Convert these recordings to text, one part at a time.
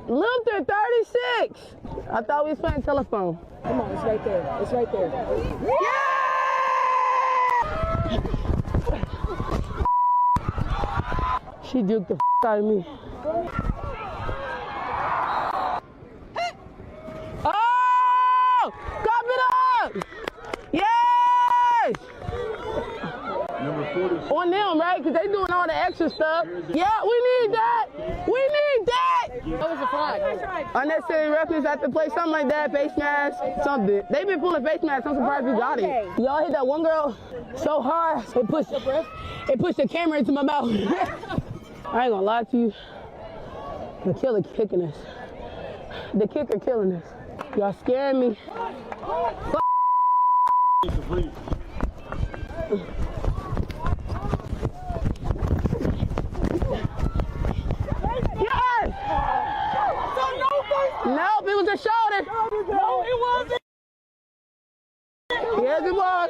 Luther, 36. I thought we was playing telephone. Come on, it's right there. It's right there. Yeah! She juked the out of me. Oh! Cup it up! Yes! Number 40. On them, right? Because they doing all the extra stuff. Yeah, we need that. We need that. That was a flag. Unnecessary roughness at the play, something like that. Face mask, something. They've been pulling face masks. I'm surprised you got it. Y'all hit that one girl so hard, it pushed the camera into my mouth. I ain't gonna lie to you. The killer kicking us. The kicker killing us. Y'all scaring me. Yes! Nope, it was a shoulder. No, it wasn't. Yes, it was.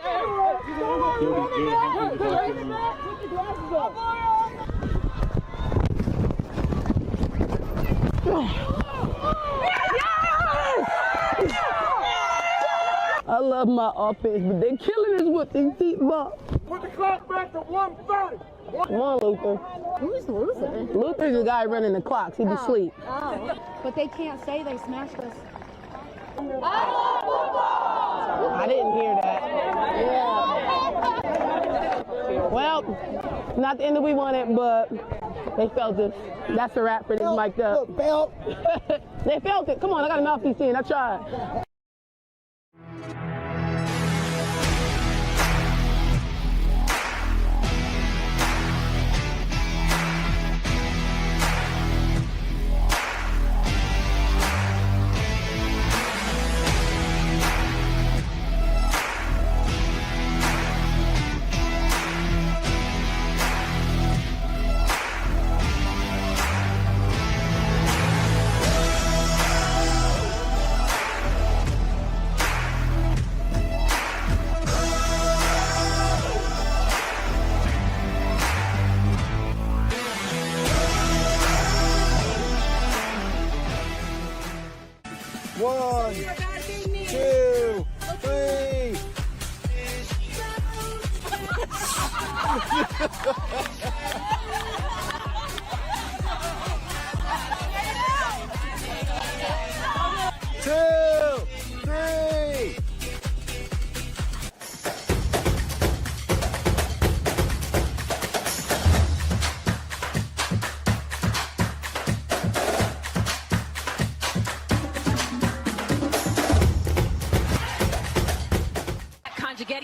I love my offense, but they're killing us with these deep balls. Put the clock back to 1:30. Come on, Luther. Who's Luther? Luther's the guy running the clocks. He's asleep. Oh, but they can't say they smashed us. I didn't hear that. Yeah. Well, not the end that we wanted, but they felt it. That's a wrap for this mic'd up. They felt it. Come on, I got a mouthpiece in. I tried.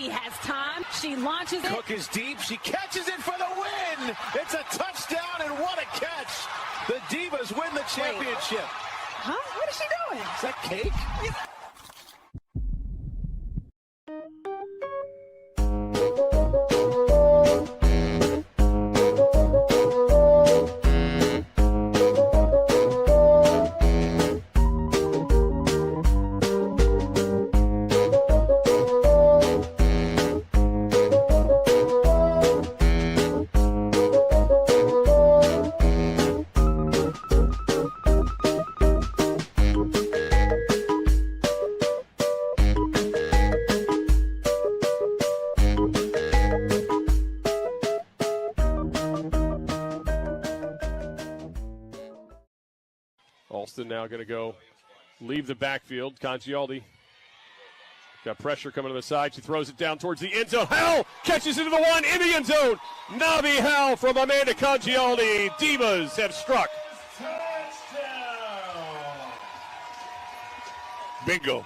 Has time. She launches it. Cook is deep. She catches it for the win. It's a touchdown, and what a catch. The Divas win the championship. Huh? What is she doing? Is that cake? Alston now going to go leave the backfield. Congialdi got pressure coming to the side. She throws it down towards the end zone. Howell catches into the one in the end zone. Navi Howell from Amanda Congialdi. Divas have struck. Touchdown. Bingo.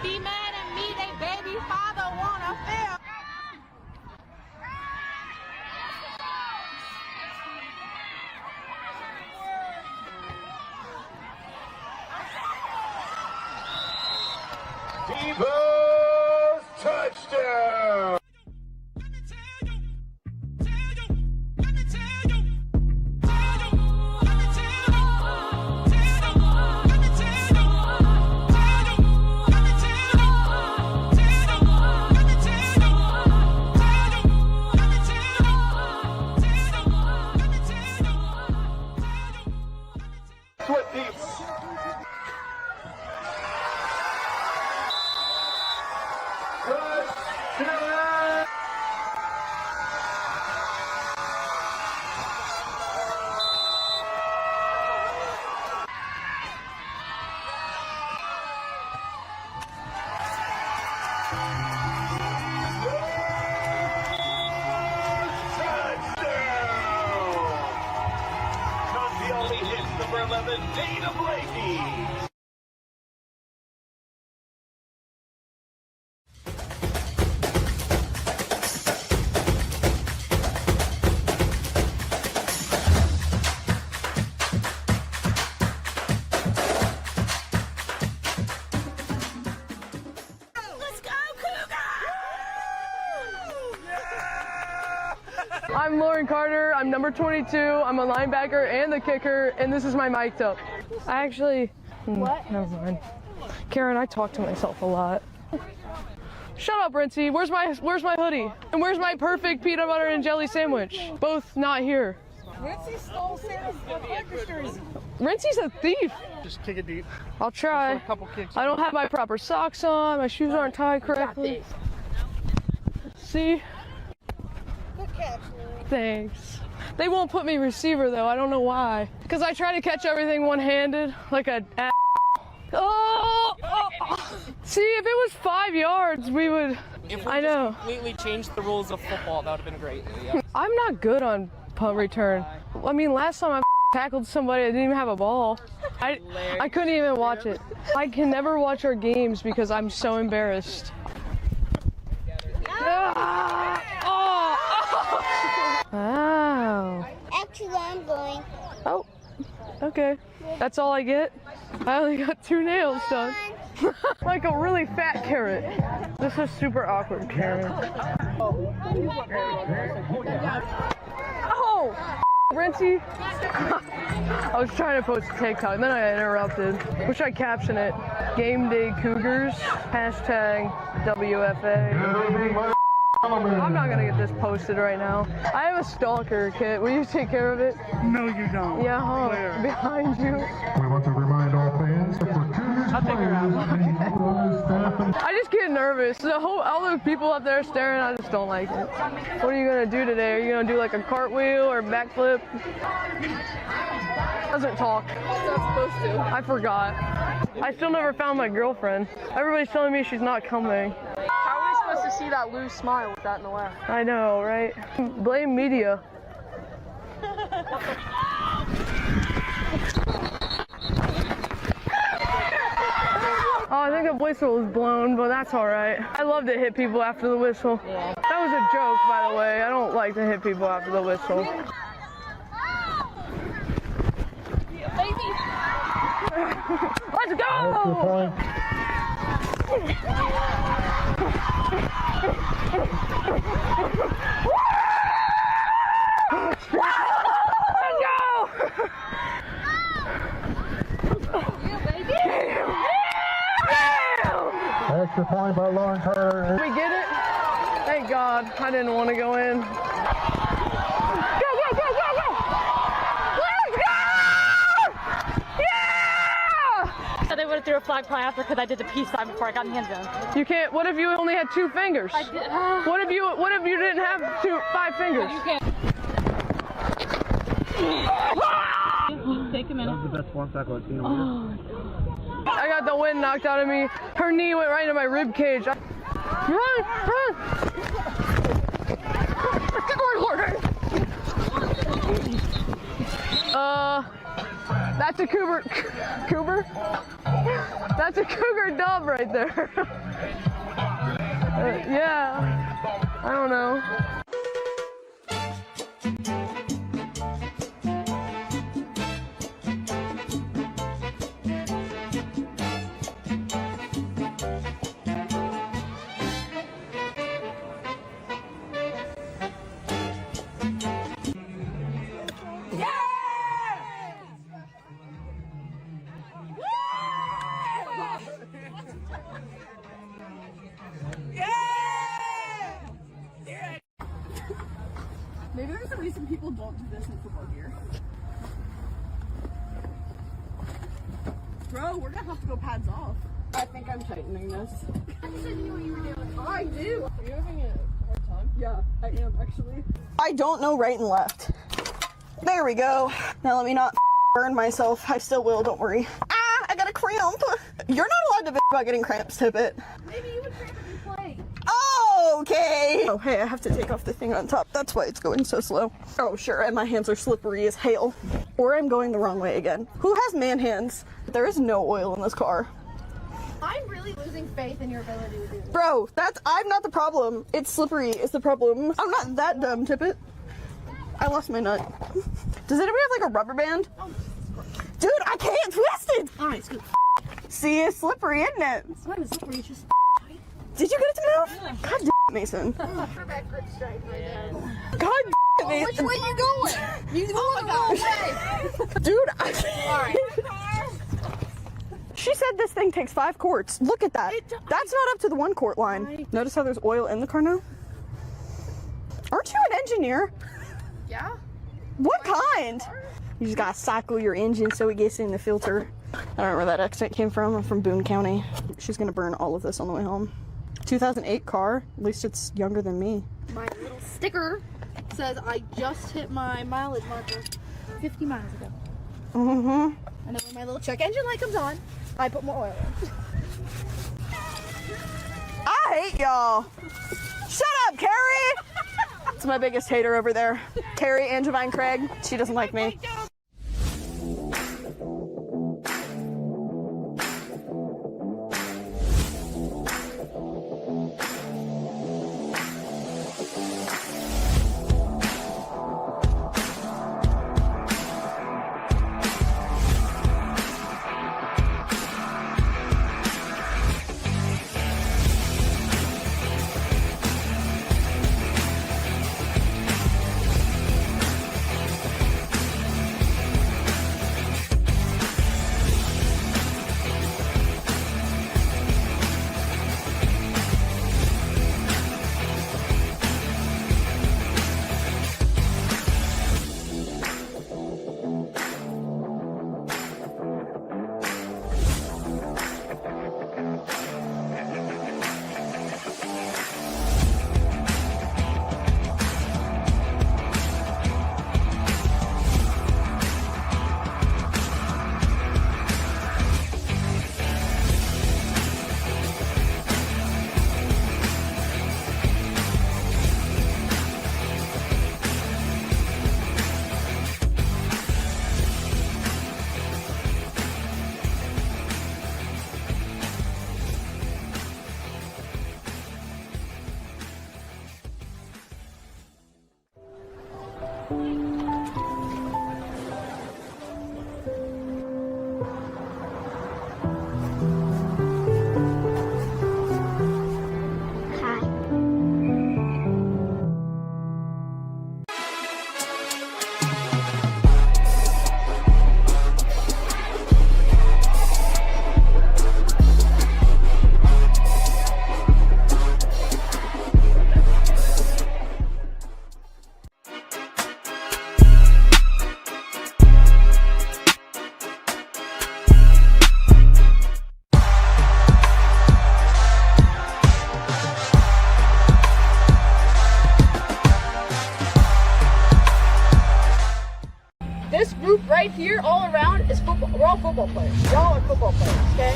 Be mad at me, they baby father wanna fail. number 11, Dana Blakey. I'm Lauren Carter. I'm number 22. I'm a linebacker and the kicker, and this is my mic'd up. I actually... What? Never mind. Karen, I talk to myself a lot. Shut up, Rincey. Where's my hoodie? And where's my perfect peanut butter and jelly sandwich? Both not here. Rincey stole Sarah's Packers jersey. Rincey's a thief. Just kick it deep. I'll try. A couple kicks. I don't have my proper socks on. My shoes aren't tied correctly. See? Good catch, Thanks. They won't put me receiver though. I don't know why. Because I try to catch everything one-handed, like a ass. Oh! See, if it was 5 yards, we would. If we I know. completely changed the rules of football, that would have been great. Yeah. I'm not good on punt return. I mean, last time I tackled somebody, I didn't even have a ball. I couldn't even watch it. I can never watch our games because I'm so embarrassed. Wow. Actually, I'm going. Oh, okay. That's all I get? I only got 2 nails done. Like a really fat carrot. This is super awkward, Karen. Oh, Rincey. I was trying to post a TikTok, and then I got interrupted. What should I caption it? Game Day Cougars, hashtag WFA. I'm not gonna get this posted right now. I have a stalker, Kit. Will you take care of it? No, you don't. Yeah, huh? Behind you. We want to remind all fans that for Cougars I'll take her out. players, I just get nervous. All the people up there staring, I just don't like it. What are you gonna do today? Are you gonna do like a cartwheel or a backflip? Doesn't talk. It's not supposed to. I forgot. I still never found my girlfriend. Everybody's telling me she's not coming. How are we supposed to see that loose smile with that in the left? I know, right? Blame media. Oh, I think the whistle was blown, but that's all right. I love to hit people after the whistle. Yeah. That was a joke, by the way. I don't like to hit people after the whistle. Let's go! extra point by Lauren Carter. We get it? Thank God. I didn't want to go in. Go, go, go, go, go! Let's go! Yeah! So they would have threw a flag play after because I did the peace sign before I got in the end zone. You can't. What if you only had 2 fingers? I did. What if you didn't have 5 fingers? You can't. Take a minute. That was the best one tackle I've seen. I got the wind knocked out of me. Her knee went right into my rib cage. Run! Run! That's a Cougar. Cougar? That's a Cougar dub right there. Yeah. I don't know. Maybe there's a reason people don't do this in football gear. Bro, we're gonna have to go pads off. I think I'm tightening this. I didn't know what you were doing. I do. Are you having a hard time? Yeah, I am actually. I don't know right and left. There we go. Now let me not burn myself. I still will, don't worry. Ah, I got a cramp. You're not allowed to bitch about getting cramps, Tippet. Maybe you would cramp if you play. Oh! Okay. Oh, hey, I have to take off the thing on top. That's why it's going so slow. Oh, sure, and my hands are slippery as hail. Or I'm going the wrong way again. Who has man hands? There is no oil in this car. I'm really losing faith in your ability to do this. Bro, I'm not the problem. It's slippery is the problem. I'm not that dumb, Tippet. I lost my nut. Does anybody have like a rubber band? Oh, dude, I can't twist it. all right, scoot. See, it's slippery, isn't it? It's not as slippery, it's just Did you get it to move? Yeah. God damn it, Mason. her back grip straight right there. God damn it, Mason. Which way you going? You going the wrong way. Dude, I can't. All right. She said this thing takes 5 quarts. Look at that. That's not up to the 1 quart line. Notice how there's oil in the car now? Aren't you an engineer? Yeah. What kind? You just gotta cycle your engine so it gets in the filter. I don't know where that accent came from. I'm from Boone County. She's gonna burn all of this on the way home. 2008 car. At least it's younger than me. My little sticker says I just hit my mileage marker 50 miles ago. Mm-hmm. And then when my little check engine light comes on, I put more oil in. I hate y'all. Shut up, Carrie! It's my biggest hater over there. Carrie Angevine Craig. She doesn't like me. This group right here, all around, is football. We're all football players. Y'all are football players, okay?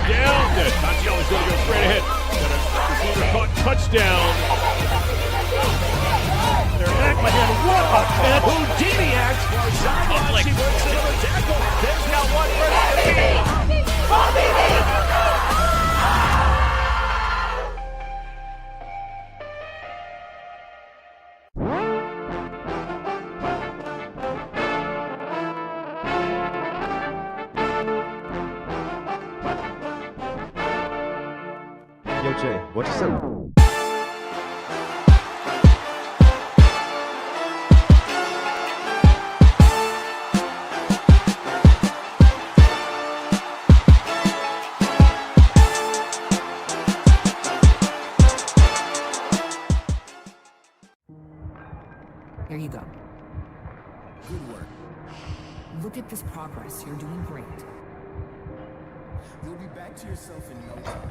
Down. Conchioli's going to go straight ahead. Receiver caught touchdown. They're back again. What a catch. Houdini acts. Sideline. She works another tackle. There's now one for Yo, Jay, what you say? Here you go. Good work. Look at this progress. You're doing great. You'll be back to yourself in no time.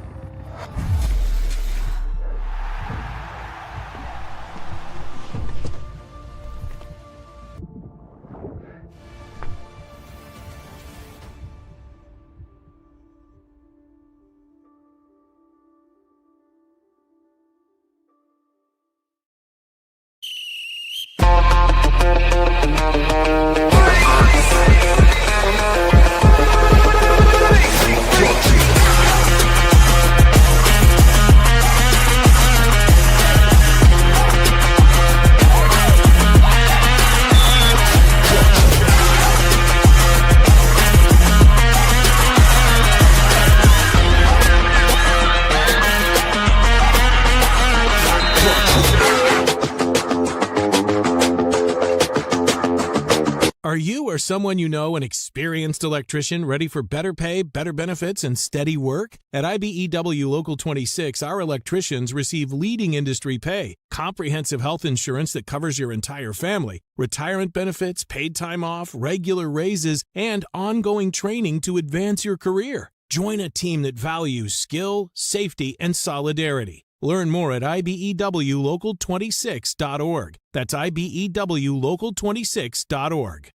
Are you or someone you know an experienced electrician ready for better pay, better benefits, and steady work? At IBEW Local 26, our electricians receive leading industry pay, comprehensive health insurance that covers your entire family, retirement benefits, paid time off, regular raises, and ongoing training to advance your career. Join a team that values skill, safety, and solidarity. Learn more at IBEWLocal26.org. That's IBEWLocal26.org.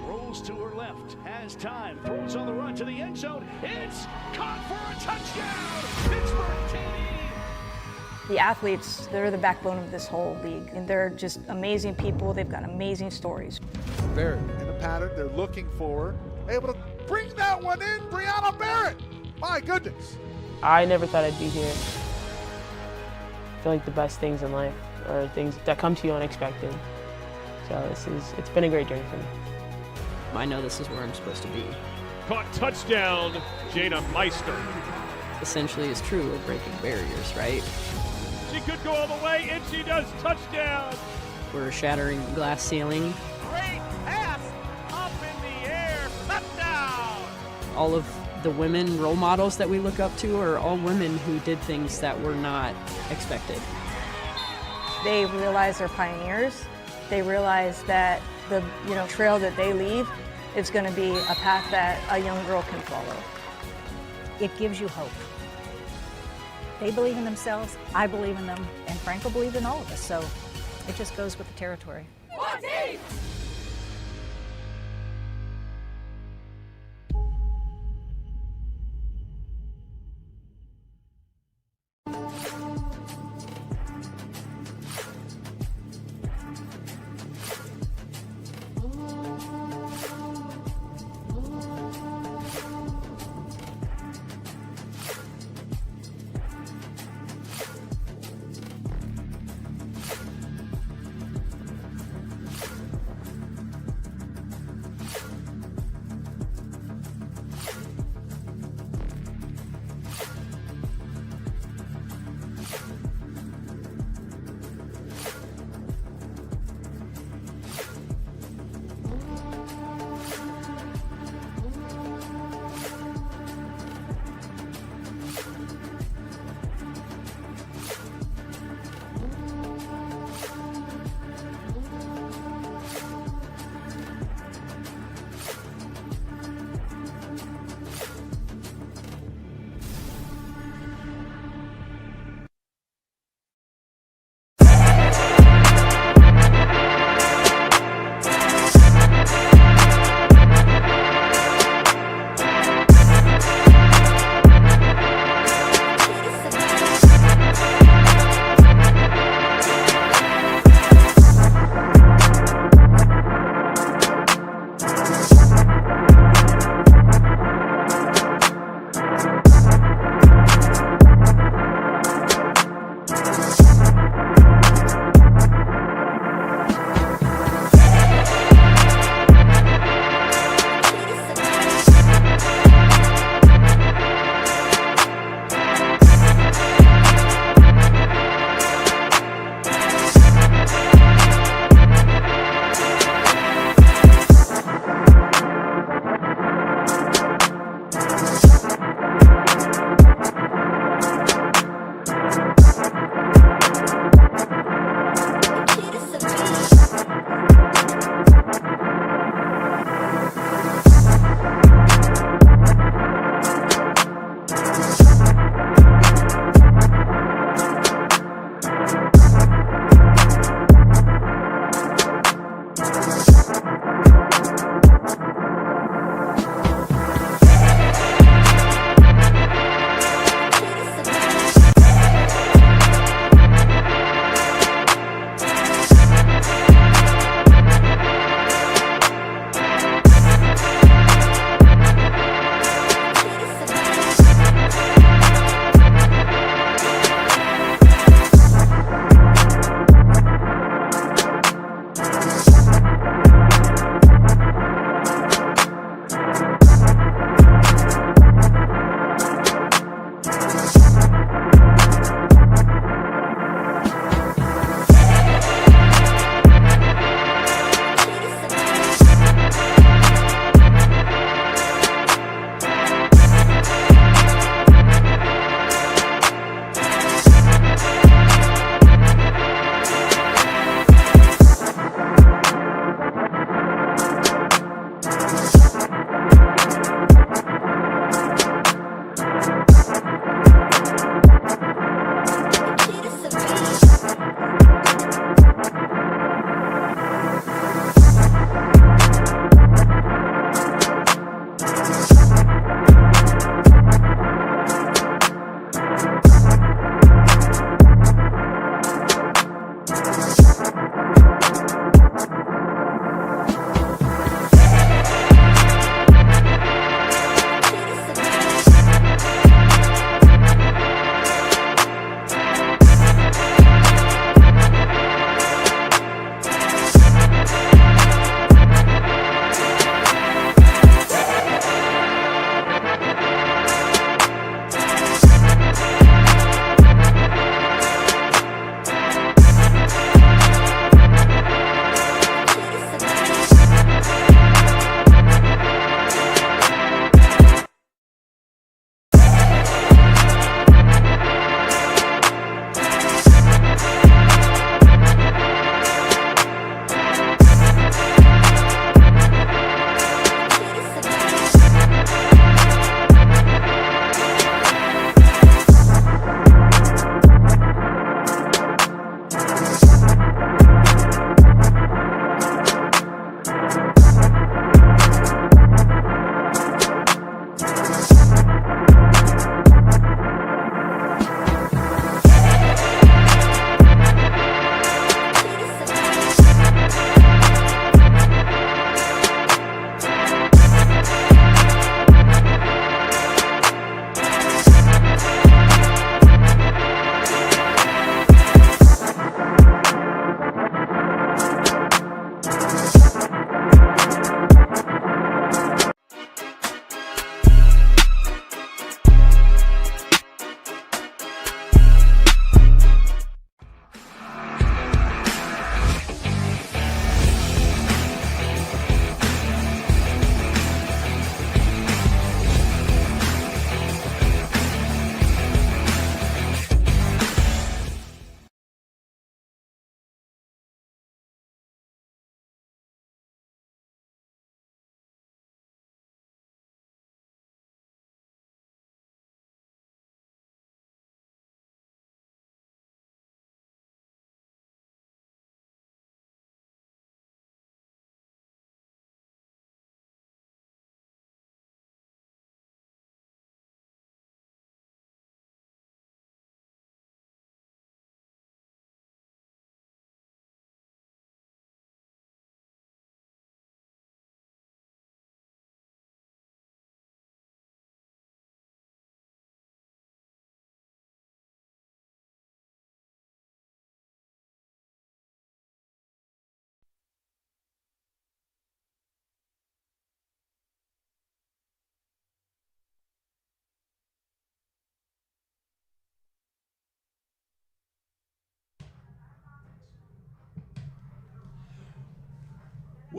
Rolls to her left, has time, throws on the run to the end zone. It's caught for a touchdown! Pittsburgh TD! The athletes, they're the backbone of this whole league, and they're just amazing people. They've got amazing stories. Barrett in a pattern, they're looking for her. Able to bring that one in, Brianna Barrett! My goodness! I never thought I'd be here. I feel like the best things in life are things that come to you unexpected. So it's been a great journey for me. I know this is where I'm supposed to be. Caught touchdown, Jada Meister. Essentially is true of breaking barriers, right? She could go all the way, and she does. Touchdown! We're shattering the glass ceiling. Great pass! Up in the air! Touchdown! All of the women role models that we look up to are all women who did things that were not expected. They realize they're pioneers. They realize that the trail that they leave is going to be a path that a young girl can follow. It gives you hope. They believe in themselves, I believe in them, and Franco believes in all of us, so it just goes with the territory.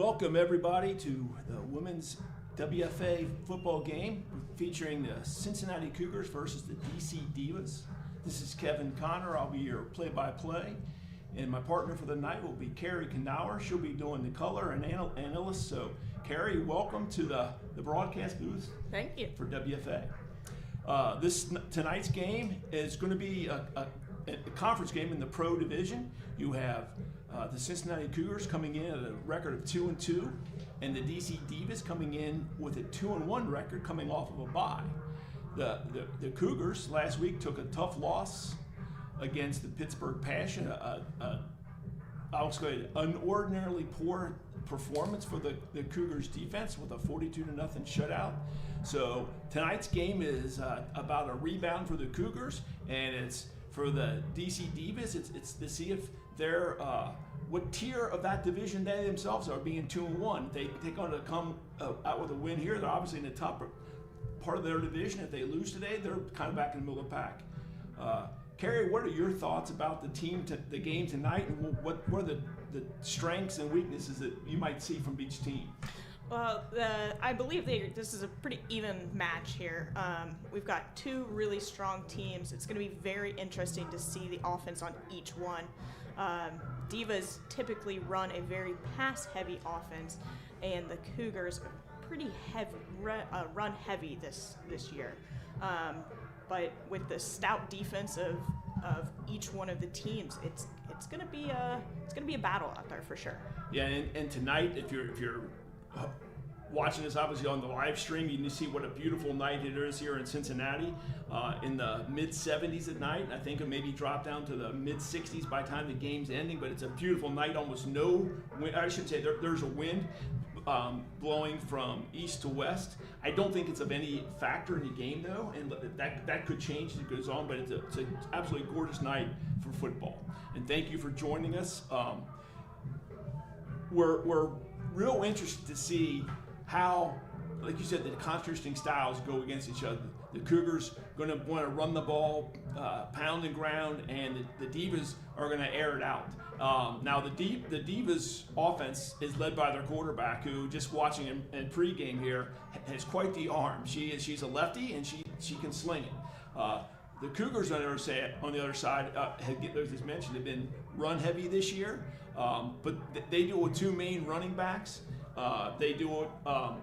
Welcome everybody to the women's WFA football game featuring the Cincinnati Cougars versus the DC Divas. This is Kevin Connor. I'll be your play-by-play. And my partner for the night will be Carrie Knauer. She'll be doing the color and analyst. So, Carrie, welcome to the broadcast booth. Thank you. For WFA. Tonight's game is going to be a conference game in the Pro Division. You have the Cincinnati Cougars coming in at a record of 2-2, and the DC Divas coming in with a 2-1 record coming off of a bye. The Cougars last week took a tough loss against the Pittsburgh Passion, I'll say unordinarily poor performance for the Cougars defense with a 42-0 shutout. So tonight's game is about a rebound for the Cougars, and it's for the DC Divas. It's to see if they're what tier of that division they themselves are, being 2-1. They're going to come out with a win here. They're obviously in the top part of their division. If they lose today, they're kind of back in the middle of the pack. Carrie, what are your thoughts about the game tonight, and what are the strengths and weaknesses that you might see from each team? Well, I believe this is a pretty even match here. We've got two really strong teams. It's going to be very interesting to see the offense on each one. Divas typically run a very pass-heavy offense, and the Cougars are pretty heavy, run-heavy this year. But with the stout defense of each one of the teams, it's going to be a battle out there for sure. Yeah, and tonight, if you're watching this obviously on the live stream, you can see what a beautiful night it is here in Cincinnati, in the mid-70s at night. I think it maybe drop down to the mid-60s by the time the game's ending, but it's a beautiful night. Almost no wind. I should say there's a wind blowing from east to west. I don't think it's of any factor in the game though, and that could change as it goes on, but it's an absolutely gorgeous night for football. And thank you for joining us. We're real interested to see how, like you said, the contrasting styles go against each other. The Cougars going to want to run the ball, pound and ground, and the Divas are going to air it out. Now the Divas offense is led by their quarterback, who, just watching him in pregame here, has quite the arm. She's a lefty, and she can sling it. The Cougars on the other side, as mentioned, have been run heavy this year, but they do it with two main running backs. They do it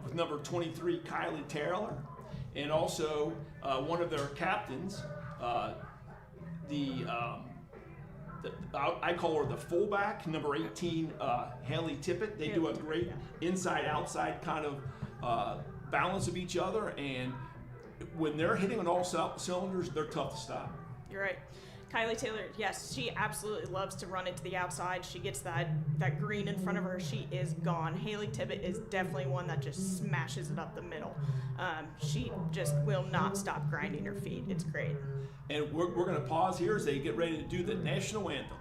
with number 23, Kylie Taylor, and also one of their captains, I call her the fullback, number 18, Haley Tippett. They do a great inside-outside kind of balance of each other, and when they're hitting on all cylinders, they're tough to stop. You're right. Kylie Taylor, yes, she absolutely loves to run into the outside. She gets that green in front of her, she is gone. Haley Tippett is definitely one that just smashes it up the middle. She just will not stop grinding her feet. It's great. And we're going to pause here as they get ready to do the national anthem.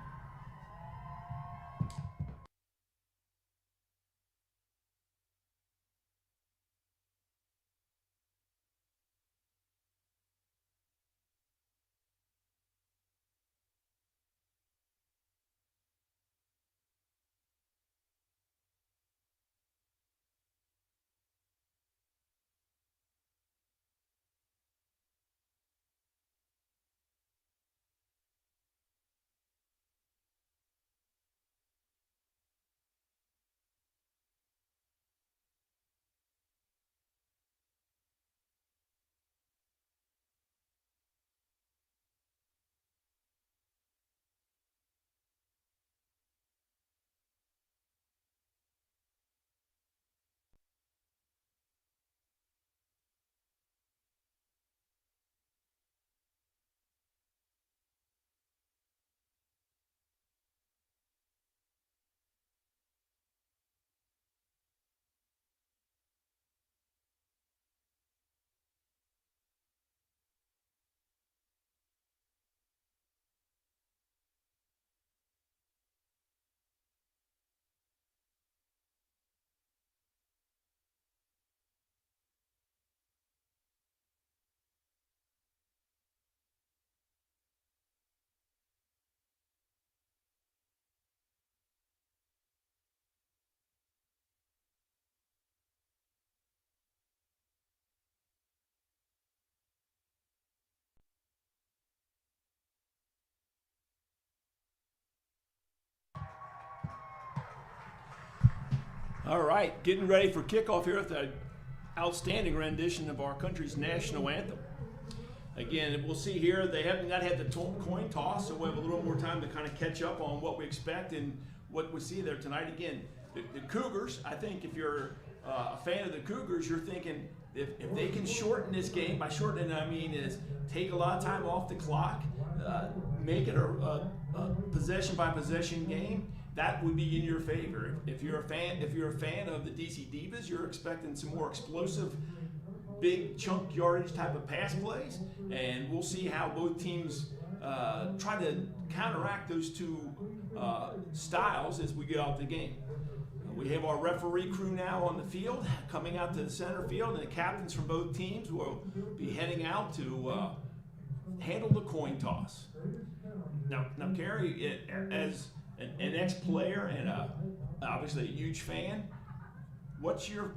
All right, getting ready for kickoff here with the outstanding rendition of our country's national anthem. Again, we'll see here, they have not had the coin toss, so we'll have a little more time to kind of catch up on what we expect and what we see there tonight. Again, the Cougars, I think if you're a fan of the Cougars, you're thinking if they can shorten this game, by shortening I mean is take a lot of time off the clock, make it a possession by possession game, that would be in your favor. If you're a fan of the DC Divas, you're expecting some more explosive, big chunk yardage type of pass plays, and we'll see how both teams try to counteract those two styles as we get out the game. We have our referee crew now on the field, coming out to the center field, and the captains from both teams will be heading out to handle the coin toss. Now, Carrie, as an ex-player and obviously a huge fan, what's your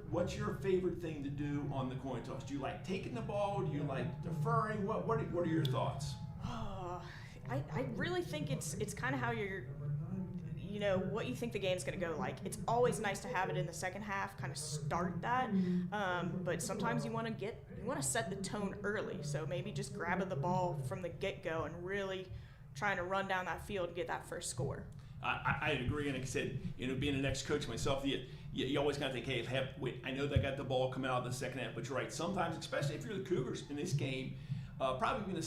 favorite thing to do on the coin toss? Do you like taking the ball? Do you like deferring? What are your thoughts? I really think it's kind of how what you think the game's going to go like. It's always nice to have it in the second half, kind of start that. But sometimes you want to set the tone early. So maybe just grabbing the ball from the get-go and really trying to run down that field and get that first score. I agree, and like I said, being an ex-coach myself, you always kind of think, hey, I know they got the ball coming out in the second half, but you're right. Sometimes, especially if you're the Cougars in this game, probably being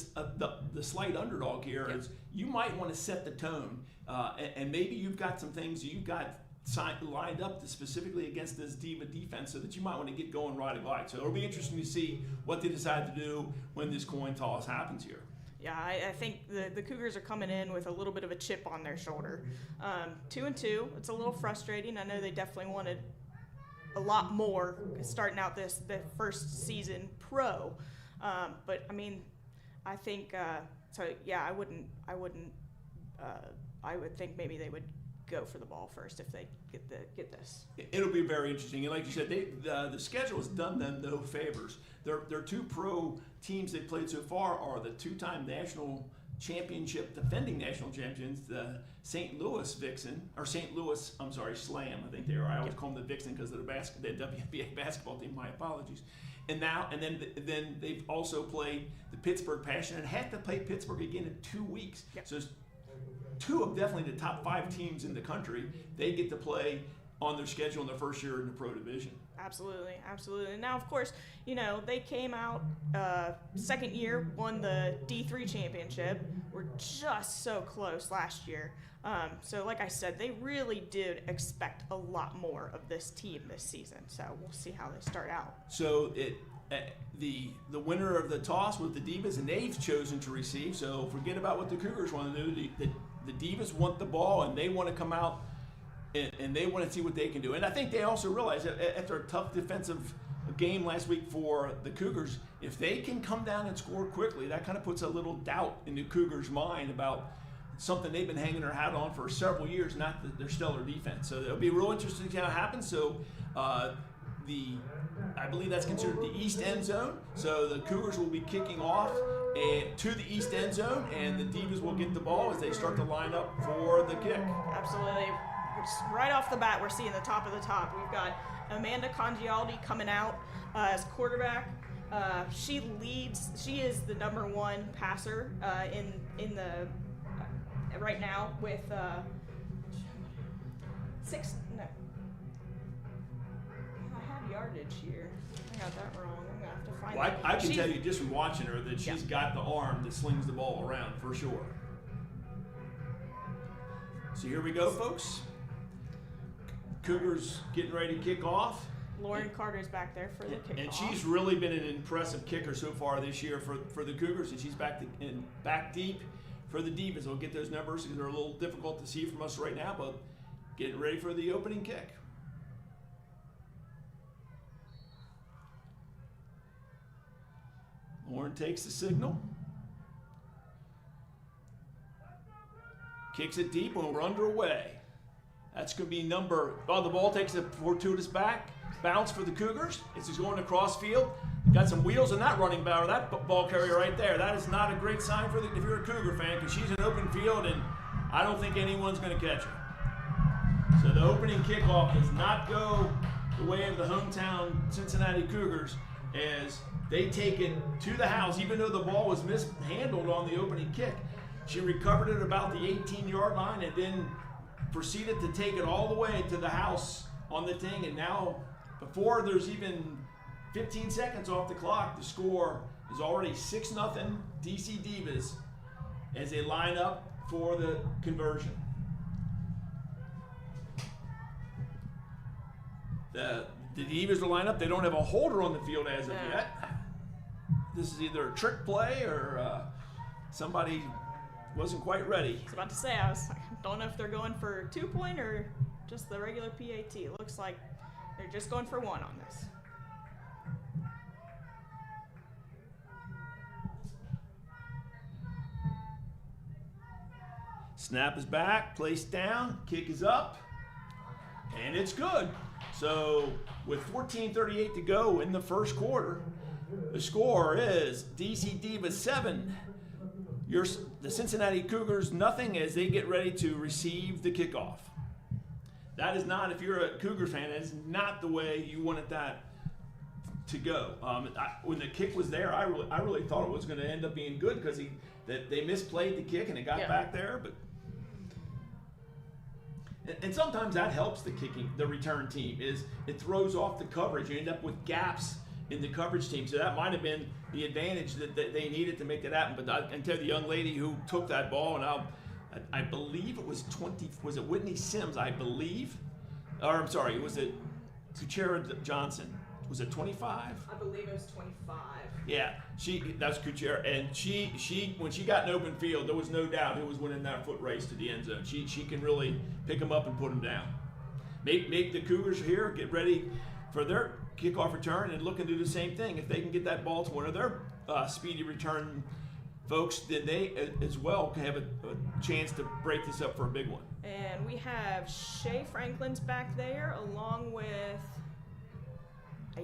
the slight underdog here, is you might want to set the tone, and maybe you've got some things you've got lined up specifically against this Diva defense, so that you might want to get going right away. So it'll be interesting to see what they decide to do when this coin toss happens here. Yeah, I think the Cougars are coming in with a little bit of a chip on their shoulder. 2-2, it's a little frustrating. I know they definitely wanted a lot more starting out the first season pro. But I mean, I think I would think maybe they would go for the ball first if they get this. It'll be very interesting, and like you said, the schedule has done them no favors. Their two pro teams they played so far are the two-time national championship defending national champions, the St. Louis Slam. I think they are. I always call them the Vixen because of the WNBA basketball team. My apologies. And then they've also played the Pittsburgh Passion and have to play Pittsburgh again in 2 weeks. Yep. So two of definitely the top 5 teams in the country, they get to play on their schedule in their first year in the pro division. Absolutely. And now, of course, they came out second year, won the D3 championship. Were just so close last year. So like I said, they really did expect a lot more of this team this season. So we'll see how they start out. So the winner of the toss was the Divas, and they've chosen to receive. So forget about what the Cougars want to do. The Divas want the ball, and they want to come out and they want to see what they can do. And I think they also realize that after a tough defensive game last week for the Cougars, if they can come down and score quickly, that kind of puts a little doubt in the Cougars' mind about something they've been hanging their hat on for several years, not their stellar defense. So it'll be real interesting to see how it happens. So I believe that's considered the east end zone. So the Cougars will be kicking off to the east end zone, and the Divas will get the ball as they start to line up for the kick. Absolutely. Right off the bat, we're seeing the top of the top. We've got Amanda Congialdi coming out as quarterback. She leads. She is the #1 passer in the right now with 6. No, I have yardage here. I got that wrong. I'm gonna have to find. Well, I can tell you just from watching her that she's got the arm that slings the ball around for sure. So here we go, folks. Cougars getting ready to kick off. Lauren Carter's back there for the kickoff. And she's really been an impressive kicker so far this year for the Cougars, and she's back deep for the Divas. We'll get those numbers because they're a little difficult to see from us right now, but getting ready for the opening kick. Lauren takes the signal. Kicks it deep and we're underway. That's going to be the ball takes a fortuitous bounce for the Cougars. It's just going across field. Got some wheels in that running back, or that ball carrier right there. That is not a great sign if you're a Cougar fan, because she's in open field and I don't think anyone's going to catch her. So the opening kickoff does not go the way of the hometown Cincinnati Cougars as they take it to the house, even though the ball was mishandled on the opening kick. She recovered it about the 18-yard line and then proceeded to take it all the way to the house on the thing. And now, before there's even 15 seconds off the clock, the score is already 6-0 DC Divas as they line up for the conversion. The Divas are lined up. They don't have a holder on the field as of yet. This is either a trick play or somebody wasn't quite ready. I was about to say, don't know if they're going for 2-point or just the regular PAT. It looks like they're just going for 1 on this. Snap is back, placed down, kick is up, and it's good. So with 14:38 to go in the first quarter, the score is DC Divas 7, the Cincinnati Cougars nothing as they get ready to receive the kickoff. That is not, if you're a Cougar fan, that is not the way you wanted that to go. When the kick was there, I really thought it was going to end up being good because they misplayed the kick and it got back there. And sometimes that helps the return team, is it throws off the coverage. You end up with gaps in the coverage team. So that might have been the advantage that they needed to make that happen. But I can tell the young lady who took that ball, and I believe it was was it Whitney Sims, I believe? Or I'm sorry, was it Kuchera Johnson? Was it 25? I believe it was 25. Yeah, that's Kuchera, and she when she got in open field, there was no doubt who was winning that foot race to the end zone. She can really pick them up and put them down. Make the Cougars here get ready for their kickoff return and look and do the same thing. If they can get that ball to one of their speedy return folks, then they as well can have a chance to break this up for a big one. And we have Shay Franklin's back there, along with, I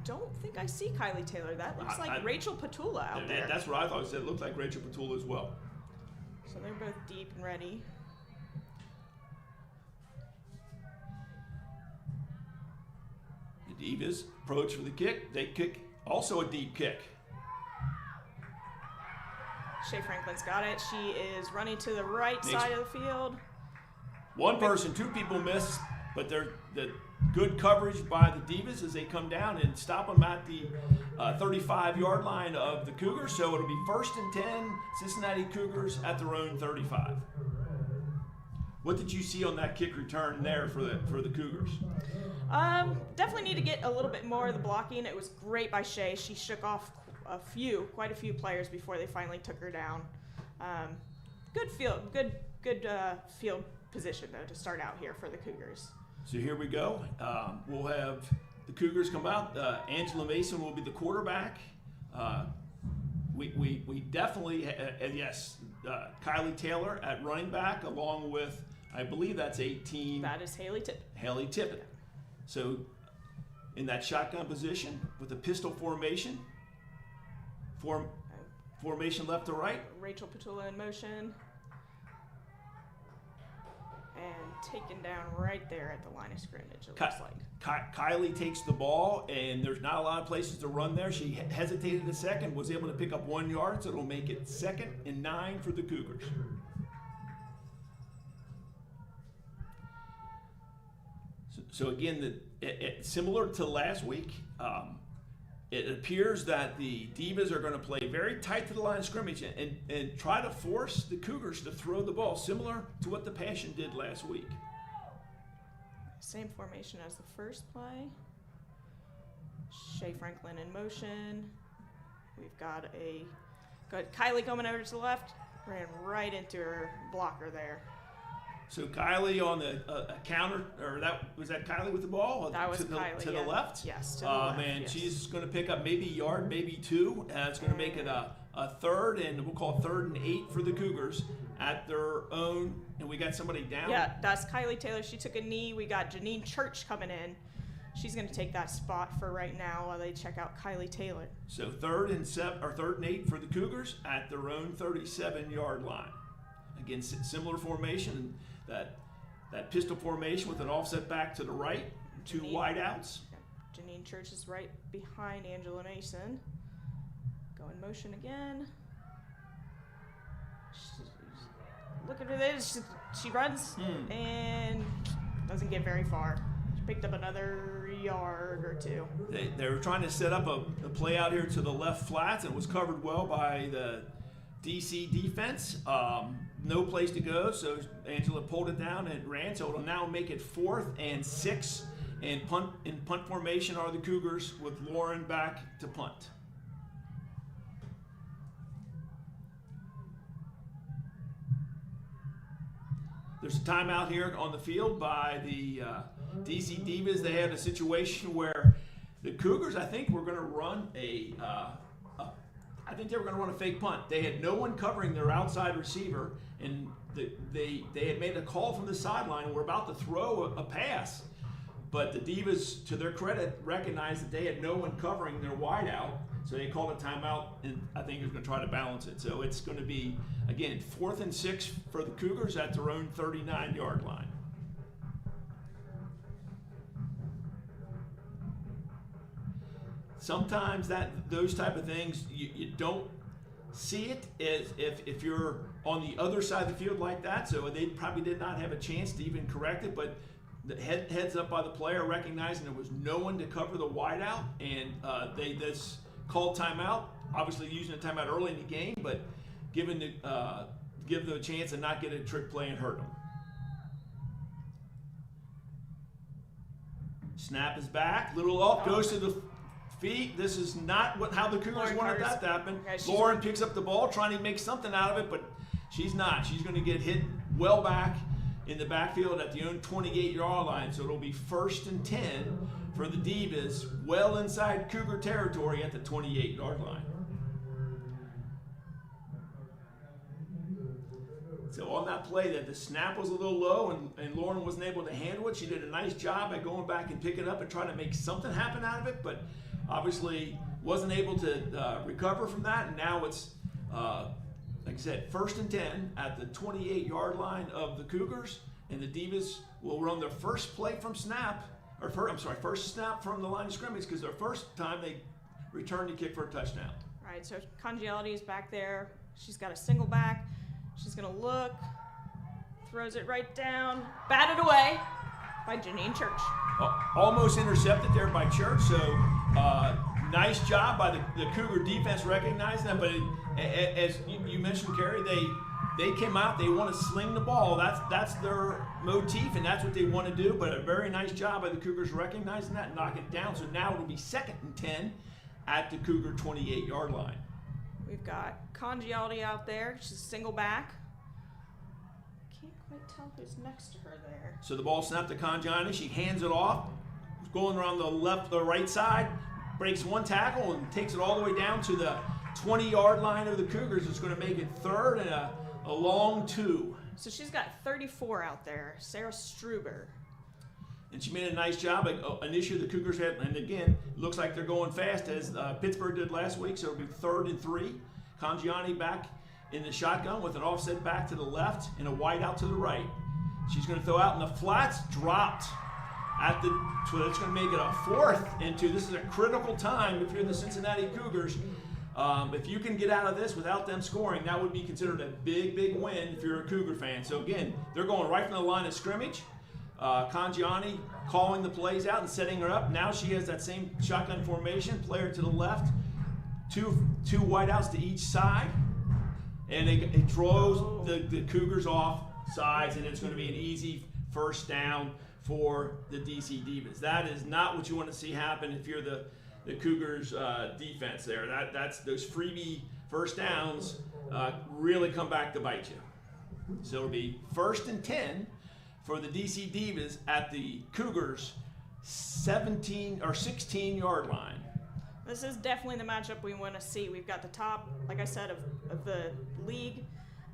don't think I see Kylie Taylor. That looks like Rachel Petula out there. That's what I thought. It looked like Rachel Petula as well. So they're both deep and ready. The Divas approach for the kick. They kick also a deep kick. Shay Franklin's got it. She is running to the right side of the field. One person, 2 people miss, but they're the good coverage by the Divas as they come down and stop them at the 35-yard line of the Cougars. So it'll be 1st and 10, Cincinnati Cougars at their own 35. What did you see on that kick return there for the Cougars? Definitely need to get a little bit more of the blocking. It was great by Shay. She shook off quite a few players before they finally took her down. Good field position though to start out here for the Cougars. So here we go. We'll have the Cougars come out. Angela Mason will be the quarterback. We definitely yes, Kylie Taylor at running back, along with, I believe that's 18. That is Haley Tippett. Haley Tippett. So in that shotgun position with a pistol formation, formation left to right. Rachel Petula in motion. And taken down right there at the line of scrimmage, it looks like. Kylie takes the ball, and there's not a lot of places to run there. She hesitated a second, was able to pick up 1 yard, so it'll make it 2nd and 9 for the Cougars. So again, similar to last week, it appears that the Divas are going to play very tight to the line of scrimmage and try to force the Cougars to throw the ball, similar to what the Passion did last week. Same formation as the first play. Shay Franklin in motion. We've got Kylie coming over to the left, ran right into her blocker there. So Kylie on the counter, or was that Kylie with the ball? That was Kylie, to the left? Yes, to the left. And yes. She's going to pick up maybe a yard, maybe 2. It's going to make it a 3rd, and we'll call it 3rd and 8 for the Cougars at their own. And we got somebody down. Yeah, that's Kylie Taylor. She took a knee. We got Janine Church coming in. She's going to take that spot for right now while they check out Kylie Taylor. So 3rd and 8 for the Cougars at their own 37-yard line. Again, similar formation that that pistol formation with an offset back to the right, 2 wideouts. Janine Church is right behind Angela Mason. Go in motion again. Look at her there. She runs and doesn't get very far. She picked up another yard or 2. They were trying to set up a play out here to the left flats, and it was covered well by the DC defense. No place to go, so Angela pulled it down and ran. So it'll now make it 4th and 6. And punt formation are the Cougars with Lauren back to punt. There's a timeout here on the field by the DC Divas. They had a situation where the Cougars, I think, were going to run a fake punt. They had no one covering their outside receiver, and they had made a call from the sideline and were about to throw a pass. But the Divas, to their credit, recognized that they had no one covering their wideout, so they called a timeout, and I think they're going to try to balance it. So it's going to be, again, 4th and 6 for the Cougars at their own 39-yard line. Sometimes those type of things, you don't see it as if you're on the other side of the field like that, so they probably did not have a chance to even correct it, but the heads up by the player, recognizing there was no one to cover the wideout, and they just called timeout. Obviously using a timeout early in the game, but give them a chance and not get a trick play and hurt them. Snap is back. Little off, goes to the feet. This is not how the Cougars wanted that to happen. Lauren picks up the ball, trying to make something out of it, but she's not. She's going to get hit well back in the backfield at the own 28-yard line, so it'll be 1st and 10 for the Divas, well inside Cougar territory at the 28-yard line. So on that play, that the snap was a little low and Lauren wasn't able to handle it. She did a nice job at going back and picking it up and trying to make something happen out of it, but obviously wasn't able to recover from that, and now it's like I said, 1st and 10 at the 28-yard line of the Cougars, and the Divas will run their first play from snap, first snap from the line of scrimmage, because their first time they returned to kick for a touchdown. All right, so Congeality is back there. She's got a single back. She's going to look, throws it right down, batted away by Janine Church. Almost intercepted there by Church, so nice job by the Cougar defense recognizing that, but as you mentioned, Carrie, they came out, they want to sling the ball. That's their motif, and that's what they want to do, but a very nice job by the Cougars recognizing that and knocking it down. So now it'll be 2nd and 10 at the Cougar 28-yard line. We've got Congeality out there. She's single back. Can't quite tell who's next to her there. So the ball snapped to Congeality. She hands it off, going around the right side, breaks one tackle and takes it all the way down to the 20-yard line of the Cougars. It's going to make it 3rd and a long 2. So she's got 34 out there, Sarah Struber. And she made a nice job. An issue the Cougars had, and again, looks like they're going fast as Pittsburgh did last week, so it'll be 3rd and 3. Congiani back in the shotgun with an offset back to the left and a wide out to the right. She's going to throw out in the flats, dropped. So it's going to make it a 4th and 2. This is a critical time if you're the Cincinnati Cougars. If you can get out of this without them scoring, that would be considered a big, big win if you're a Cougar fan. So again, they're going right from the line of scrimmage. Congiani calling the plays out and setting her up. Now she has that same shotgun formation, player to the left, two wideouts to each side, and it throws the Cougars off sides, and it's going to be an easy 1st down for the DC Divas. That is not what you want to see happen if you're the Cougars defense there. That's those freebie 1st downs really come back to bite you. So it'll be 1st and 10 for the DC Divas at the Cougars 16-yard line. This is definitely the matchup we want to see. We've got the top, like I said, of the league.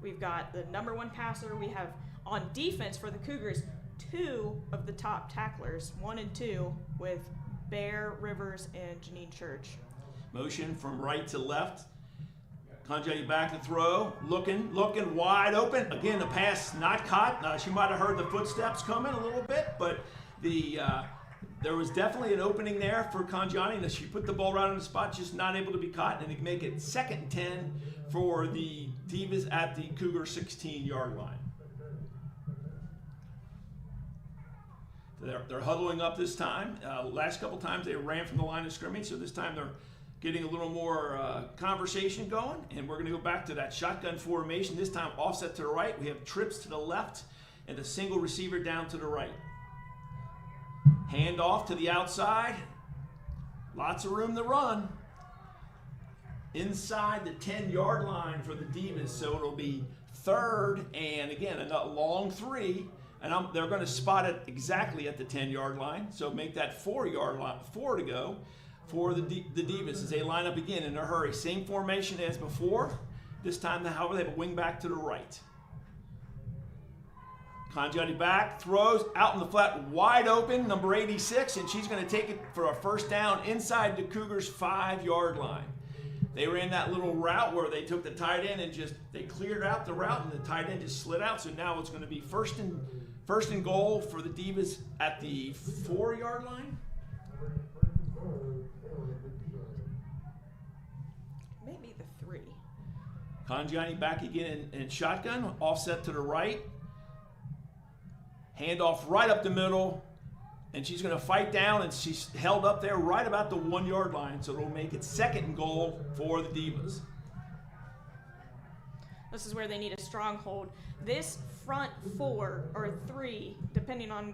We've got the #1 passer. We have on defense for the Cougars 2 of the top tacklers, 1 and 2, with Bear, Rivers, and Janine Church. Motion from right to left. Conjani back to throw, looking wide open. Again, the pass not caught. She might have heard the footsteps coming a little bit, but there was definitely an opening there for Conjani. She put the ball right on the spot, just not able to be caught, and they make it 2nd and 10 for the Divas at the Cougar 16-yard line. They're huddling up this time. Last couple times they ran from the line of scrimmage, so this time they're getting a little more conversation going, and we're going to go back to that shotgun formation. This time offset to the right. We have trips to the left and a single receiver down to the right. Hand off to the outside. Lots of room to run. Inside the 10-yard line for the Divas, so it'll be 3rd and, again, a long 3. And they're going to spot it exactly at the 10-yard line, so make that 4-yard line, 4 to go for the Divas as they line up again in a hurry. Same formation as before. This time, however, they have a wing back to the right. Conjani back, throws out in the flat, wide open, number 86, and she's going to take it for a first down inside the Cougars' 5-yard line. They ran that little route where they took the tight end and they cleared out the route, and the tight end just slid out. So now it's going to be first and goal for the Divas at the 4-yard line. Maybe the 3. Conjani back again in shotgun, offset to the right. Handoff right up the middle, and she's going to fight down, and she's held up there right about the 1-yard line, so it'll make it 2nd and goal for the Divas. This is where they need a stronghold. This front 4 or 3, depending on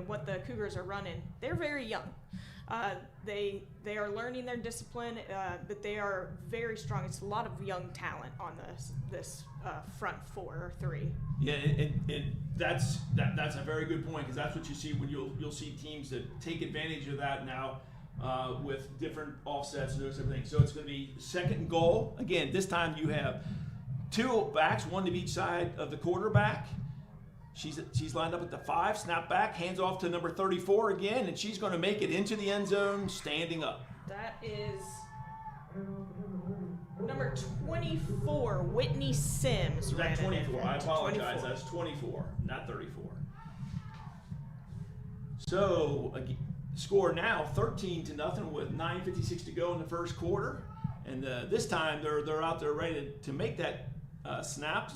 what the Cougars are running, they're very young. They are learning their discipline, but they are very strong. It's a lot of young talent on this front 4 or 3. Yeah, and that's a very good point, because that's what you see when you'll see teams that take advantage of that now with different offsets and those type of things. So it's going to be 2nd and goal. Again, this time you have 2 backs, 1 to each side of the quarterback. She's lined up at the 5, snap back, hands off to number 34 again, and she's going to make it into the end zone standing up. That is number 24, Whitney Sims. Is that 24? I apologize. 24. That's 24, not 34. So, score now 13-0 with 9:56 to go in the first quarter. And this time they're out there ready to make that snap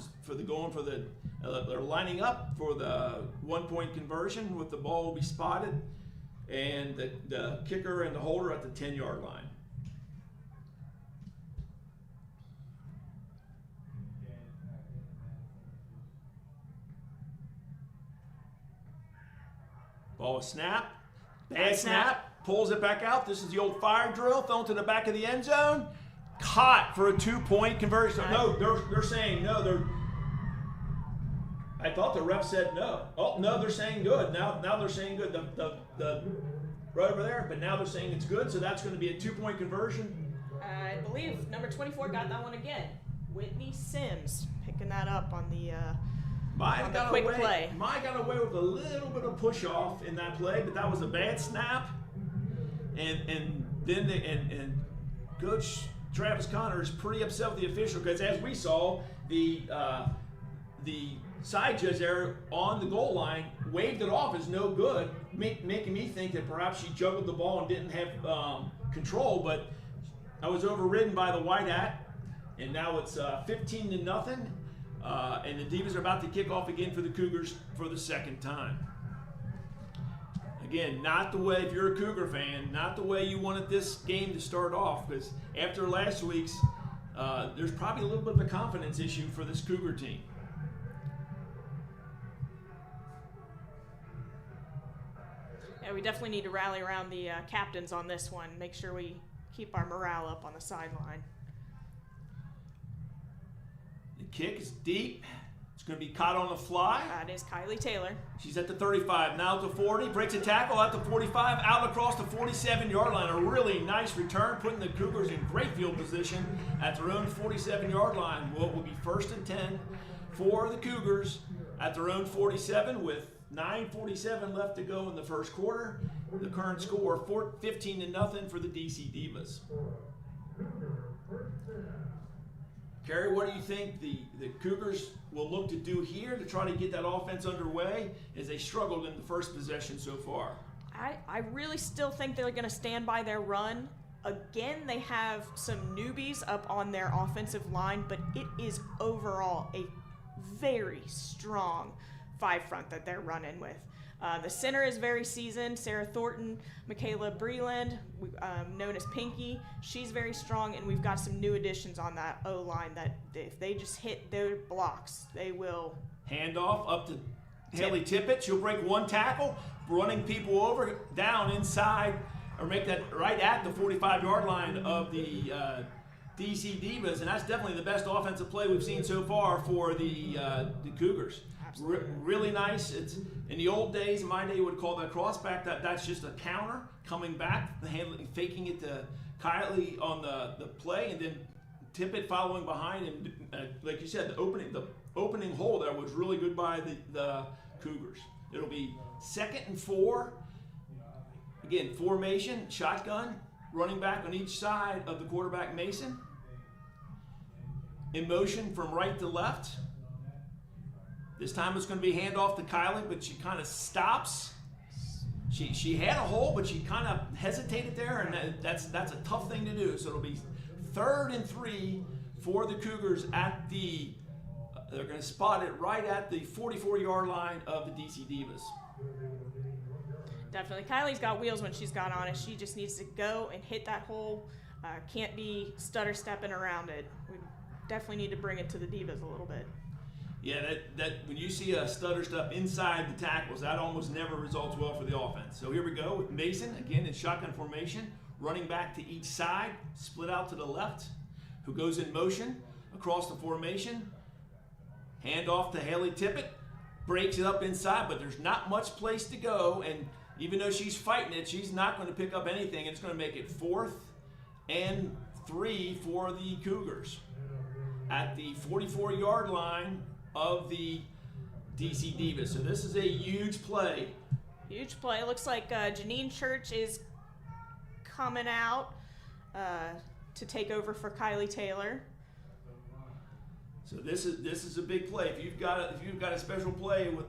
they're lining up for the 1-point conversion. With the ball will be spotted, and the kicker and the holder at the 10-yard line. Ball is snap. Bad snap. Pulls it back out. This is the old fire drill. Thrown to the back of the end zone. Caught for a 2-point conversion. No, they're saying no. I thought the ref said no. Oh no, they're saying good. Now they're saying good. The right over there, but now they're saying it's good. So that's going to be a 2-point conversion. I believe number 24 got that one again. Whitney Sims picking that up on the quick play. Mine got away with a little bit of push off in that play, but that was a bad snap. And then Coach Travis Connor is pretty upset with the official, because as we saw, the side judge there on the goal line waved it off as no good, making me think that perhaps she juggled the ball and didn't have control. But I was overridden by the white hat, and now it's 15-0, and the Divas are about to kick off again for the Cougars for the 2nd time. Again, not the way, if you're a Cougar fan, not the way you wanted this game to start off, because after last week's, there's probably a little bit of a confidence issue for this Cougar team. Yeah, we definitely need to rally around the captains on this one. Make sure we keep our morale up on the sideline. The kick is deep. It's going to be caught on the fly. That is Kylie Taylor. She's at the 35, now at the 40, breaks a tackle at the 45, out across the 47-yard line. A really nice return, putting the Cougars in great field position at their own 47-yard line. Well, it will be 1st and 10 for the Cougars at their own 47 with 9:47 left to go in the first quarter. The current score 15-0 for the DC Divas. Carrie, what do you think the Cougars will look to do here to try to get that offense underway as they struggled in the first possession so far? I really still think they're going to stand by their run. Again, they have some newbies up on their offensive line, but it is overall a very strong five front that they're running with. The center is very seasoned. Sarah Thornton, Michaela Breland, known as Pinky, she's very strong, and we've got some new additions on that O-line that if they just hit their blocks, they will. Handoff up to Haley Tippett. She'll break one tackle, running people over down inside, or make that right at the 45-yard line of the DC Divas, and that's definitely the best offensive play we've seen so far for the Cougars. Really nice. It's in the old days, in my day, you would call that crossback. That's just a counter coming back, faking it to Kylie on the play, and then Tippett following behind. And like you said, the opening hole there was really good by the Cougars. It'll be 2nd and 4. Again, formation, shotgun, running back on each side of the quarterback Mason. In motion from right to left. This time it's going to be handoff to Kylie, but she kind of stops. She had a hole, but she kind of hesitated there, and that's a tough thing to do. So it'll be 3rd and 3 for the Cougars at the. They're going to spot it right at the 44-yard line of the DC Divas. Definitely. Kylie's got wheels when she's got on it. She just needs to go and hit that hole. Can't be stutter stepping around it. We definitely need to bring it to the Divas a little bit. Yeah, that when you see a stutter step inside the tackles, that almost never results well for the offense. So here we go with Mason, again in shotgun formation, running back to each side, split out to the left, who goes in motion across the formation. Hand off to Haley Tippett, breaks it up inside, but there's not much place to go, and even though she's fighting it, she's not going to pick up anything. It's going to make it 4th and 3 for the Cougars at the 44-yard line of the DC Divas. So this is a huge play. Huge play. It looks like Janine Church is coming out to take over for Kylie Taylor. So this is a big play. If you've got a special play with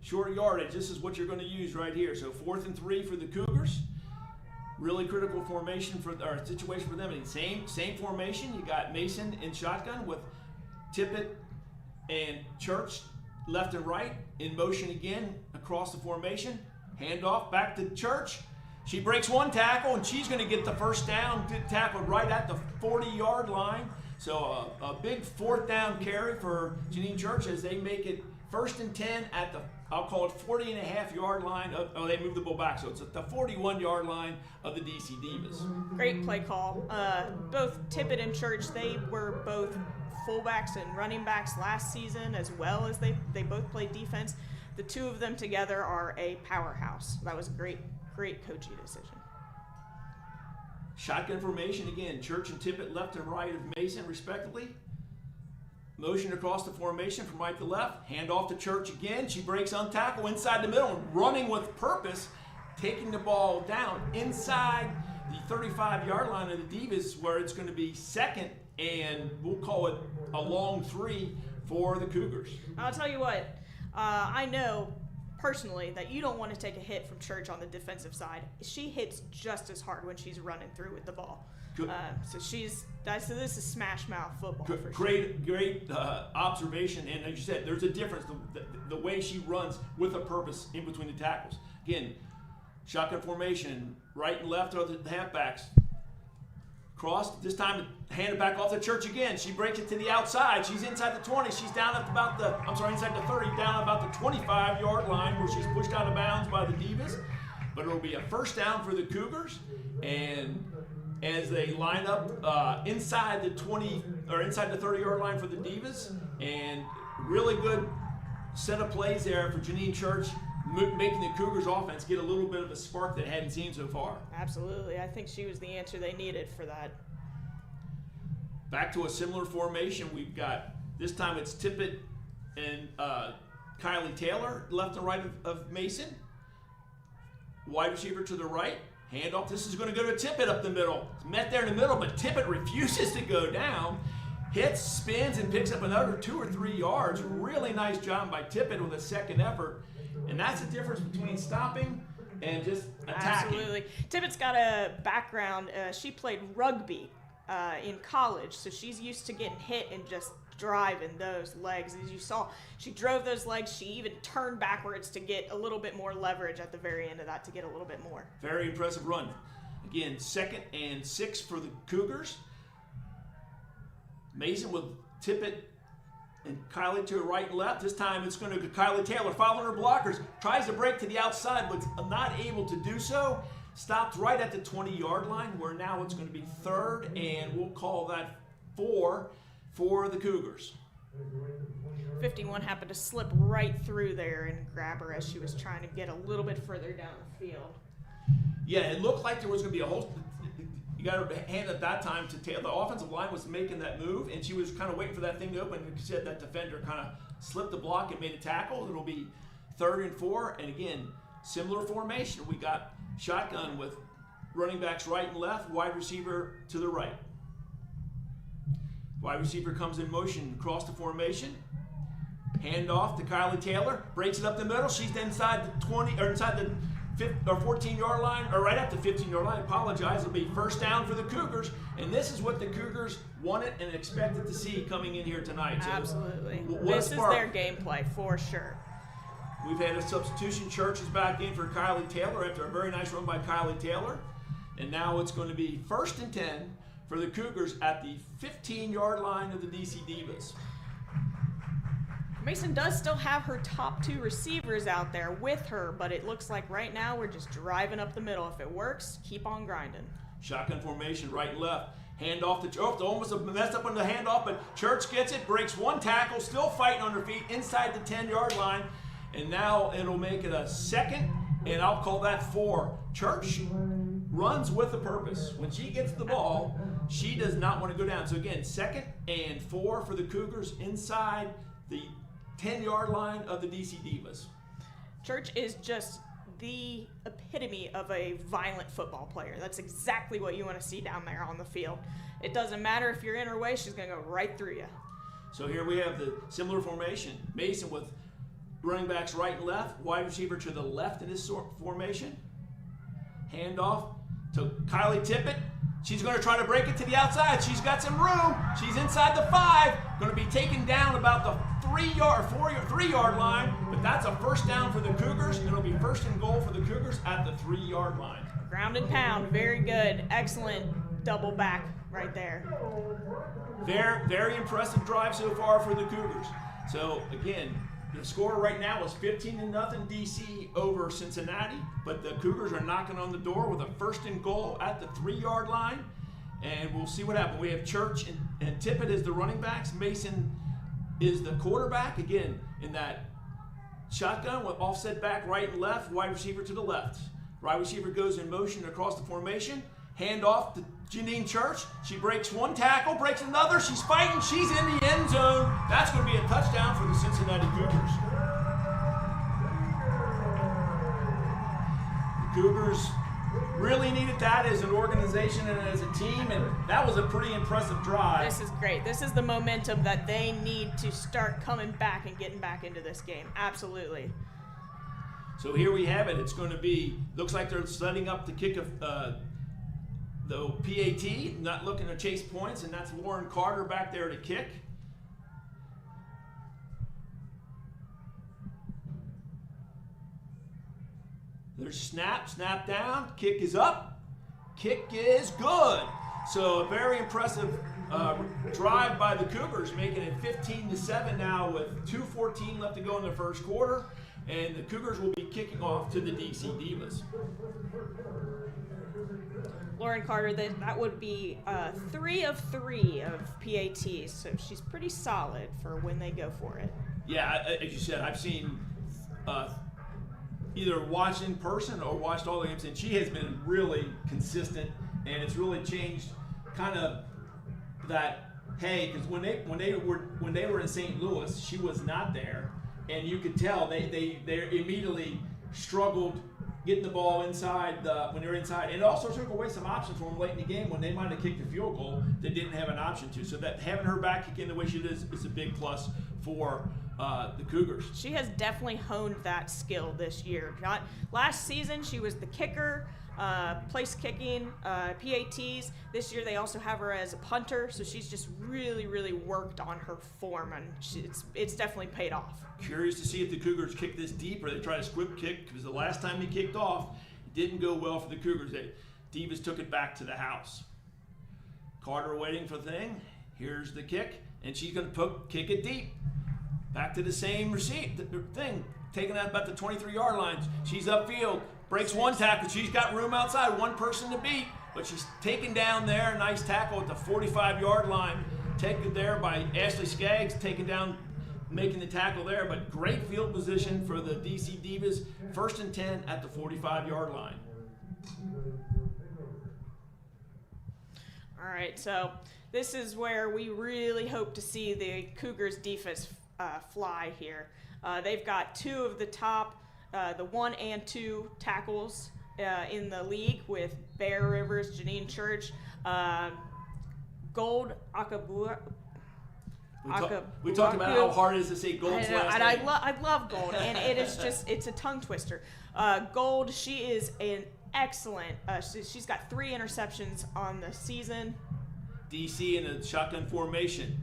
short yardage, this is what you're going to use right here. So 4th and 3 for the Cougars. Really critical formation or situation for them. I mean, same formation. You got Mason in shotgun with Tippett and Church left and right in motion again across the formation. Handoff back to Church. She breaks one tackle and she's going to get the first down, tackled right at the 40-yard line. So a big 4th down carry for Janine Church as they make it 1st and 10 at the, I'll call it 40.5-yard line. They moved the ball back, so it's at the 41-yard line of the DC Divas. Great play call. Both Tippett and Church, they were both fullbacks and running backs last season, as well as they both played defense. The two of them together are a powerhouse. That was a great coaching decision. Shotgun formation again. Church and Tippett left and right of Mason, respectively. Motion across the formation from right to left. Hand off to Church again. She breaks on tackle inside the middle, running with purpose, taking the ball down inside the 35-yard line of the Divas, where it's going to be 2nd, and we'll call it a long 3 for the Cougars. I'll tell you what, I know personally that you don't want to take a hit from Church on the defensive side. She hits just as hard when she's running through with the ball. So this is smash mouth football. Great observation, and as you said, there's a difference the way she runs with a purpose in between the tackles. Again, shotgun formation, right and left are the halfbacks. Cross, this time hand it back off to Church again. She breaks it to the outside. She's inside the 20. She's down at inside the 30, down about the 25-yard line where she's pushed out of bounds by the Divas. But it'll be a 1st down for the Cougars, and as they line up inside the 20 or inside the 30-yard line for the Divas, and really good set of plays there for Janine Church, making the Cougars offense get a little bit of a spark that hadn't seen so far. Absolutely. I think she was the answer they needed for that. Back to a similar formation. We've got, this time it's Tippett and Kylie Taylor, left and right of Mason. Wide receiver to the right. Handoff. This is going to go to Tippett up the middle. It's met there in the middle, but Tippett refuses to go down. hits, spins, and picks up another 2 or 3 yards. Really nice job by Tippett with a second effort. And that's the difference between stopping and just attacking. Absolutely. Tippett's got a background. She played rugby in college, so she's used to getting hit and just driving those legs. As you saw, she drove those legs. She even turned backwards to get a little bit more leverage at the very end of that to get a little bit more. Very impressive run. Again, 2nd and 6 for the Cougars. Mason with Tippett and Kylie to the right and left. This time it's going to Kylie Taylor following her blockers. Tries to break to the outside, but not able to do so. Stopped right at the 20-yard line, where now it's going to be 3rd, and we'll call that 4 for the Cougars. 51 happened to slip right through there and grab her as she was trying to get a little bit further down the field. Yeah, it looked like there was going to be a whole. You got her hand at that time to Taylor. The offensive line was making that move, and she was kind of waiting for that thing to open. You said that defender kind of slipped the block and made a tackle. It'll be 3rd and 4, and again, similar formation. We got shotgun with running backs right and left, wide receiver to the right. Wide receiver comes in motion across the formation. Hand off to Kylie Taylor, breaks it up the middle. She's inside the 20 or inside the 14-yard line, or right at the 15-yard line. I apologize. It'll be 1st down for the Cougars, and this is what the Cougars wanted and expected to see coming in here tonight. So absolutely, this is their gameplay for sure. We've had a substitution. Church is back in for Kylie Taylor after a very nice run by Kylie Taylor, and now it's going to be 1st and 10 for the Cougars at the 15-yard line of the DC Divas. Mason does still have her top 2 receivers out there with her, but it looks like right now we're just driving up the middle. If it works, keep on grinding. Shotgun formation, right and left. Hand off to Church. Almost messed up on the handoff, but Church gets it, breaks 1 tackle, still fighting on her feet inside the 10-yard line. And now it'll make it a 2nd, and I'll call that 4. Church runs with a purpose. When she gets the ball, she does not want to go down. So again, 2nd and 4 for the Cougars inside the 10-yard line of the DC Divas. Church is just the epitome of a violent football player. That's exactly what you want to see down there on the field. It doesn't matter if you're in her way, she's going to go right through you. So here we have the similar formation. Mason with running backs right and left, wide receiver to the left in this formation. Hand off to Kylie Tippett. She's going to try to break it to the outside. She's got some room. She's inside the 5. Going to be taken down about the 3-yard line, but that's a 1st down for the Cougars. It'll be 1st and goal for the Cougars at the 3-yard line. Ground and pound, very good. Excellent double back right there. Very, very impressive drive so far for the Cougars. So again, the score right now is 15-0 DC over Cincinnati, but the Cougars are knocking on the door with a 1st and goal at the 3-yard line, and we'll see what happens. We have Church and Tippett as the running backs. Mason is the quarterback, again, in that shotgun with offset back right and left, wide receiver to the left. Wide receiver goes in motion across the formation. Hand off to Janine Church. She breaks 1 tackle, breaks another. She's fighting. She's in the end zone. That's going to be a touchdown for the Cincinnati Cougars. The Cougars really needed that as an organization and as a team, and that was a pretty impressive drive. This is great. This is the momentum that they need to start coming back and getting back into this game. Absolutely. So here we have it. It's going to be, looks like they're setting up the kick of the PAT, not looking to chase points, and that's Lauren Carter back there to kick. There's snap down, kick is up, kick is good. So a very impressive drive by the Cougars, making it 15-7 now with 2:14 left to go in the 1st quarter, and the Cougars will be kicking off to the DC Divas. Lauren Carter, that would be 3 of 3 of PATs, so she's pretty solid for when they go for it. Yeah, as you said, I've seen either watched in person or watched all the games, and she has been really consistent, and it's really changed kind of that. Hey, because when they were in St. Louis, she was not there, and you could tell they immediately struggled getting the ball inside when they're inside. And it also took away some options for them late in the game when they might have kicked a field goal. They didn't have an option to. So that having her back kick in the way she does is a big plus for the Cougars. She has definitely honed that skill this year. Last season, she was the kicker, place kicking, PATs. This year, they also have her as a punter, so she's just really, really worked on her form, and it's definitely paid off. Curious to see if the Cougars kick this deep or they try to squib kick, because the last time they kicked off, it didn't go well for the Cougars. Divas took it back to the house. Carter waiting for the thing. Here's the kick, and she's going to kick it deep. Back to the same thing, taking out about the 23-yard line. She's upfield, breaks one tackle. She's got room outside, one person to beat, but she's taken down there. Nice tackle at the 45-yard line. Taken there by Ashley Skaggs, taken down, making the tackle there, but great field position for the DC Divas. 1st and 10 at the 45-yard line. All right, so this is where we really hope to see the Cougars defense fly here. They've got two of the top, the 1 and 2 tackles in the league with Bear Rivers, Janine Church, Gold Akabua. We talked about how hard it is to say Gold's last name. I love Gold, and it is just, it's a tongue twister. Gold, she is an excellent, she's got 3 interceptions on the season. DC in a shotgun formation.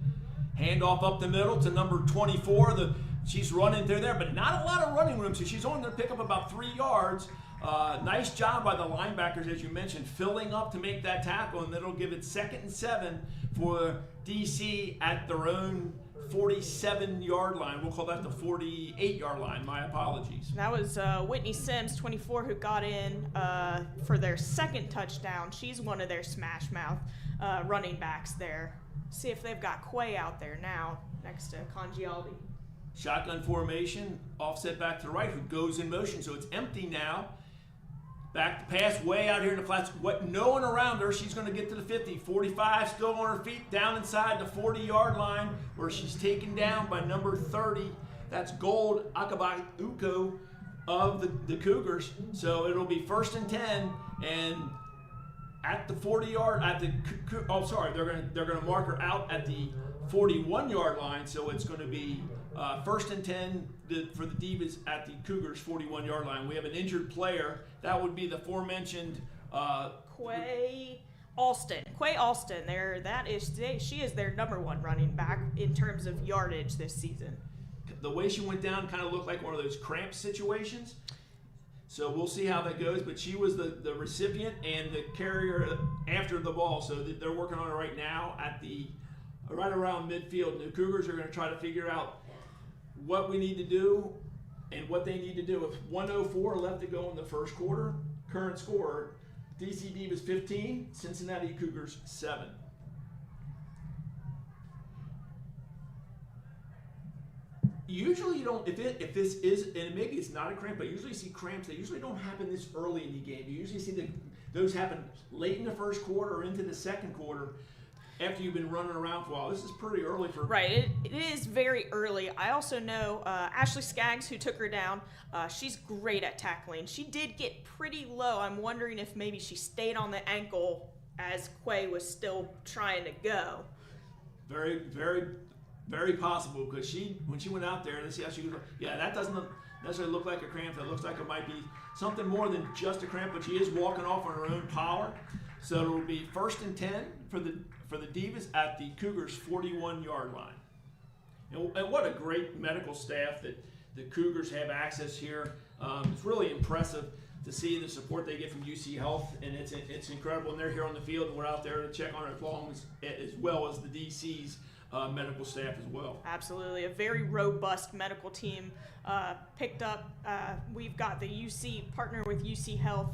Handoff up the middle to number 24. She's running through there, but not a lot of running room, so she's only going to pick up about 3 yards. Nice job by the linebackers, as you mentioned, filling up to make that tackle, and that'll give it 2nd and 7 for DC at their own 47-yard line. We'll call that the 48-yard line. My apologies. That was Whitney Sims, 24, who got in for their 2nd touchdown. She's one of their smash mouth running backs there. See if they've got Quay out there now next to Congialdi. Shotgun formation, offset back to the right, who goes in motion, so it's empty now. Back to pass way out here in the flats. No one around her. She's going to get to the 50. 45 still on her feet, down inside the 40-yard line, where she's taken down by number 30. That's Gold Akabayuko of the Cougars. So it'll be 1st and 10, and at the 40-yard, they're going to mark her out at the 41-yard line. So it's going to be 1st and 10 for the Divas at the Cougars' 41-yard line. We have an injured player. That would be the aforementioned Quay Alston. Quay Alston. She is their number 1 running back in terms of yardage this season. The way she went down kind of looked like one of those cramp situations. So we'll see how that goes. But she was the recipient and the carrier after the ball. So they're working on it right now at right around midfield. The Cougars are going to try to figure out what we need to do and what they need to do. With 1:04 left to go in the first quarter, current score, DC Divas 15, Cincinnati Cougars 7. Usually you don't, if this is, and maybe it's not a cramp, but usually you see cramps, they usually don't happen this early in the game. You usually see those happen late in the first quarter or into the second quarter, after you've been running around for a while. This is pretty early for... Right, it is very early. I also know Ashley Skaggs, who took her down, she's great at tackling. She did get pretty low. I'm wondering if maybe she stayed on the ankle as Quay was still trying to go. Very, very, very possible, because when she went out there, let's see how she goes. Yeah, that doesn't necessarily look like a cramp. That looks like it might be something more than just a cramp, but she is walking off on her own power. So it'll be 1st and 10 for the Divas at the Cougars' 41-yard line. And what a great medical staff that the Cougars have access here. It's really impressive to see the support they get from UC Health, and it's incredible. And they're here on the field, and we're out there to check on it as well as the DC's medical staff as well. Absolutely, a very robust medical team picked up. We've got the UC partner with UC Health.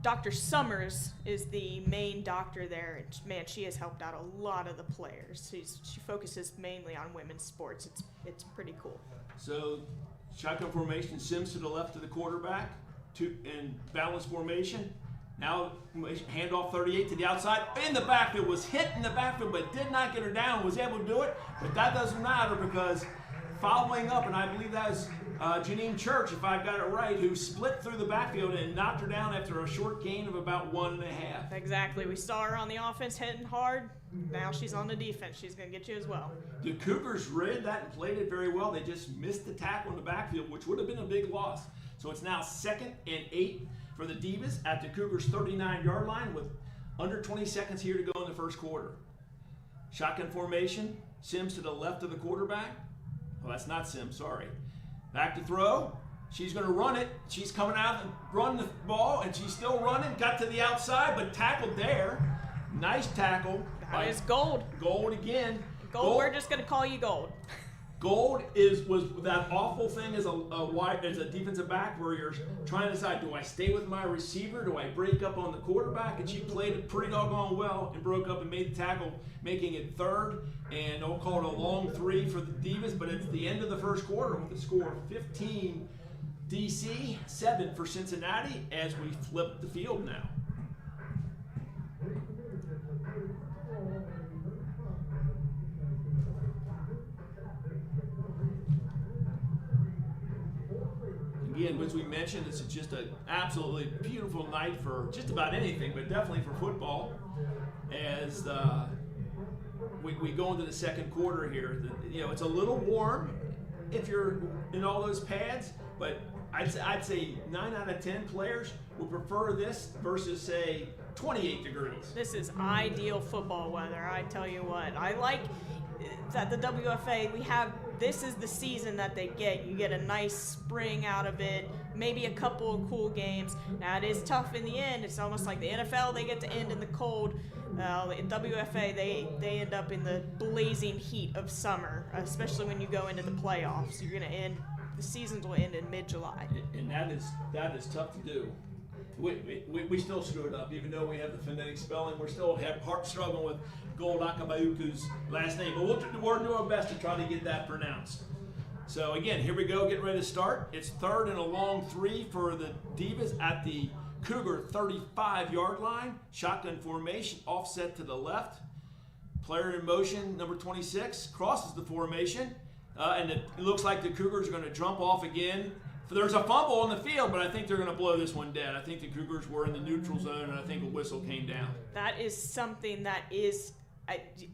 Dr. Summers is the main doctor there, and man, she has helped out a lot of the players. She focuses mainly on women's sports. It's pretty cool. So, shotgun formation, Sims to the left of the quarterback, in balance formation. Now, handoff 38 to the outside. In the backfield, was hit in the backfield, but did not get her down, was able to do it. But that doesn't matter, because following up, and I believe that was Janine Church, if I've got it right, who split through the backfield and knocked her down after a short gain of about 1.5. Exactly. We saw her on the offense hitting hard. Now she's on the defense. She's going to get you as well. The Cougars read that and played it very well. They just missed the tackle in the backfield, which would have been a big loss. So it's now 2nd and 8 for the Divas at the Cougars' 39-yard line with under 20 seconds here to go in the first quarter. Shotgun formation. Sims to the left of the quarterback. Well, that's not Sims, sorry. Back to throw. She's going to run it. She's coming out and run the ball, and she's still running. Got to the outside, but tackled there. Nice tackle. That is Gold. Gold again. Gold, we're just going to call you Gold. Gold was that awful thing as a defensive back where you're trying to decide, do I stay with my receiver? Do I break up on the quarterback? And she played it pretty doggone well and broke up and made the tackle, making it 3rd. And we'll call it a long 3 for the Divas, but it's the end of the first quarter with the score of 15 DC, 7 for Cincinnati as we flip the field now. Again, as we mentioned, it's just an absolutely beautiful night for just about anything, but definitely for football. As we go into the second quarter here, it's a little warm if you're in all those pads, but I'd say 9 out of 10 players would prefer this versus, say, 28 degrees. This is ideal football weather, I tell you what. I like that the WFA, this is the season that they get. You get a nice spring out of it, maybe a couple of cool games. Now, it is tough in the end. It's almost like the NFL, they get to end in the cold. In WFA, they end up in the blazing heat of summer, especially when you go into the playoffs. The seasons will end in mid-July. And that is tough to do. We still screw it up, even though we have the phonetic spelling. We're still struggling with Gold Akabayuku's last name, but we're doing our best to try to get that pronounced. So again, here we go, getting ready to start. It's 3rd and a long 3 for the Divas at the Cougar 35-yard line. Shotgun formation, offset to the left. Player in motion, number 26, crosses the formation, and it looks like the Cougars are going to jump off again. There's a fumble on the field, but I think they're going to blow this one dead. I think the Cougars were in the neutral zone, and I think a whistle came down. That is something that is,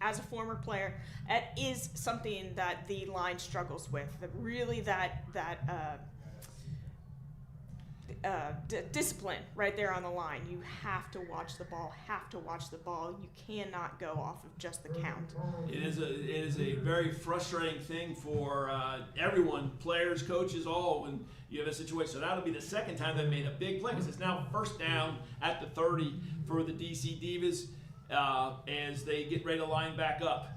as a former player, that is something that the line struggles with. Discipline right there on the line. You have to watch the ball. You cannot go off of just the count. It is a very frustrating thing for everyone, players, coaches, all, when you have a situation. So that'll be the second time they made a big play, because it's now 1st down at the 30 for the DC Divas as they get ready to line back up.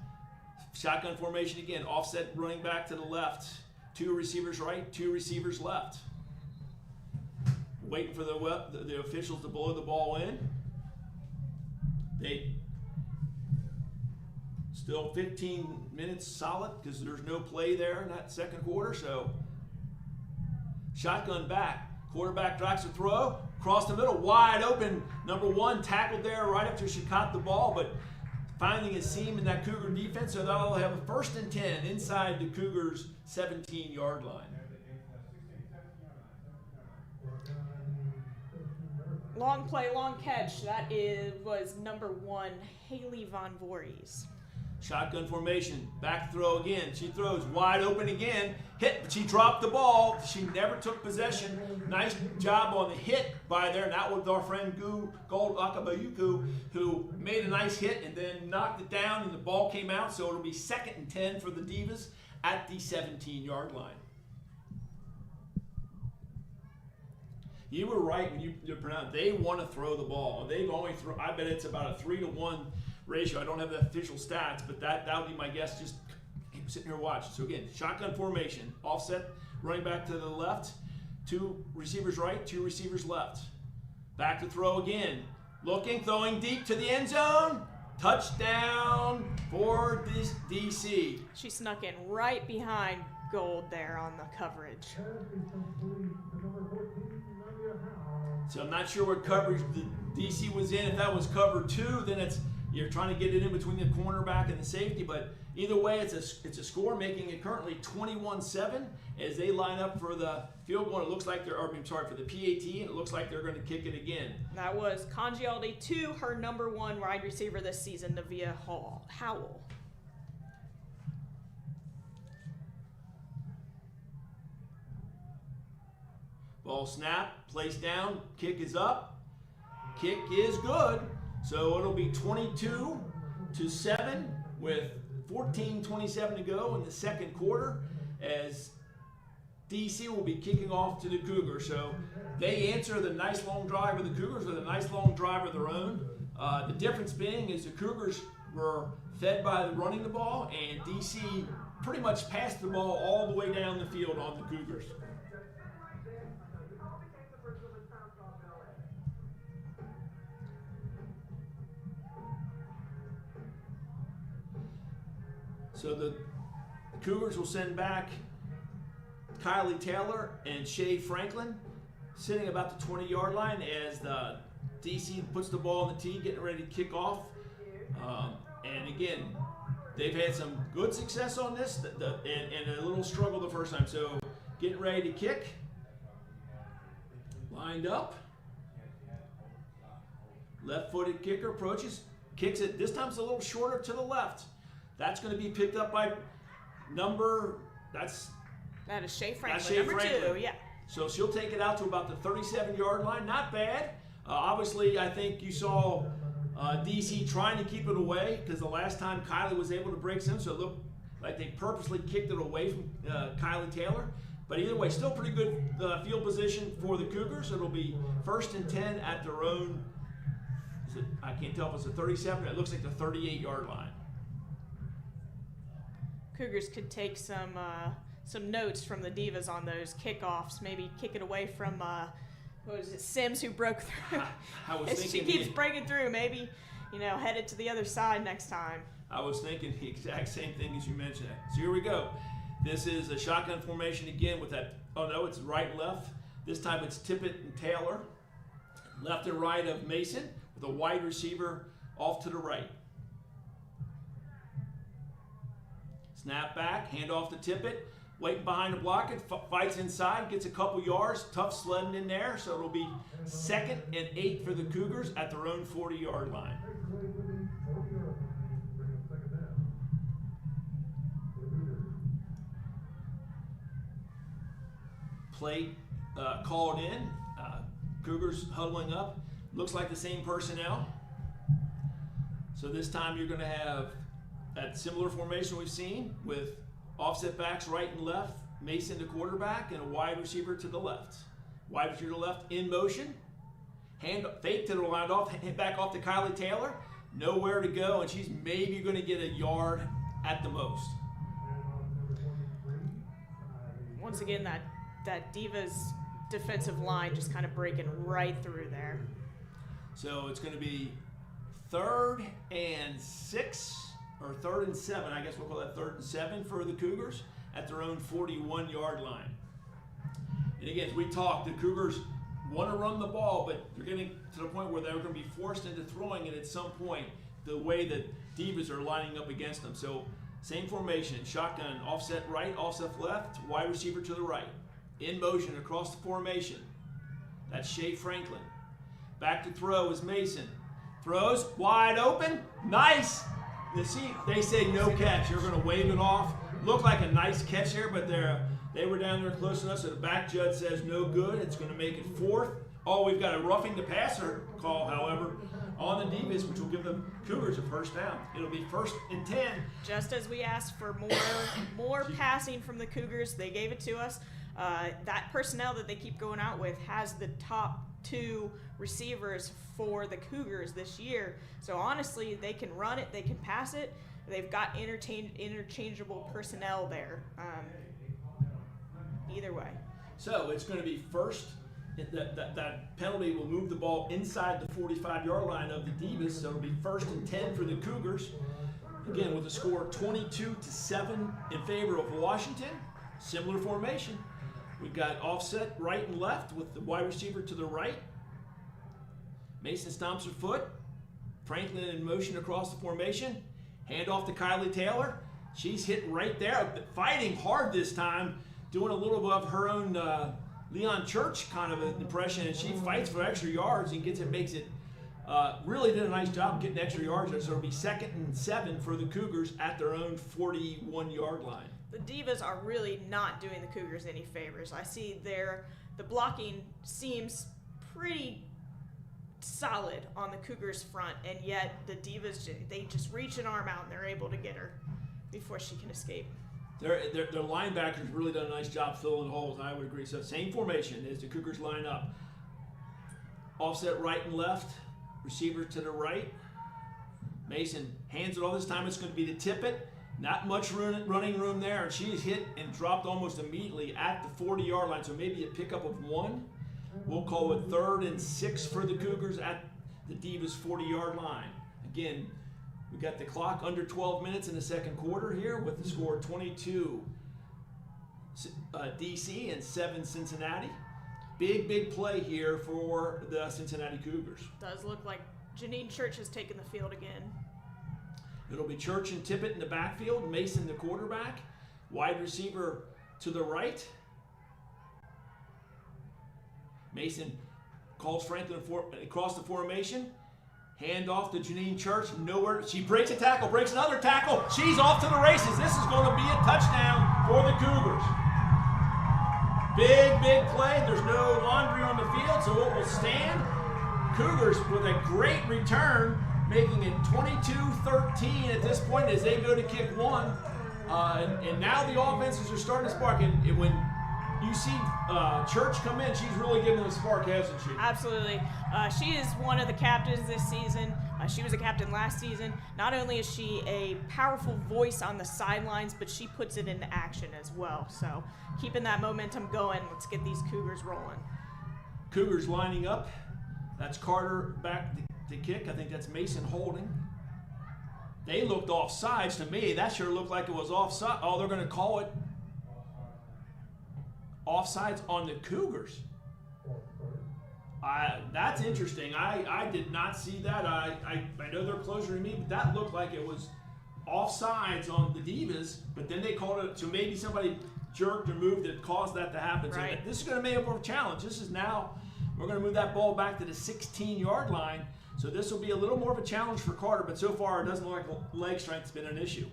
Shotgun formation again, offset running back to the left. 2 receivers right, 2 receivers left. Waiting for the officials to blow the ball in. They still 15 minutes solid because there's no play there in that second quarter. So shotgun back. Quarterback drives to throw. Across the middle, wide open. Number 1 tackled there right after she caught the ball, but finding a seam in that Cougar defense, so they'll have a 1st and 10 inside the Cougars' 17-yard line. Long play, long catch. That was number 1, Haley Von Voorhees. Shotgun formation, back throw again. She throws wide open again. Hit, but she dropped the ball. She never took possession. Nice job on the hit by there. And that was our friend Gold Akabayuku, who made a nice hit and then knocked it down, and the ball came out. So it'll be 2nd and 10 for the Divas at the 17-yard line. You were right when you pronounced. They want to throw the ball. They've only thrown. I bet it's about a 3-to-1 ratio. I don't have the official stats, but that would be my guess. Just sitting here watching. So again, shotgun formation, offset, running back to the left, 2 receivers right, 2 receivers left. Back to throw again. Looking, throwing deep to the end zone. Touchdown for this DC. She snuck in right behind Gold there on the coverage. So I'm not sure what coverage the DC was in. If that was cover 2, then it's, you're trying to get it in between the cornerback and the safety, but either way, it's a score, making it currently 21-7 as they line up for the field goal. It looks like they're, for the PAT, and it looks like they're going to kick it again. That was Congialdi to her number 1 wide receiver this season, Navia Howell. Ball snap, placed down, kick is up, kick is good. So it'll be 22-7 with 14:27 to go in the second quarter as DC will be kicking off to the Cougars. So they answer the nice long drive of the Cougars with a nice long drive of their own. The difference being is the Cougars were fed by running the ball, and DC pretty much passed the ball all the way down the field on the Cougars. So the Cougars will send back Kylie Taylor and Shay Franklin sitting about the 20-yard line as the DC puts the ball on the tee, getting ready to kick off. And again, they've had some good success on this and a little struggle the first time. So getting ready to kick. Lined up. Left-footed kicker approaches, kicks it. This time it's a little shorter to the left. That's going to be picked up by that is Shay Franklin, number 2, yeah. So she'll take it out to about the 37-yard line. Not bad. Obviously, I think you saw DC trying to keep it away because the last time Kylie was able to break some, so it looked like they purposely kicked it away from Kylie Taylor. But either way, still pretty good field position for the Cougars. It'll be 1st and 10 at their own, I can't tell if it's a 37, it looks like the 38-yard line. Cougars could take some notes from the Divas on those kickoffs. Maybe kick it away from what was it, Sims, who broke through. I was thinking she keeps breaking through. Maybe headed to the other side next time. I was thinking the exact same thing as you mentioned. So here we go. This is a shotgun formation again with that. Oh no, it's right and left. This time it's Tippett and Taylor. Left and right of Mason with a wide receiver off to the right. Snap back, hand off to Tippett, waiting behind the block, and fights inside, gets a couple yards, tough sledding in there, so it'll be 2nd and 8 for the Cougars at their own 40-yard line. Play called in, Cougars huddling up, looks like the same personnel. So this time you're going to have that similar formation we've seen with offset backs right and left, Mason the quarterback, and a wide receiver to the left. Wide receiver to the left in motion. Hand fake to the line off, hand back off to Kylie Taylor. Nowhere to go, and she's maybe going to get a yard at the most. Once again, that Divas defensive line just kind of breaking right through there. So it's going to be 3rd and 6. Or 3rd and 7, I guess we'll call that 3rd and 7 for the Cougars at their own 41-yard line. And again, as we talked, the Cougars want to run the ball, but they're getting to the point where they're going to be forced into throwing it at some point the way that Divas are lining up against them. So same formation, shotgun, offset right, offset left, wide receiver to the right. In motion across the formation. That's Shay Franklin. Back to throw is Mason. Throws, wide open, nice. They say no catch. You're going to wave it off. Looked like a nice catch here, but they were down there close enough, so the back judge says no good. It's going to make it 4th. Oh, we've got a roughing the passer call, however, on the Divas, which will give the Cougars a first down. It'll be 1st and 10. Just as we asked for more passing from the Cougars, they gave it to us. That personnel that they keep going out with has the top 2 receivers for the Cougars this year. So honestly, they can run it, they can pass it. They've got interchangeable personnel there. Either way. So it's going to be 1st. That penalty will move the ball inside the 45-yard line of the Divas. So it'll be 1st and 10 for the Cougars. Again, with a score 22-7 in favor of Washington. Similar formation. We've got offset right and left with the wide receiver to the right. Mason stomps her foot. Franklin in motion across the formation. Hand off to Kylie Taylor. She's hit right there, fighting hard this time, doing a little bit of her own Leon Church kind of an impression, and she fights for extra yards and makes it. Really did a nice job getting extra yards. So it'll be 2nd and 7 for the Cougars at their own 41-yard line. The Divas are really not doing the Cougars any favors. I see the blocking seems pretty solid on the Cougars front, and yet the Divas, they just reach an arm out and they're able to get her before she can escape. Their linebackers really done a nice job filling holes, I would agree. So same formation as the Cougars line up. Offset right and left, receiver to the right. Mason hands it all. This time it's going to be the Tippett. Not much running room there, and she's hit and dropped almost immediately at the 40-yard line, so maybe a pickup of 1. We'll call it 3rd and 6 for the Cougars at the Divas 40-yard line. Again, we got the clock under 12 minutes in the second quarter here with the score 22 DC and 7 Cincinnati. Big play here for the Cincinnati Cougars. Does look like Janine Church has taken the field again. It'll be Church and Tippett in the backfield, Mason the quarterback, wide receiver to the right. Mason calls Franklin across the formation. Hand off to Janine Church. Nowhere. She breaks a tackle, breaks another tackle. She's off to the races. This is going to be a touchdown for the Cougars. Big play. There's no laundry on the field, so it will stand. Cougars with a great return, making it 22-13 at this point as they go to kick 1. And now the offenses are starting to spark. And when you see Church come in, she's really giving them a spark, hasn't she? Absolutely. She is one of the captains this season. She was a captain last season. Not only is she a powerful voice on the sidelines, but she puts it into action as well. So keeping that momentum going, let's get these Cougars rolling. Cougars lining up. That's Carter back to kick. I think that's Mason holding. They looked offsides to me. That sure looked like it was offside. Oh, they're going to call it offsides on the Cougars. That's interesting. I did not see that. I know they're closer to me, but that looked like it was offsides on the Divas, but then they called it, so maybe somebody jerked or moved that caused that to happen. Right. So this is going to make it a challenge. This is now, we're going to move that ball back to the 16-yard line. So this will be a little more of a challenge for Carter, but so far it doesn't look like leg strength's been an issue.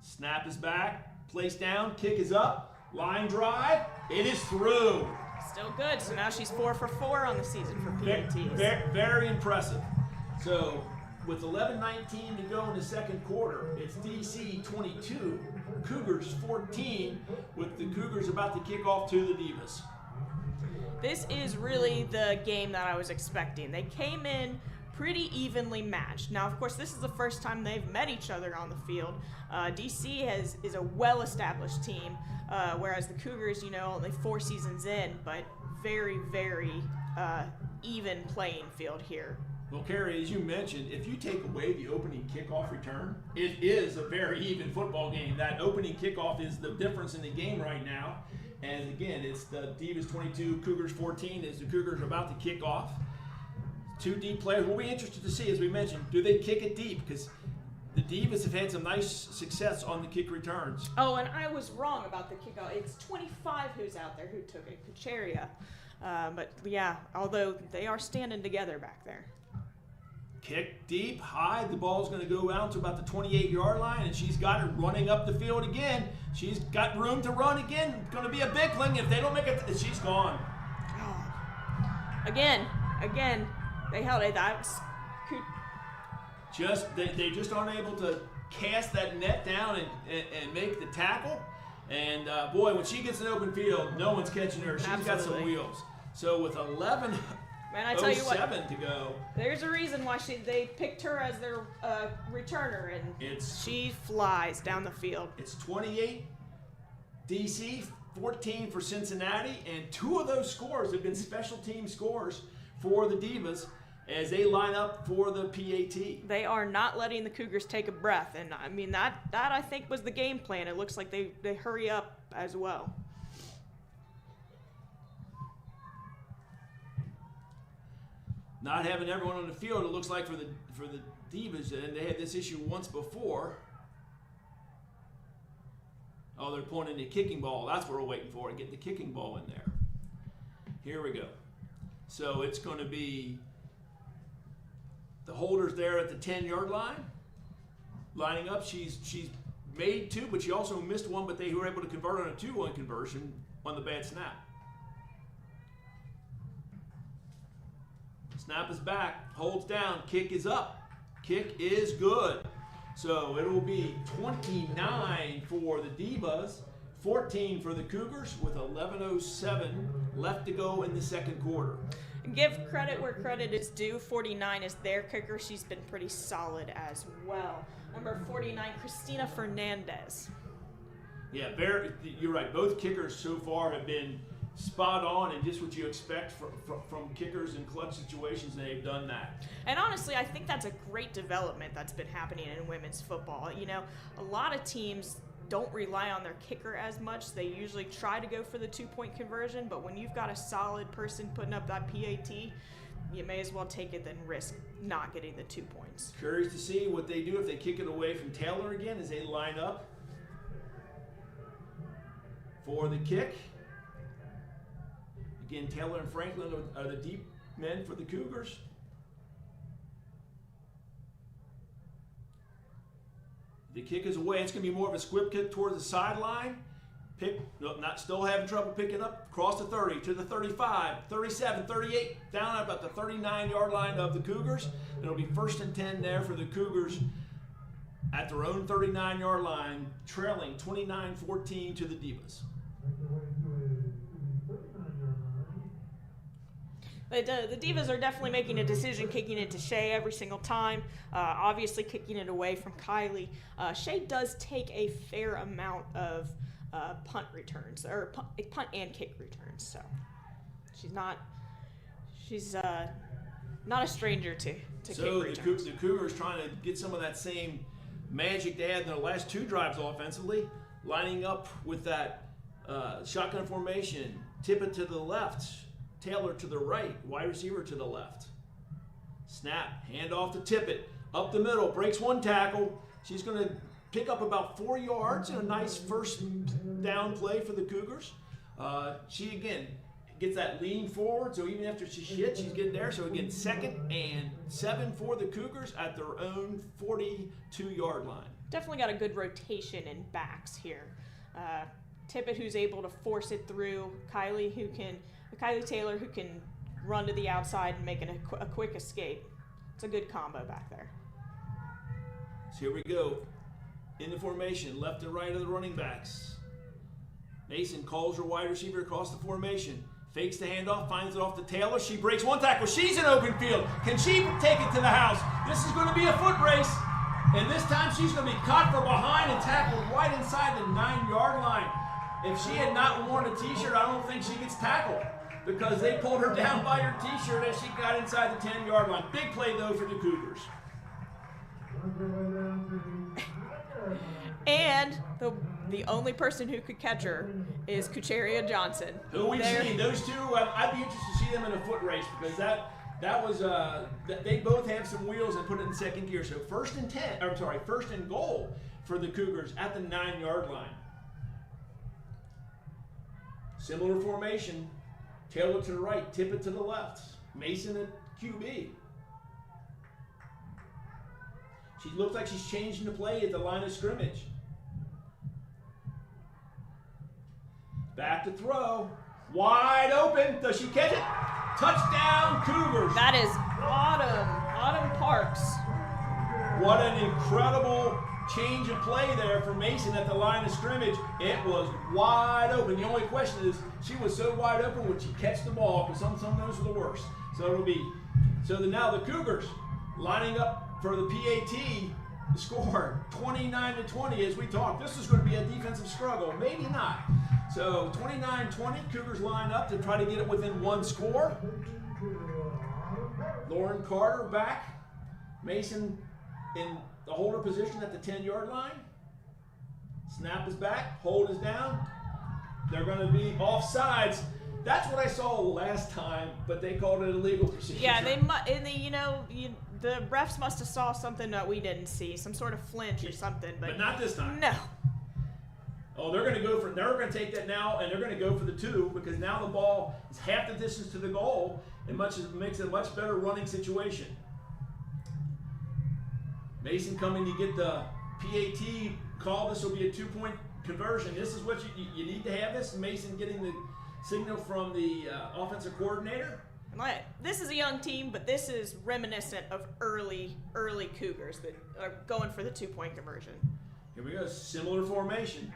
Snap is back, place down, kick is up, line drive, it is through. Still good, so now she's 4 for 4 on the season for PATs. Very impressive. So with 11:19 to go in the second quarter, it's DC 22, Cougars 14, with the Cougars about to kick off to the Divas. This is really the game that I was expecting. They came in pretty evenly matched. Now, of course, this is the first time they've met each other on the field. DC is a well-established team, whereas the Cougars, only 4 seasons in, but very even playing field here. Well, Carrie, as you mentioned, if you take away the opening kickoff return, it is a very even football game. That opening kickoff is the difference in the game right now. And again, it's the Divas 22, Cougars 14 as the Cougars are about to kick off. 2 deep players. We'll be interested to see, as we mentioned, do they kick it deep? Because the Divas have had some nice success on the kick returns. Oh, and I was wrong about the kickoff. It's 25 who's out there who took it, Kucheria. But yeah, although they are standing together back there. Kick deep, high. The ball's going to go out to about the 28-yard line, and she's got it running up the field again. She's got room to run again. Going to be a big thing. If they don't make it, she's gone. Oh. Again, they held it. They just aren't able to cast that net down and make the tackle. And boy, when she gets an open field, no one's catching her. She's got some wheels. So with 11. Man, I tell you what, 07 to go. There's a reason why they picked her as their returner, and she flies down the field. It's 28 DC, 14 for Cincinnati, and 2 of those scores have been special team scores for the Divas as they line up for the PAT. They are not letting the Cougars take a breath, and I mean that I think was the game plan. It looks like they hurry up as well. not having everyone on the field, it looks like for the Divas, and they had this issue once before. Oh, they're pointing the kicking ball. That's what we're waiting for, to get the kicking ball in there. Here we go. So it's going to be the holders there at the 10-yard line, lining up. She's made two, but she also missed one, but they were able to convert on a 2-1 conversion on the bad snap. Snap is back, holds down, kick is up. Kick is good. So it will be 29 for the Divas, 14 for the Cougars with 11:07 left to go in the second quarter. Give credit where credit is due. 49 is their kicker. She's been pretty solid as well. Number 49, Christina Fernandez. Yeah, you're right. Both kickers so far have been spot on and just what you expect from kickers in clutch situations, and they've done that. And honestly, I think that's a great development that's been happening in women's football. You know, a lot of teams don't rely on their kicker as much. They usually try to go for the 2-point conversion, but when you've got a solid person putting up that PAT, you may as well take it than risk not getting the 2 points. Curious to see what they do if they kick it away from Taylor again as they line up for the kick. Again, Taylor and Franklin are the deep men for the Cougars. The kick is away. It's going to be more of a squib kick towards the sideline. Still having trouble picking up. Across the 30 to the 35, 37, 38, down at about the 39-yard line of the Cougars. It'll be 1st and 10 there for the Cougars at their own 39-yard line, trailing 29-14 to the Divas. The Divas are definitely making a decision kicking it to Shea every single time. Obviously kicking it away from Kylie. Shea does take a fair amount of punt returns, or punt and kick returns. So she's not a stranger to kick returns. So the Cougars trying to get some of that same magic they had in their last 2 drives offensively, lining up with that shotgun formation, tip it to the left, Taylor to the right, wide receiver to the left. Snap, hand off to Tippett, up the middle, breaks 1 tackle. She's going to pick up about 4 yards in a nice first down play for the Cougars. She, again, gets that lean forward, so even after she hits, she's getting there. So, again, 2nd and 7 for the Cougars at their own 42-yard line. Definitely got a good rotation in backs here. Tippett, who's able to force it through, Kylie Taylor, who can run to the outside and make a quick escape. It's a good combo back there. So here we go. In the formation, left and right of the running backs. Mason calls her wide receiver across the formation. Fakes the handoff, finds it off to Taylor. She breaks 1 tackle. She's in open field. Can she take it to the house? This is going to be a foot race. And this time she's going to be caught from behind and tackled right inside the 9-yard line. If she had not worn a t-shirt, I don't think she gets tackled, because they pulled her down by her t-shirt as she got inside the 10-yard line. Big play, though, for the Cougars. And the only person who could catch her is Kucheria Johnson. Who we've seen. Those two, I'd be interested to see them in a foot race, because that was they both have some wheels and put it in second gear. So 1st and goal for the Cougars at the 9-yard line. Similar formation. Taylor to the right, Tippett to the left. Mason at QB. She looks like she's changing the play at the line of scrimmage. Back to throw. Wide open. Does she catch it? Touchdown, Cougars. That is Autumn Parks. What an incredible change of play there for Mason at the line of scrimmage. It was wide open. The only question is, she was so wide open, would she catch the ball? Because some of those are the worst. Now the Cougars lining up for the PAT score 29-20 as we talk. This is going to be a defensive struggle. Maybe not. So 29-20, Cougars line up to try to get it within 1 score. Lauren Carter back. Mason in the holder position at the 10-yard line. Snap is back. Hold is down. They're going to be offsides. That's what I saw last time, but they called it a legal procedure. Yeah, the refs must have saw something that we didn't see, some sort of flinch or something. But not this time. No. Oh, they're going to take that now, and they're going to go for the 2 because now the ball is half the distance to the goal, and makes it a much better running situation. Mason coming to get the PAT call. This will be a 2-point conversion. This is what you need to have this. Mason getting the signal from the offensive coordinator. This is a young team, but this is reminiscent of early Cougars that are going for the 2-point conversion. Here we go, similar formation.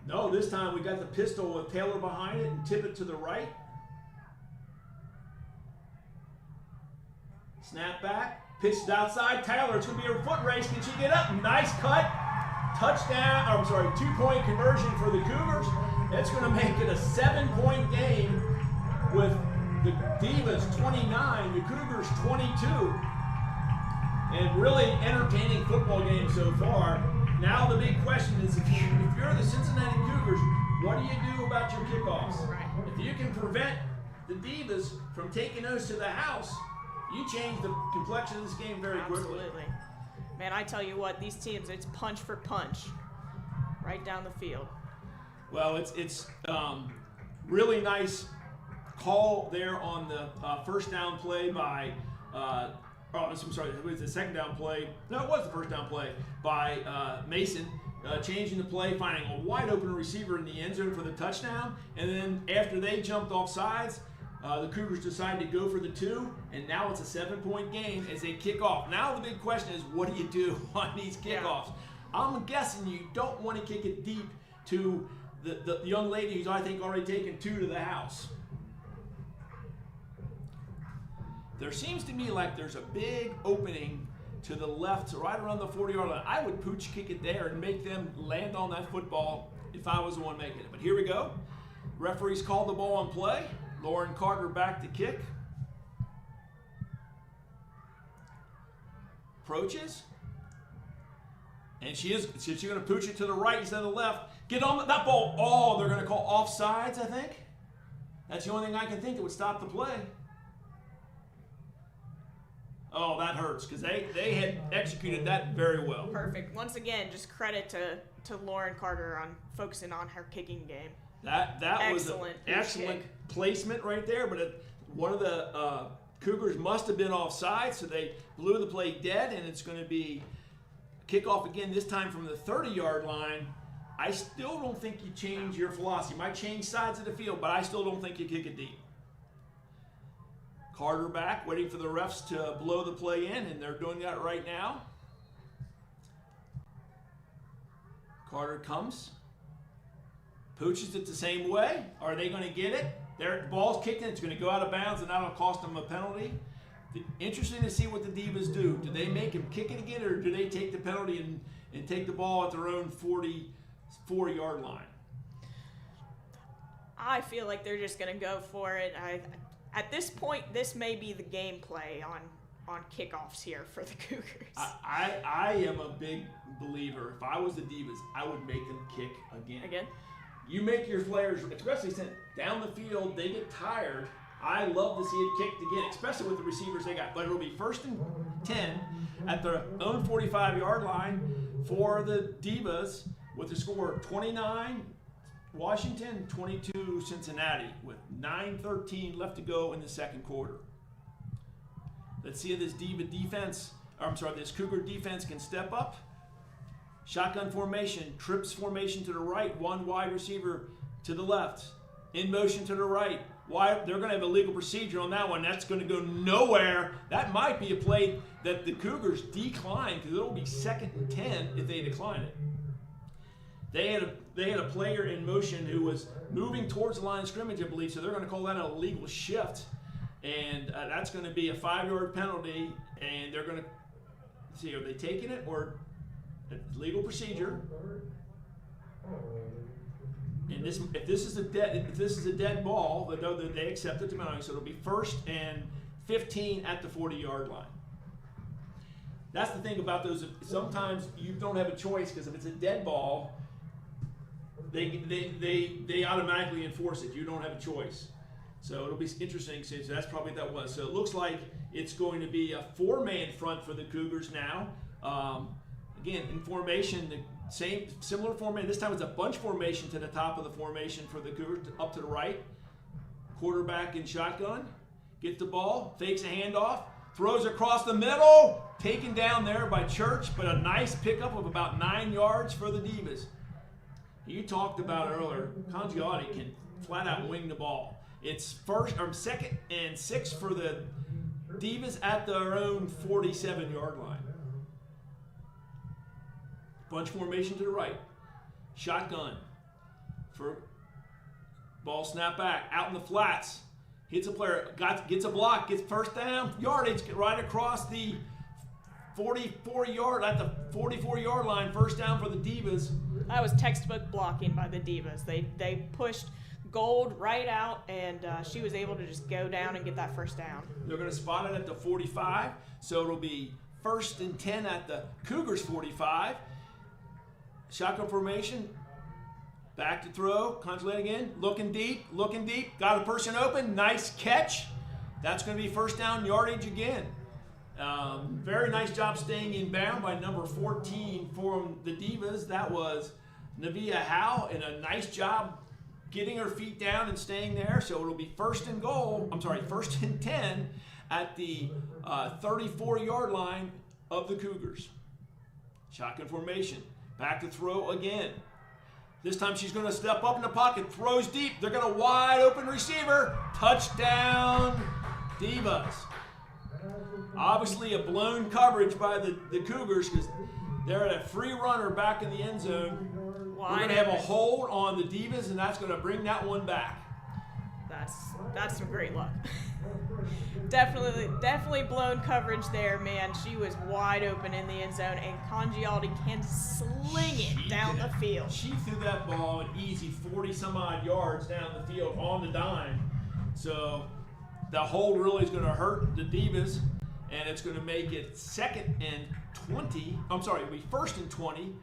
No, this time we got the pistol with Taylor behind it and tip it to the right. Snap back, pitched outside. Taylor, it's going to be a foot race. Can she get up? Nice cut. Touchdown, 2-point conversion for the Cougars. That's going to make it a 7-point game with the Divas 29, the Cougars 22. And really entertaining football game so far. Now the big question is, if you're the Cincinnati Cougars, what do you do about your kickoffs? Right. If you can prevent the Divas from taking those to the house, you change the complexion of this game very quickly. Absolutely. Man, I tell you what, these teams, it's punch for punch right down the field. Well, it's really nice call there on the first down play by it was the second down play. No, it was the first down play by Mason, changing the play, finding a wide open receiver in the end zone for the touchdown. And then after they jumped off sides, the Cougars decided to go for the 2, and now it's a 7-point game as they kick off. Now the big question is, what do you do on these kickoffs? Yeah. I'm guessing you don't want to kick it deep to the young lady who's, I think, already taken 2 to the house. There seems to me like there's a big opening to the left, right around the 40-yard line. I would pooch kick it there and make them land on that football if I was the one making it. But here we go. Referees called the ball on play. Lauren Carter back to kick. Approaches. And she's going to pooch it to the right instead of the left. Get on that ball. Oh, they're going to call offsides, I think. That's the only thing I can think that would stop the play. Oh, that hurts because they had executed that very well. Perfect. Once again, just credit to Lauren Carter on focusing on her kicking game. That was an excellent placement right there, but one of the Cougars must have been offside, so they blew the play dead, and it's going to be kickoff again, this time from the 30-yard line. I still don't think you change your philosophy. You might change sides of the field, but I still don't think you kick it deep. Carter back, waiting for the refs to blow the play in, and they're doing that right now. Carter comes. Pooches it the same way. Are they going to get it? Their ball's kicked in. It's going to go out of bounds, and that'll cost them a penalty. Interesting to see what the Divas do. Do they make him kick it again, or do they take the penalty and take the ball at their own 44-yard line? I feel like they're just going to go for it. At this point, this may be the gameplay on kickoffs here for the Cougars. I am a big believer. If I was the Divas, I would make them kick again. Again? You make your players, especially since down the field, they get tired. I love to see it kicked again, especially with the receivers they got. But it'll be 1st and 10 at their own 45-yard line for the Divas with the score 29 Washington, 22 Cincinnati, with 9:13 left to go in the second quarter. Let's see if this this Cougar defense can step up. Shotgun formation, trips formation to the right, one wide receiver to the left. In motion to the right. They're going to have a legal procedure on that one. That's going to go nowhere. That might be a play that the Cougars decline because it'll be 2nd and 10 if they decline it. They had a player in motion who was moving towards the line of scrimmage, I believe, so they're going to call that an illegal shift. And that's going to be a 5-yard penalty, and they're going to see, are they taking it or legal procedure? And if this is a dead ball, they accept it to penalty, so it'll be 1st and 15 at the 40-yard line. That's the thing about those. Sometimes you don't have a choice because if it's a dead ball, they automatically enforce it. You don't have a choice. So it'll be interesting. So that's probably what that was. So it looks like it's going to be a 4-man front for the Cougars now. Again, in formation, the similar formation. This time it's a bunch formation to the top of the formation for the Cougars, up to the right. Quarterback in shotgun, gets the ball, fakes a handoff, throws across the middle, taken down there by Church, but a nice pickup of about 9 yards for the Divas. You talked about earlier, Congiati can flat out wing the ball. It's second and 6 for the Divas at their own 47-yard line. Bunch formation to the right. Shotgun for ball snap back out in the flats. Hits a player, gets a block, gets first down, yardage right across the 44-yard line, first down for the Divas. That was textbook blocking by the Divas. They pushed Gold right out, and she was able to just go down and get that first down. They're going to spot it at the 45, so it'll be 1st and 10 at the Cougars 45. Shotgun formation, back to throw, contemplating in, looking deep, got a person open, nice catch. That's going to be first down yardage again. Very nice job staying in bound by number 14 for the Divas. That was Navia Howe, and a nice job getting her feet down and staying there. So it'll be 1st and 10 at the 34-yard line of the Cougars. Shotgun formation, back to throw again. This time she's going to step up in the pocket, throws deep. They're going to wide open receiver. Touchdown, Divas. Obviously a blown coverage by the Cougars because they're at a free runner back in the end zone. We're going to have a hold on the Divas, and that's going to bring that one back. That's some great luck. Definitely blown coverage there, man. She was wide open in the end zone, and Congialdi can sling it down the field. She threw that ball an easy 40-some-odd yards down the field on the dime. So the hold really is going to hurt the Divas, and it's going to make it 2nd and 20. I'm sorry, it'll be 1st and 20.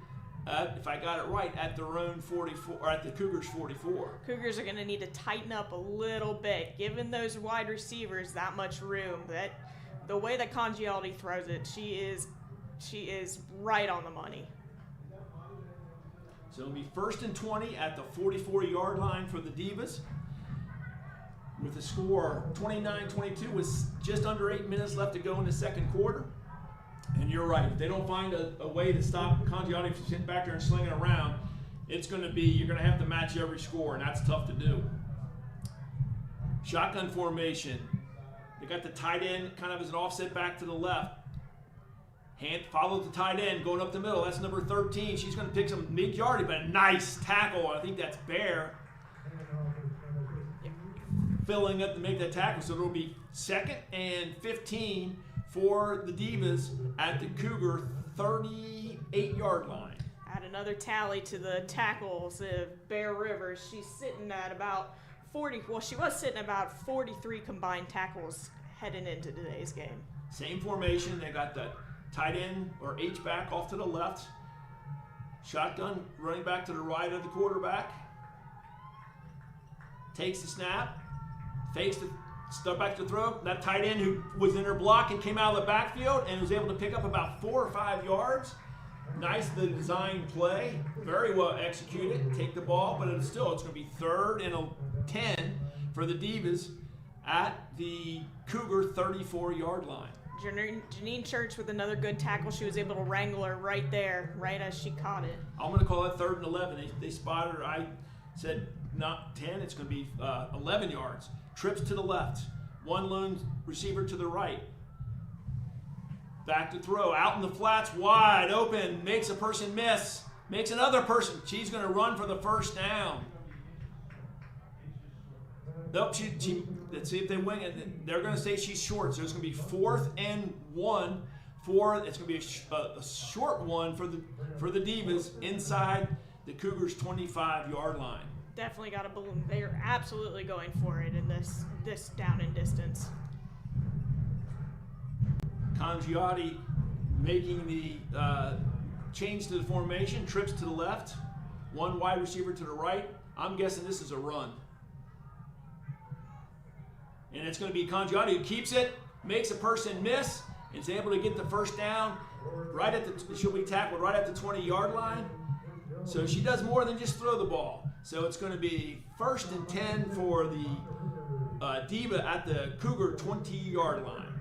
If I got it right, at their own 44, or at the Cougars 44. Cougars are going to need to tighten up a little bit, giving those wide receivers that much room. That the way that Congialdi throws it, she is right on the money. So it'll be 1st and 20 at the 44-yard line for the Divas. With the score 29-22 with just under 8 minutes left to go in the second quarter. And you're right. If they don't find a way to stop Congiati from sitting back there and slinging around, it's going to be, you're going to have to match every score, and that's tough to do. Shotgun formation. They got the tight end kind of as an offset back to the left. Hand follows the tight end going up the middle. That's number 13. She's going to pick some mid-yardage, but a nice tackle. I think that's Bear filling up to make that tackle. So it'll be 2nd and 15 for the Divas at the Cougar 38-yard line. Add another tally to the tackles of Bear Rivers. She's sitting at about 40. Well, she was sitting about 43 combined tackles heading into today's game. Same formation. They got the tight end or H-back off to the left. Shotgun running back to the right of the quarterback. Takes the snap. Fakes the step back to throw. That tight end who was in her block and came out of the backfield and was able to pick up about 4 or 5 yards. Nice the design play. Very well executed. Take the ball, but it's going to be 3rd and 10 for the Divas at the Cougar 34-yard line. Janine Church with another good tackle. She was able to wrangle her right there, right as she caught it. I'm going to call that 3rd and 11. They spotted her. I said not 10. It's going to be 11 yards. Trips to the left. One lone receiver to the right. Back to throw. Out in the flats, wide open. Makes a person miss. Makes another person. She's going to run for the first down. Nope, let's see if they wing it. They're going to say she's short, so it's going to be 4th and 1. It's going to be a short one for the Divas inside the Cougars' 25-yard line. Definitely got a balloon. They are absolutely going for it in this down and distance. Congiati making the change to the formation, trips to the left. One wide receiver to the right. I'm guessing this is a run. And it's going to be Congiati who keeps it, makes a person miss, and is able to get the first down right at the, she'll be tackled right at the 20-yard line. So she does more than just throw the ball. So it's going to be 1st and 10 for the Diva at the Cougar 20-yard line.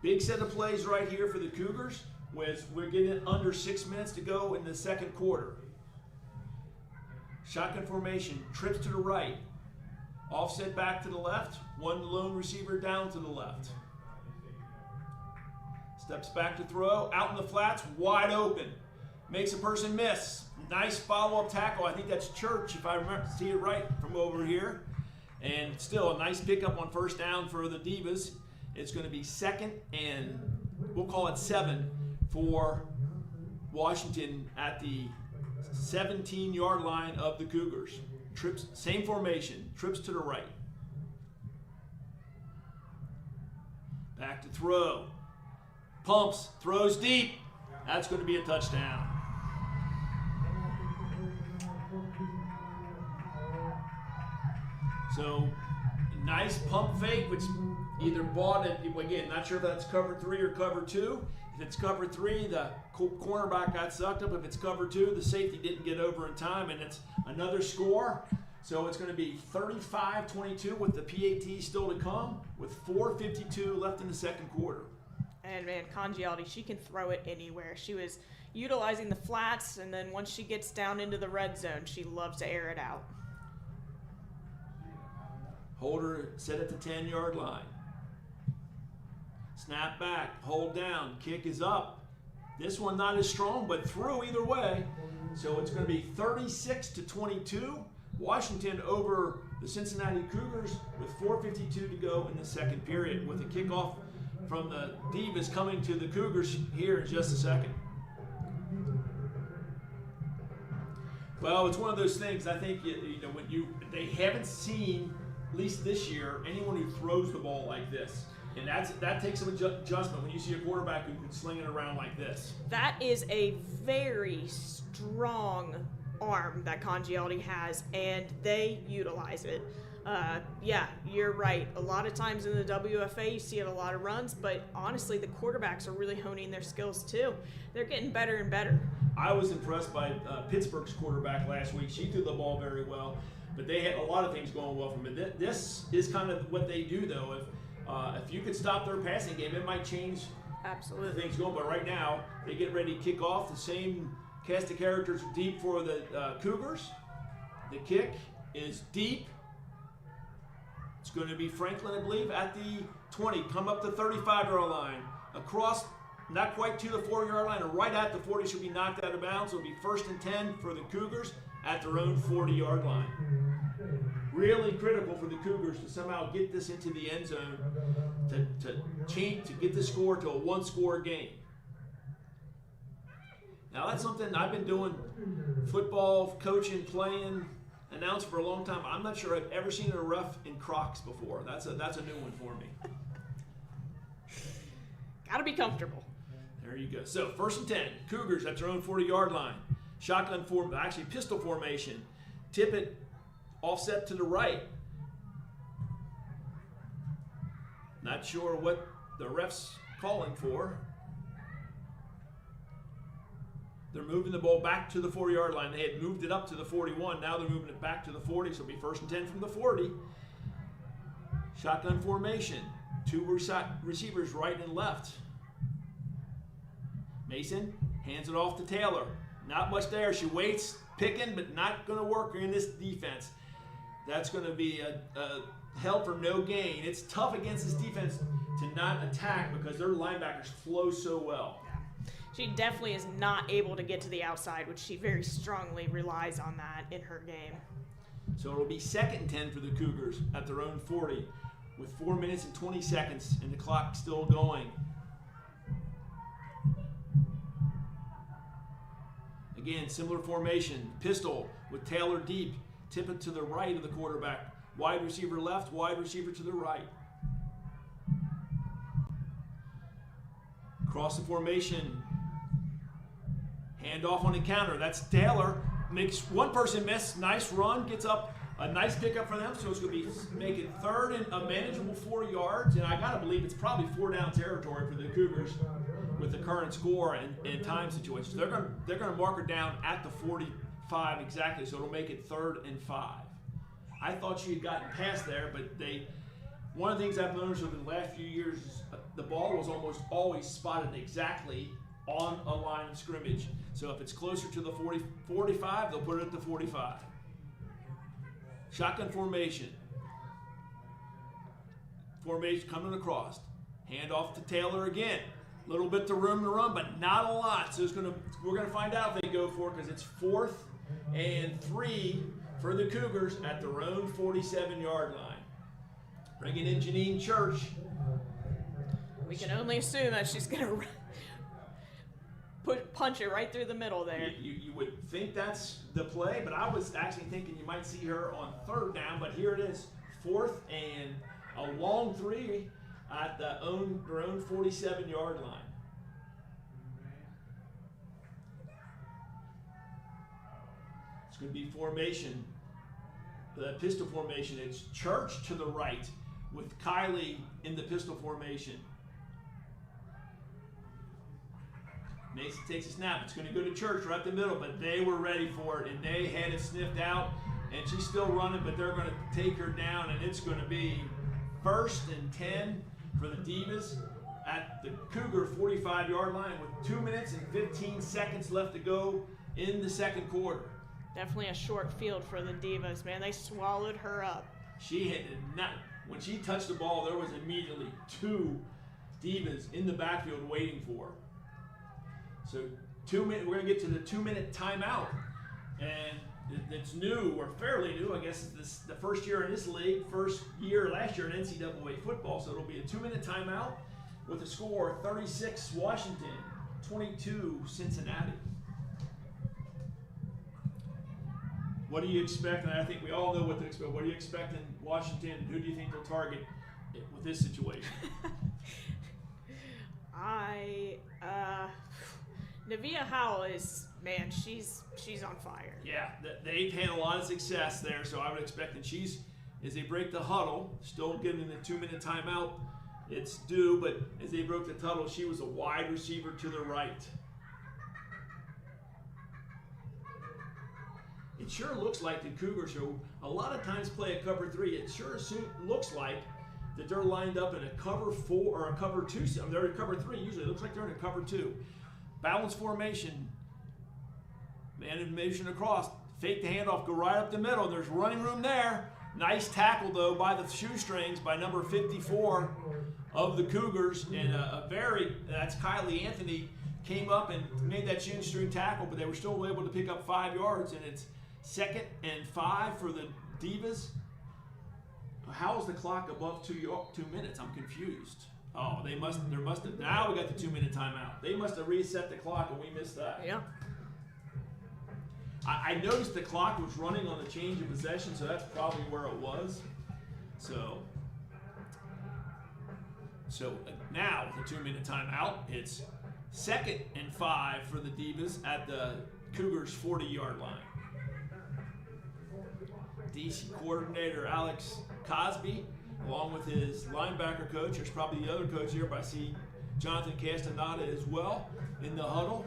Big set of plays right here for the Cougars. We're getting under 6 minutes to go in the second quarter. Shotgun formation, trips to the right. Offset back to the left, one lone receiver down to the left. Steps back to throw, out in the flats, wide open. Makes a person miss. Nice follow-up tackle. I think that's Church, if I remember, see it right from over here. And still a nice pickup on first down for the Divas. It's going to be 2nd and we'll call it 7 for Washington at the 17-yard line of the Cougars. Trips, same formation, trips to the right. Back to throw. Pumps, throws deep. That's going to be a touchdown. So, nice pump fake, which either bought it, again, not sure if that's cover 3 or cover 2. If it's cover 3, the cornerback got sucked up. If it's cover 2, the safety didn't get over in time, and it's another score. So it's going to be 35-22 with the PAT still to come, with 4:52 left in the second quarter. And man, Congiati, she can throw it anywhere. She was utilizing the flats, and then once she gets down into the red zone, she loves to air it out. Holder set at the 10-yard line. Snap back, hold down, kick is up. This one not as strong, but through either way. So it's going to be 36-22. Washington over the Cincinnati Cougars with 4:52 to go in the second period, with a kickoff from the Divas coming to the Cougars here in just a second. Well, it's one of those things. I think they haven't seen, at least this year, anyone who throws the ball like this. And that takes some adjustment when you see a quarterback who can sling it around like this. That is a very strong arm that Congiati has, and they utilize it. Yeah, you're right. A lot of times in the WFA, you see it a lot of runs, but honestly, the quarterbacks are really honing their skills too. They're getting better and better. I was impressed by Pittsburgh's quarterback last week. She threw the ball very well, but they had a lot of things going well for them. This is kind of what they do, though. If you could stop their passing game, it might change absolutely things going. But right now, they get ready to kick off. The same cast of characters deep for the Cougars. The kick is deep. It's going to be Franklin, I believe, at the 20. Come up the 35-yard line. Across, not quite to the 40-yard line, or right at the 40, should be knocked out of bounds. It'll be 1st and 10 for the Cougars at their own 40-yard line. Really critical for the Cougars to somehow get this into the end zone to get the score to a one-score game. Now that's something I've been doing, football, coaching, playing, announce for a long time. I'm not sure I've ever seen a ref in Crocs before. That's a new one for me. Gotta be comfortable. There you go. So 1st and 10, Cougars at their own 40-yard line. Shotgun form, actually pistol formation. Tip it offset to the right. Not sure what the ref's calling for. They're moving the ball back to the 40-yard line. They had moved it up to the 41. Now they're moving it back to the 40, so it'll be 1st and 10 from the 40. Shotgun formation. 2 receivers right and left. Mason hands it off to Taylor. Not much there. She waits, picking, but not going to work in this defense. That's going to be a hell for no gain. It's tough against this defense to not attack because their linebackers flow so well. She definitely is not able to get to the outside, which she very strongly relies on that in her game. So it'll be 2nd and 10 for the Cougars at their own 40 with 4 minutes and 20 seconds and the clock still going. Again, similar formation. Pistol with Taylor deep. Tip it to the right of the quarterback. Wide receiver left, wide receiver to the right. Cross the formation. Hand off on the counter. That's Taylor. Makes one person miss. Nice run. Gets up. A nice pickup for them. So it's going to be making third and a manageable 4 yards. And I got to believe it's probably 4-down territory for the Cougars with the current score and time situations. They're going to mark her down at the 45 exactly. So it'll make it 3rd and 5. I thought she had gotten past there, but one of the things I've noticed over the last few years is the ball was almost always spotted exactly on a line of scrimmage. So if it's closer to the 45, they'll put it at the 45. Shotgun formation. Formation coming across. Hand off to Taylor again. A little bit to room to run, but not a lot. So we're gonna find out if they go for it because it's 4th and 3 for the Cougars at their own 47-yard line. Bringing in Janine Church. We can only assume that she's gonna punch it right through the middle there. You would think that's the play, but I was actually thinking you might see her on 3rd down, but here it is, 4th and a long 3 at their own 47-yard line. It's going to be formation, the pistol formation. It's Church to the right with Kylie in the pistol formation. Mason takes a snap. It's going to go to Church right the middle, but they were ready for it, and they had it sniffed out, and she's still running, but they're going to take her down, and it's going to be 1st and 10 for the Divas at the Cougar 45-yard line with 2 minutes and 15 seconds left to go in the second quarter. Definitely a short field for the Divas, man. They swallowed her up. She had not. When she touched the ball, there was immediately 2 Divas in the backfield waiting for her. So 2 minutes, we're going to get to the 2-minute timeout. And it's new, or fairly new, I guess it's the first year in this league, first year last year in NCAA football. So it'll be a 2-minute timeout with a score 36 Washington, 22 Cincinnati. What do you expect? And I think we all know what to expect. What do you expect in Washington? Who do you think they'll target with this situation? Nevaeh Howell is, man, she's on fire. Yeah, they've had a lot of success there, so I would expect that as they break the huddle, still getting the 2-minute timeout, it's due, but as they broke the huddle, she was a wide receiver to the right. It sure looks like the Cougars, who a lot of times play a cover 3, it sure looks like that they're lined up in a cover 4 or a cover 2. They're in cover 3 usually. It looks like they're in a cover 2. Balanced formation. Man in motion across. Fake the handoff, go right up the middle. There's running room there. Nice tackle, though, by the shoestrings by number 54 of the Cougars. And that's Kylie Anthony, came up and made that shoestring tackle, but they were still able to pick up 5 yards, and it's 2nd and 5 for the Divas. How is the clock above 2 minutes? I'm confused. Oh, there must have. Now we got the 2-minute timeout. They must have reset the clock and we missed that. Yeah. I noticed the clock was running on the change of possession, so that's probably where it was. So now the 2-minute timeout. It's 2nd and 5 for the Divas at the Cougars 40-yard line. DC coordinator Alex Cosby, along with his linebacker coach. There's probably the other coach here, but I see Jonathan Castaneda as well in the huddle,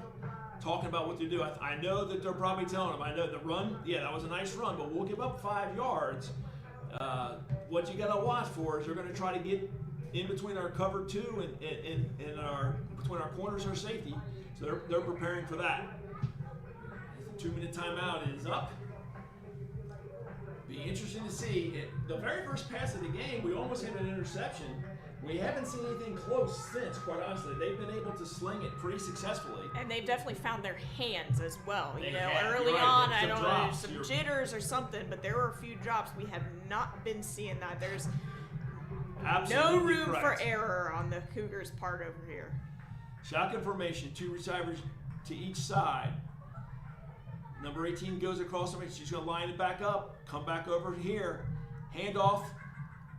talking about what to do. I know that they're probably telling him, I know the run, yeah, that was a nice run, but we'll give up 5 yards. What you got to watch for is they're going to try to get in between our cover 2 and between our corners and our safety. So they're preparing for that. The 2-minute timeout is up. Be interesting to see. The very first pass of the game, we almost had an interception. We haven't seen anything close since, quite honestly. They've been able to sling it pretty successfully. And they've definitely found their hands as well. They You know, have. early You're right. on, Some I don't drops. know, some jitters or something, but there were a few drops. We have not been seeing that. There's Absolutely no room correct. for error on the Cougars' part over here. Shotgun formation, 2 receivers to each side. Number 18 goes across the range. She's going to line it back up, come back over here. Handoff,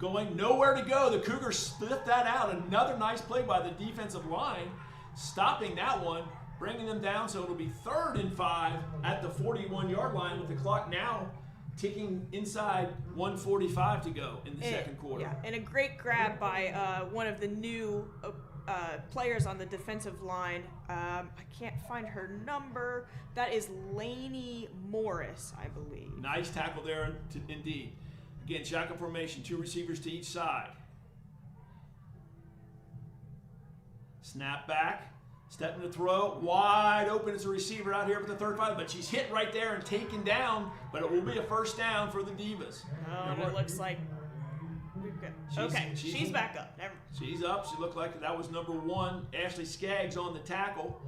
going nowhere to go. The Cougars split that out. Another nice play by the defensive line, stopping that one. bringing them down, so it'll be 3rd and 5 at the 41-yard line with the clock now ticking inside 1:45 to go in the second quarter. Yeah, and a great grab by one of the new players on the defensive line. I can't find her number. That is Lainey Morris, I believe. Nice tackle there, indeed. Again, shotgun formation, 2 receivers to each side. Snap back, stepping to throw, wide open as a receiver out here with the 35, but she's hit right there and taken down, but it will be a first down for the Divas. Oh, and it looks like we've got, she's back up. She's up. She looked like that was number 1, Ashley Skaggs on the tackle.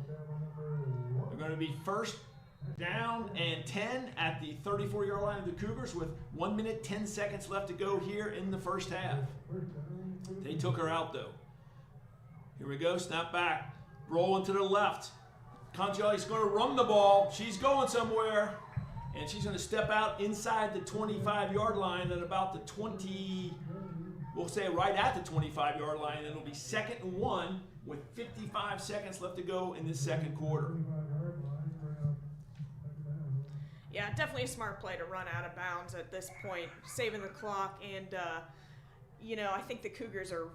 They're going to be first down and 10 at the 34-yard line of the Cougars with 1 minute, 10 seconds left to go here in the first half. They took her out, though. Here we go, snap back, rolling to the left. Conchiali's going to run the ball. She's going somewhere, and she's going to step out inside the 25-yard line at about the 20, we'll say right at the 25-yard line, and it'll be 2nd and 1 with 55 seconds left to go in this second quarter. Yeah, definitely a smart play to run out of bounds at this point, saving the clock, and, I think the Cougars are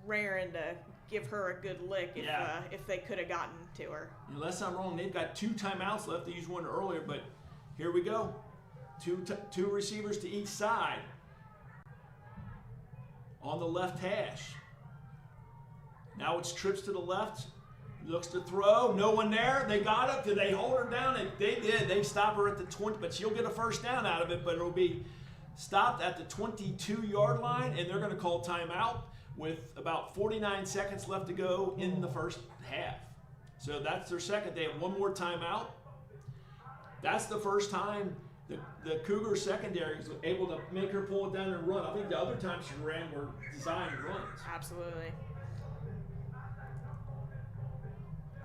raring to give her a good lick if they could have gotten to her. Unless I'm wrong, they've got 2 timeouts left. They used one earlier, but here we go. Two receivers to each side on the left hash. Now it's trips to the left. Looks to throw. No one there. They got it. Did they hold her down? They did. They stopped her at the 20, but she'll get a first down out of it, but it'll be stopped at the 22-yard line, and they're going to call timeout with about 49 seconds left to go in the first half. So that's their second. They have one more timeout. That's the first time the Cougar secondary was able to make her pull it down and run. I think the other times she ran were designed runs. Absolutely.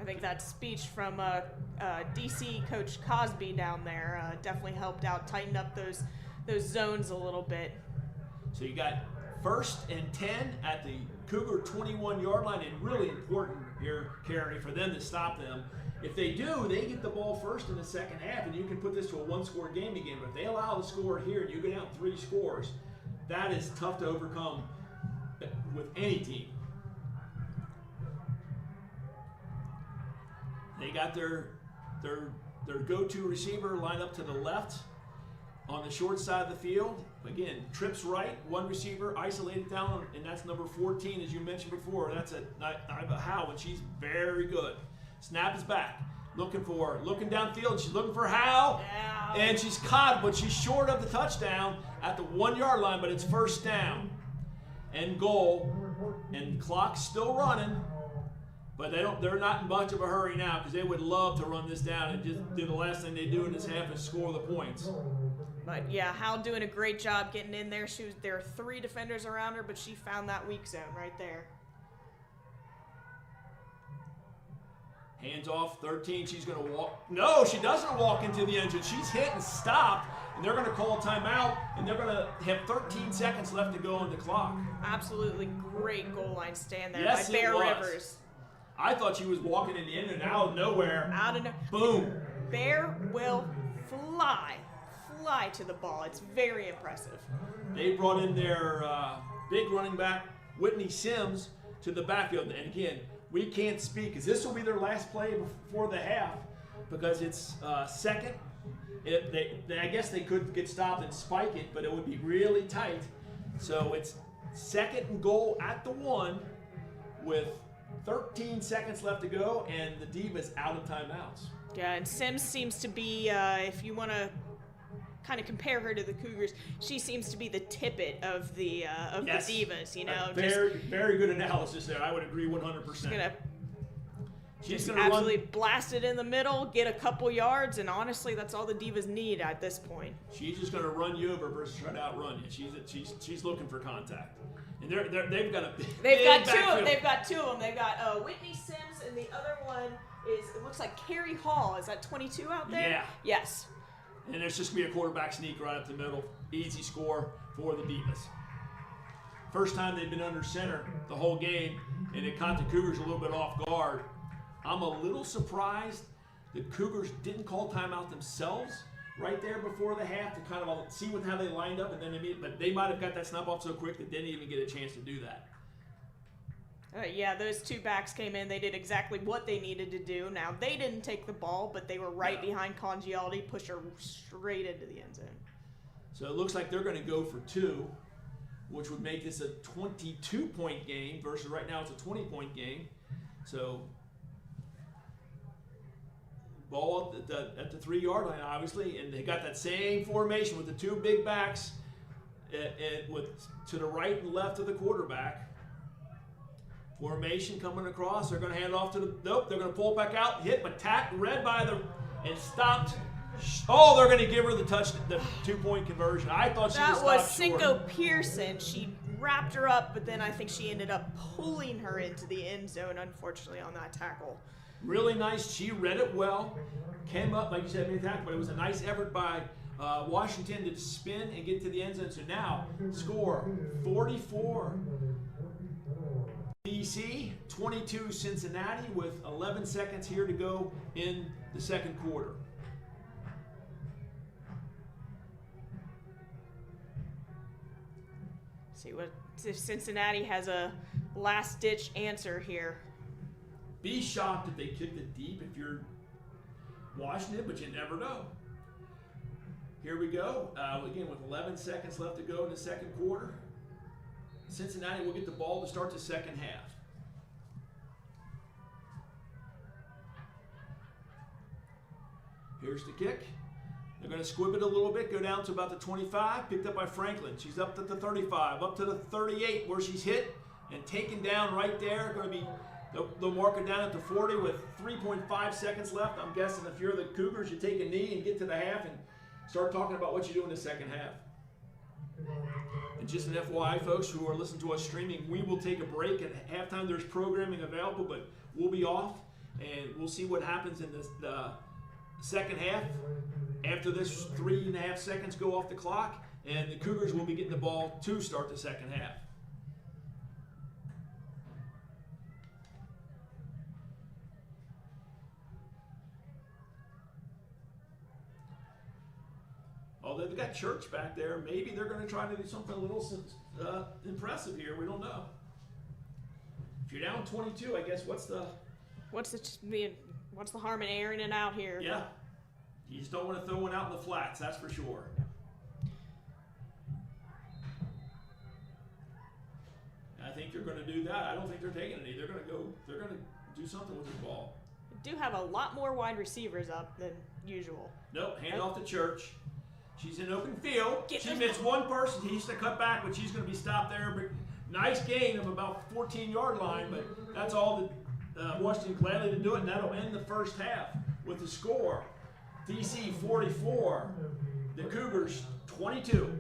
I think that speech from DC Coach Cosby down there definitely helped out, tighten up those zones a little bit. So you got 1st and 10 at the Cougar 21-yard line, and really important here, Carrie, for them to stop them. If they do, they get the ball first in the second half, and you can put this to a 1-score game again. But if they allow the score here and you go down 3 scores, that is tough to overcome with any team. They got their go-to receiver lined up to the left on the short side of the field. Again, trips right, 1 receiver isolated down, and that's number 14, as you mentioned before. That's Iva Howe, and she's very good. Snap is back, looking downfield. She's looking for Howe, and she's caught, but she's short of the touchdown at the 1-yard line, but it's first down and goal, and the clock's still running. But they're not in much of a hurry now because they would love to run this down and just do the last thing they do in this half and score the points. But yeah, Hal doing a great job getting in there. There are 3 defenders around her, but she found that weak zone right there. Hands off, 13. She's going to walk. No, she doesn't walk into the end zone. She's hit and stopped, and they're going to call a timeout, and they're going to have 13 seconds left to go on the clock. Absolutely great goal line stand there by Bear Rivers. I thought she was walking in the end and out of nowhere. Boom. Bear will fly to the ball. It's very impressive. They brought in their big running back, Whitney Sims, to the backfield. And again, we can't speak because this will be their last play before the half because it's second. I guess they could get stopped and spike it, but it would be really tight. So it's 2nd and goal at the 1 with 13 seconds left to go, and the Divas out of timeouts. Yeah, and Sims seems to be, if you want to kind of compare her to the Cougars, she seems to be the tippet of the Divas. Very good analysis there. I would agree 100%. She's gonna absolutely blast it in the middle, get a couple yards, and honestly, that's all the Divas need at this point. She's just gonna run you over versus try to outrun you. She's looking for contact. And they've got a They've got 2 of them. They've got Whitney Sims, and the other one it looks like Carrie Hall. Is that 22 out there? Yeah. Yes. And there's just going to be a quarterback sneak right up the middle. Easy score for the Divas. First time they've been under center the whole game, and it caught the Cougars a little bit off guard. I'm a little surprised the Cougars didn't call timeout themselves right there before the half to kind of see how they lined up, and then but they might have got that snap off so quick that they didn't even get a chance to do that. Yeah, those two backs came in. They did exactly what they needed to do. Now, they didn't take the ball, but they were right behind Congialdi, push her straight into the end zone. So it looks like they're going to go for 2, which would make this a 22-point game versus right now it's a 20-point game. So ball at the 3-yard line, obviously, and they got that same formation with the 2 big backs to the right and left of the quarterback. Formation coming across. They're going to hand off to the. Nope. They're going to pull it back out. Hit, but read by and stopped. Oh, they're going to give her the 2-point conversion. I thought she that was Cinco short. Pearson. She wrapped her up, but then I think she ended up pulling her into the end zone, unfortunately, on that tackle. Really nice. She read it well. Came up, like you said, made a tackle, but it was a nice effort by Washington to spin and get to the end zone. So now, score 44. DC, 22 Cincinnati with 11 seconds here to go in the second quarter. See what Cincinnati has a last-ditch answer here. Be shocked if they kicked it deep if you're Washington, but you never know. Here we go. Again, with 11 seconds left to go in the second quarter. Cincinnati will get the ball to start the second half. Here's the kick. They're going to squib it a little bit, go down to about the 25, picked up by Franklin. She's up to the 35, up to the 38 where she's hit and taken down right there. Going to be, they'll mark it down at the 40 with 3.5 seconds left. I'm guessing if you're the Cougars, you take a knee and get to the half and start talking about what you do in the second half. And just an FYI, folks who are listening to us streaming, we will take a break at halftime. There's programming available, but we'll be off, and we'll see what happens in the second half. After this, 3.5 seconds go off the clock, and the Cougars will be getting the ball to start the second half. Although they've got Church back there, maybe they're going to try to do something a little impressive here. We don't know. If you're down 22, I guess what's the harm in airing it out here? Yeah, you just don't want to throw one out in the flats. That's for sure. I think they're going to do that. I don't think they're taking it. They're going to do something with the ball. They do have a lot more wide receivers up than usual. Nope, hand off to Church. She's in open field. She missed one person. He used to cut back, but she's going to be stopped there. But nice gain of about 14-yard line, but that's all that Washington gladly to do it, and that'll end the first half with the score. DC 44, the Cougars 22.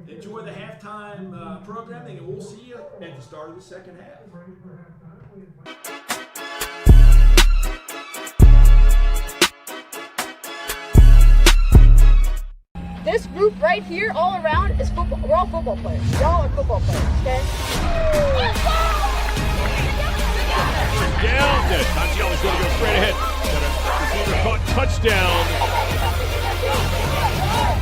Enjoy the halftime programming, and we'll see you at the start of the second half. This group right here, all around, is football. We're all football players. Y'all are football players, okay? Down. Conchioli's going to go straight ahead. Got a receiver caught touchdown.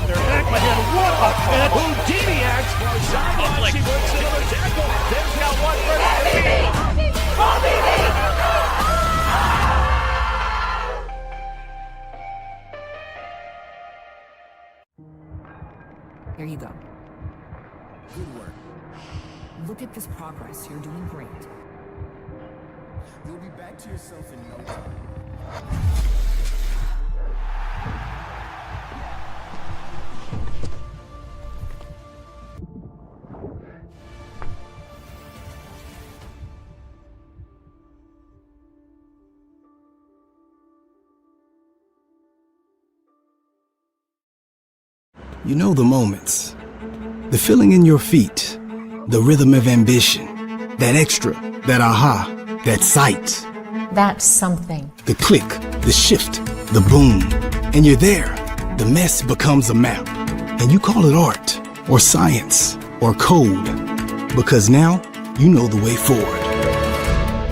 They're back by him. What a catch. Houdini acts. Sideline. She breaks another tackle. They've got one for Here you go. Good work. Look at this progress. You're doing great. You'll be back to yourself in no time. You know the moments, the feeling in your feet, the rhythm of ambition, that extra, that aha, that sight. That's something. The click, the shift, the boom. And you're there. The mess becomes a map. And you call it art, or science, or code. Because now, you know the way forward.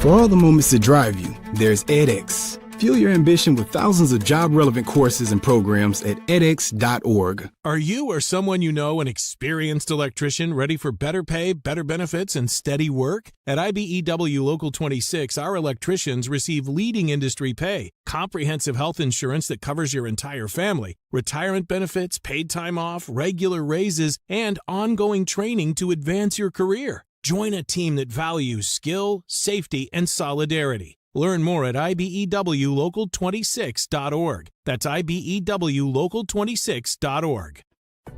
For all the moments that drive you, there's edX. Fuel your ambition with thousands of job-relevant courses and programs at edX.org. Are you or someone you know an experienced electrician ready for better pay, better benefits, and steady work? At IBEW Local 26, our electricians receive leading industry pay, comprehensive health insurance that covers your entire family, retirement benefits, paid time off, regular raises, and ongoing training to advance your career. Join a team that values skill, safety, and solidarity. Learn more at IBEWLocal26.org. That's IBEWLocal26.org.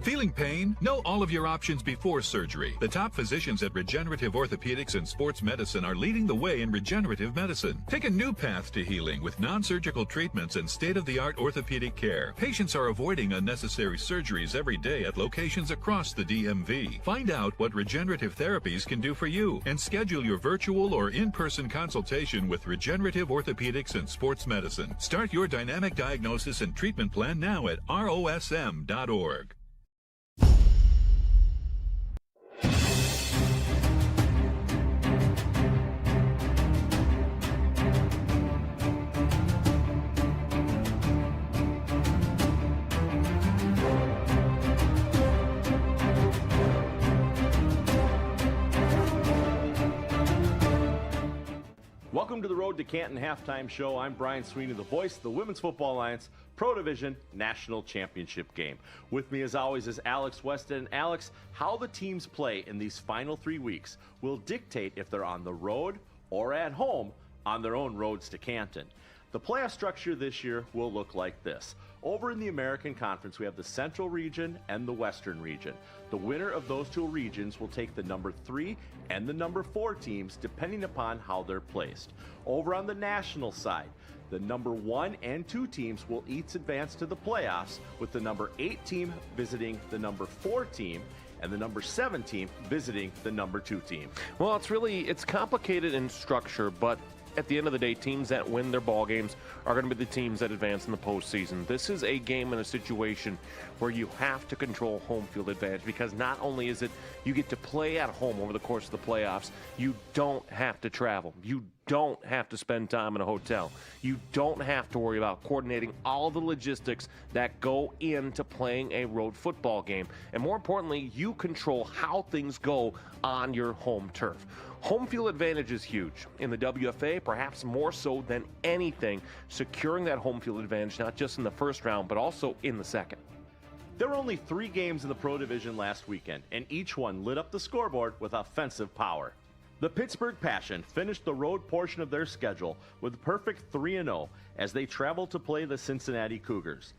Feeling pain? Know all of your options before surgery. The top physicians at Regenerative Orthopedics and Sports Medicine are leading the way in regenerative medicine. Take a new path to healing with non-surgical treatments and state-of-the-art orthopedic care. Patients are avoiding unnecessary surgeries every day at locations across the DMV. Find out what regenerative therapies can do for you and schedule your virtual or in-person consultation with Regenerative Orthopedics and Sports Medicine. Start your dynamic diagnosis and treatment plan now at ROSM.org. Welcome to the Road to Canton Halftime Show. I'm Brian Sweeney, the voice of the Women's Football Alliance Pro Division National Championship game. With me, as always, is Alex Weston. Alex, how the teams play in these final 3 weeks will dictate if they're on the road or at home on their own roads to Canton. The playoff structure this year will look like this. Over in the American Conference, we have the Central Region and the Western Region. The winner of those two regions will take the number 3 and the number 4 teams, depending upon how they're placed. Over on the national side, the number 1 and 2 teams will each advance to the playoffs, with the number 8 team visiting the number 4 team and the number 7 team visiting the number 2 team. Well, it's complicated in structure, but at the end of the day, teams that win their ball games are going to be the teams that advance in the postseason. This is a game and a situation where you have to control home field advantage, because not only is it you get to play at home over the course of the playoffs, you don't have to travel. You don't have to spend time in a hotel. You don't have to worry about coordinating all the logistics that go into playing a road football game. And more importantly, you control how things go on your home turf. Home field advantage is huge. In the WFA, perhaps more so than anything, securing that home field advantage not just in the first round, but also in the second. There were only 3 games in the Pro Division last weekend, and each one lit up the scoreboard with offensive power. The Pittsburgh Passion finished the road portion of their schedule with a perfect 3-0 as they traveled to play the Cincinnati Cougars.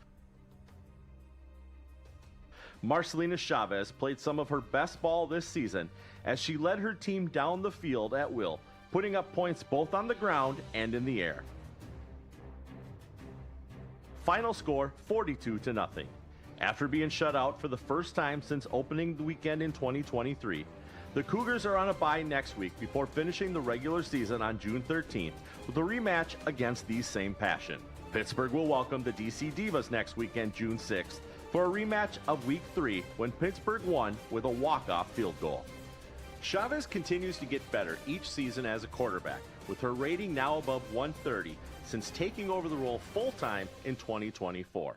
Marcelina Chavez played some of her best ball this season as she led her team down the field at will, putting up points both on the ground and in the air. Final score, 42-0. After being shut out for the first time since opening the weekend in 2023, the Cougars are on a bye next week before finishing the regular season on June 13th with a rematch against these same Passion. Pittsburgh will welcome the DC Divas next weekend, June 6th, for a rematch of Week 3 when Pittsburgh won with a walk-off field goal. Chavez continues to get better each season as a quarterback, with her rating now above 130 since taking over the role full-time in 2024.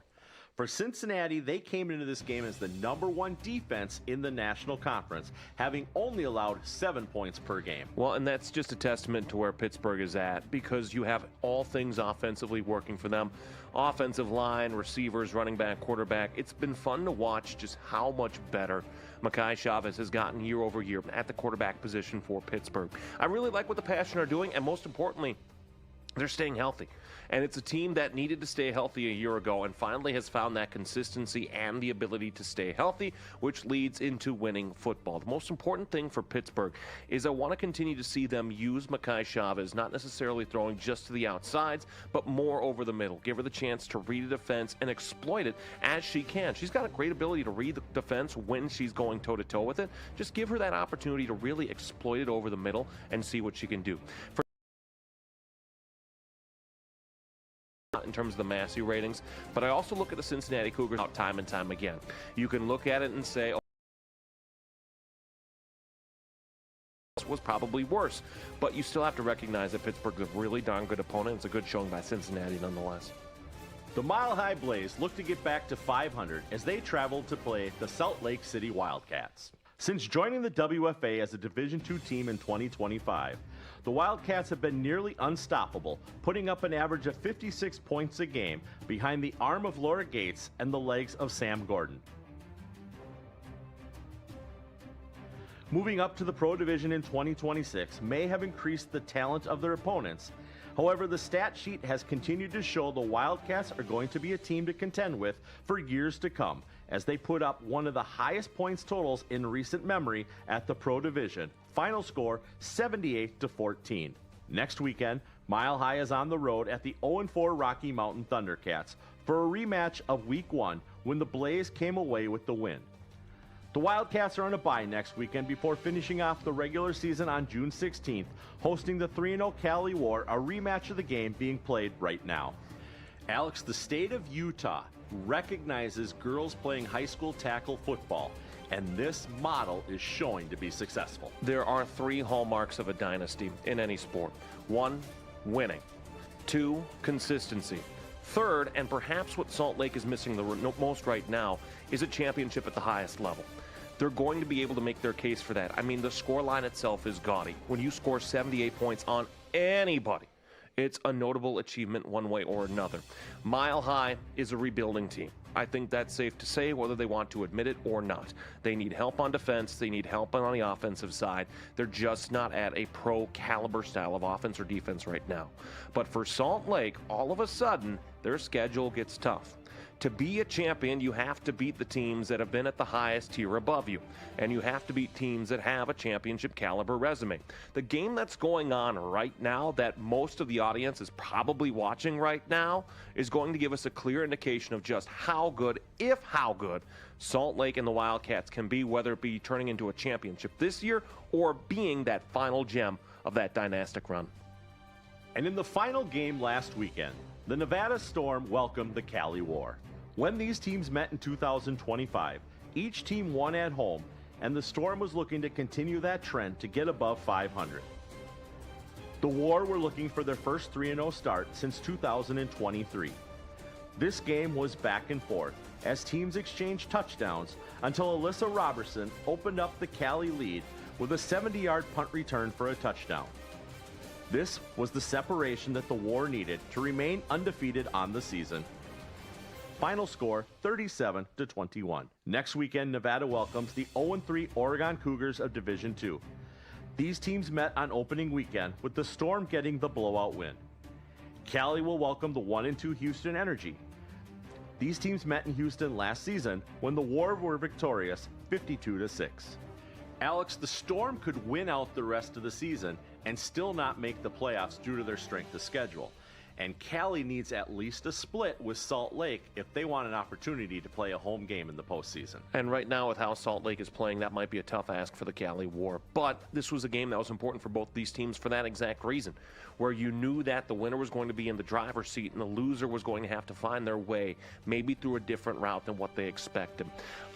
For Cincinnati, they came into this game as the number 1 defense in the National Conference, having only allowed 7 points per game. Well, and that's just a testament to where Pittsburgh is at, because you have all things offensively working for them. Offensive line, receivers, running back, quarterback. It's been fun to watch just how much better Makai Chavez has gotten year over year at the quarterback position for Pittsburgh. I really like what the Passion are doing, and most importantly, they're staying healthy. And it's a team that needed to stay healthy a year ago and finally has found that consistency and the ability to stay healthy, which leads into winning football. The most important thing for Pittsburgh is I want to continue to see them use Makai Chavez, not necessarily throwing just to the outsides, but more over the middle. Give her the chance to read a defense and exploit it as she can. She's got a great ability to read the defense when she's going toe-to-toe with it. Just give her that opportunity to really exploit it over the middle and see what she can do. In terms of the Massey ratings, but I also look at the Cincinnati Cougars out time and time again. You can look at it and say, was probably worse. But you still have to recognize that Pittsburgh's a really darn good opponent. It's a good showing by Cincinnati nonetheless. The Mile High Blaze look to get back to 500 as they travel to play the Salt Lake City Wildcats. Since joining the WFA as a Division II team in 2025, the Wildcats have been nearly unstoppable, putting up an average of 56 points a game behind the arm of Laura Gates and the legs of Sam Gordon. Moving up to the Pro Division in 2026 may have increased the talent of their opponents. However, the stat sheet has continued to show the Wildcats are going to be a team to contend with for years to come, as they put up one of the highest points totals in recent memory at the Pro Division. Final score 78-14. Next weekend, Mile High is on the road at the 0-4 Rocky Mountain Thundercats for a rematch of Week 1 when the Blaze came away with the win. The Wildcats are on a bye next weekend before finishing off the regular season on June 16th, hosting the 3-0 Cali War, a rematch of the game being played right now. Alex, the state of Utah recognizes girls playing high school tackle football, and this model is showing to be successful. There are 3 hallmarks of a dynasty in any sport. 1, winning. 2, consistency. 3rd, and perhaps what Salt Lake is missing the most right now, is a championship at the highest level. They're going to be able to make their case for that. I mean, the scoreline itself is gaudy. When you score 78 points on anybody, it's a notable achievement one way or another. Mile High is a rebuilding team. I think that's safe to say, whether they want to admit it or not. They need help on defense. They need help on the offensive side. They're just not at a pro-caliber style of offense or defense right now. But for Salt Lake, all of a sudden, their schedule gets tough. To be a champion, you have to beat the teams that have been at the highest tier above you. And you have to beat teams that have a championship caliber resume. The game that's going on right now that most of the audience is probably watching right now is going to give us a clear indication of just how good, if how good, Salt Lake and the Wildcats can be, whether it be turning into a championship this year or being that final gem of that dynastic run. And in the final game last weekend, the Nevada Storm welcomed the Cali War. When these teams met in 2025, each team won at home, and the Storm was looking to continue that trend to get above 500. The War were looking for their first 3-0 start since 2023. This game was back and forth as teams exchanged touchdowns until Alyssa Robertson opened up the Cali lead with a 70-yard punt return for a touchdown. This was the separation that the War needed to remain undefeated on the season. Final score 37-21. Next weekend, Nevada welcomes the 0-3 Oregon Cougars of Division II. These teams met on opening weekend, with the Storm getting the blowout win. Cali will welcome the 1-2 Houston Energy. These teams met in Houston last season when the War were victorious 52-6. Alex, the Storm could win out the rest of the season and still not make the playoffs due to their strength of schedule. And Cali needs at least a split with Salt Lake if they want an opportunity to play a home game in the postseason. And right now, with how Salt Lake is playing, that might be a tough ask for the Cali War. But this was a game that was important for both these teams for that exact reason, where you knew that the winner was going to be in the driver's seat and the loser was going to have to find their way, maybe through a different route than what they expected.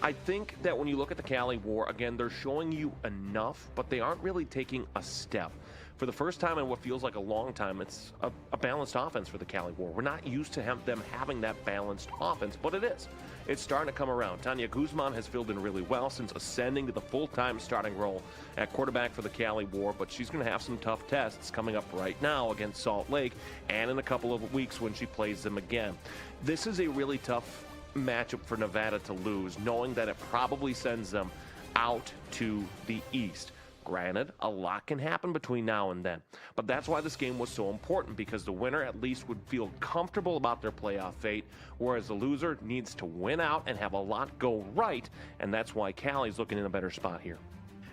I think that when you look at the Cali War, again, they're showing you enough, but they aren't really taking a step. For the first time in what feels like a long time, it's a balanced offense for the Cali War. We're not used to them having that balanced offense, but it is. It's starting to come around. Tanya Guzman has filled in really well since ascending to the full-time starting role at quarterback for the Cali War, but she's going to have some tough tests coming up right now against Salt Lake and in a couple of weeks when she plays them again. This is a really tough matchup for Nevada to lose, knowing that it probably sends them out to the east. Granted, a lot can happen between now and then, but that's why this game was so important, because the winner at least would feel comfortable about their playoff fate, whereas the loser needs to win out and have a lot go right, and that's why Cali's looking in a better spot here.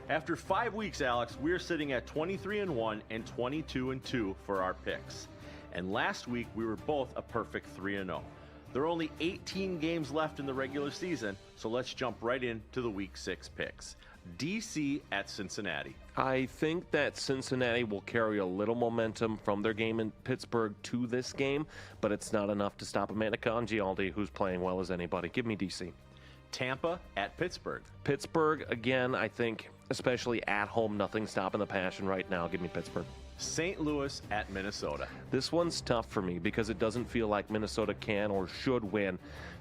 After 5 weeks, Alex, we're sitting at 23-1 and 22-2 for our picks. And last week, we were both a perfect 3-0. There are only 18 games left in the regular season, so let's jump right into the Week 6 picks. DC at Cincinnati. I think that Cincinnati will carry a little momentum from their game in Pittsburgh to this game, but it's not enough to stop Amanda Congialdi, who's playing well as anybody. Give me DC. Tampa at Pittsburgh. Pittsburgh, again, I think especially at home. Nothing stopping the passion right now. Give me Pittsburgh. St. Louis at Minnesota. This one's tough for me because it doesn't feel like Minnesota can or should win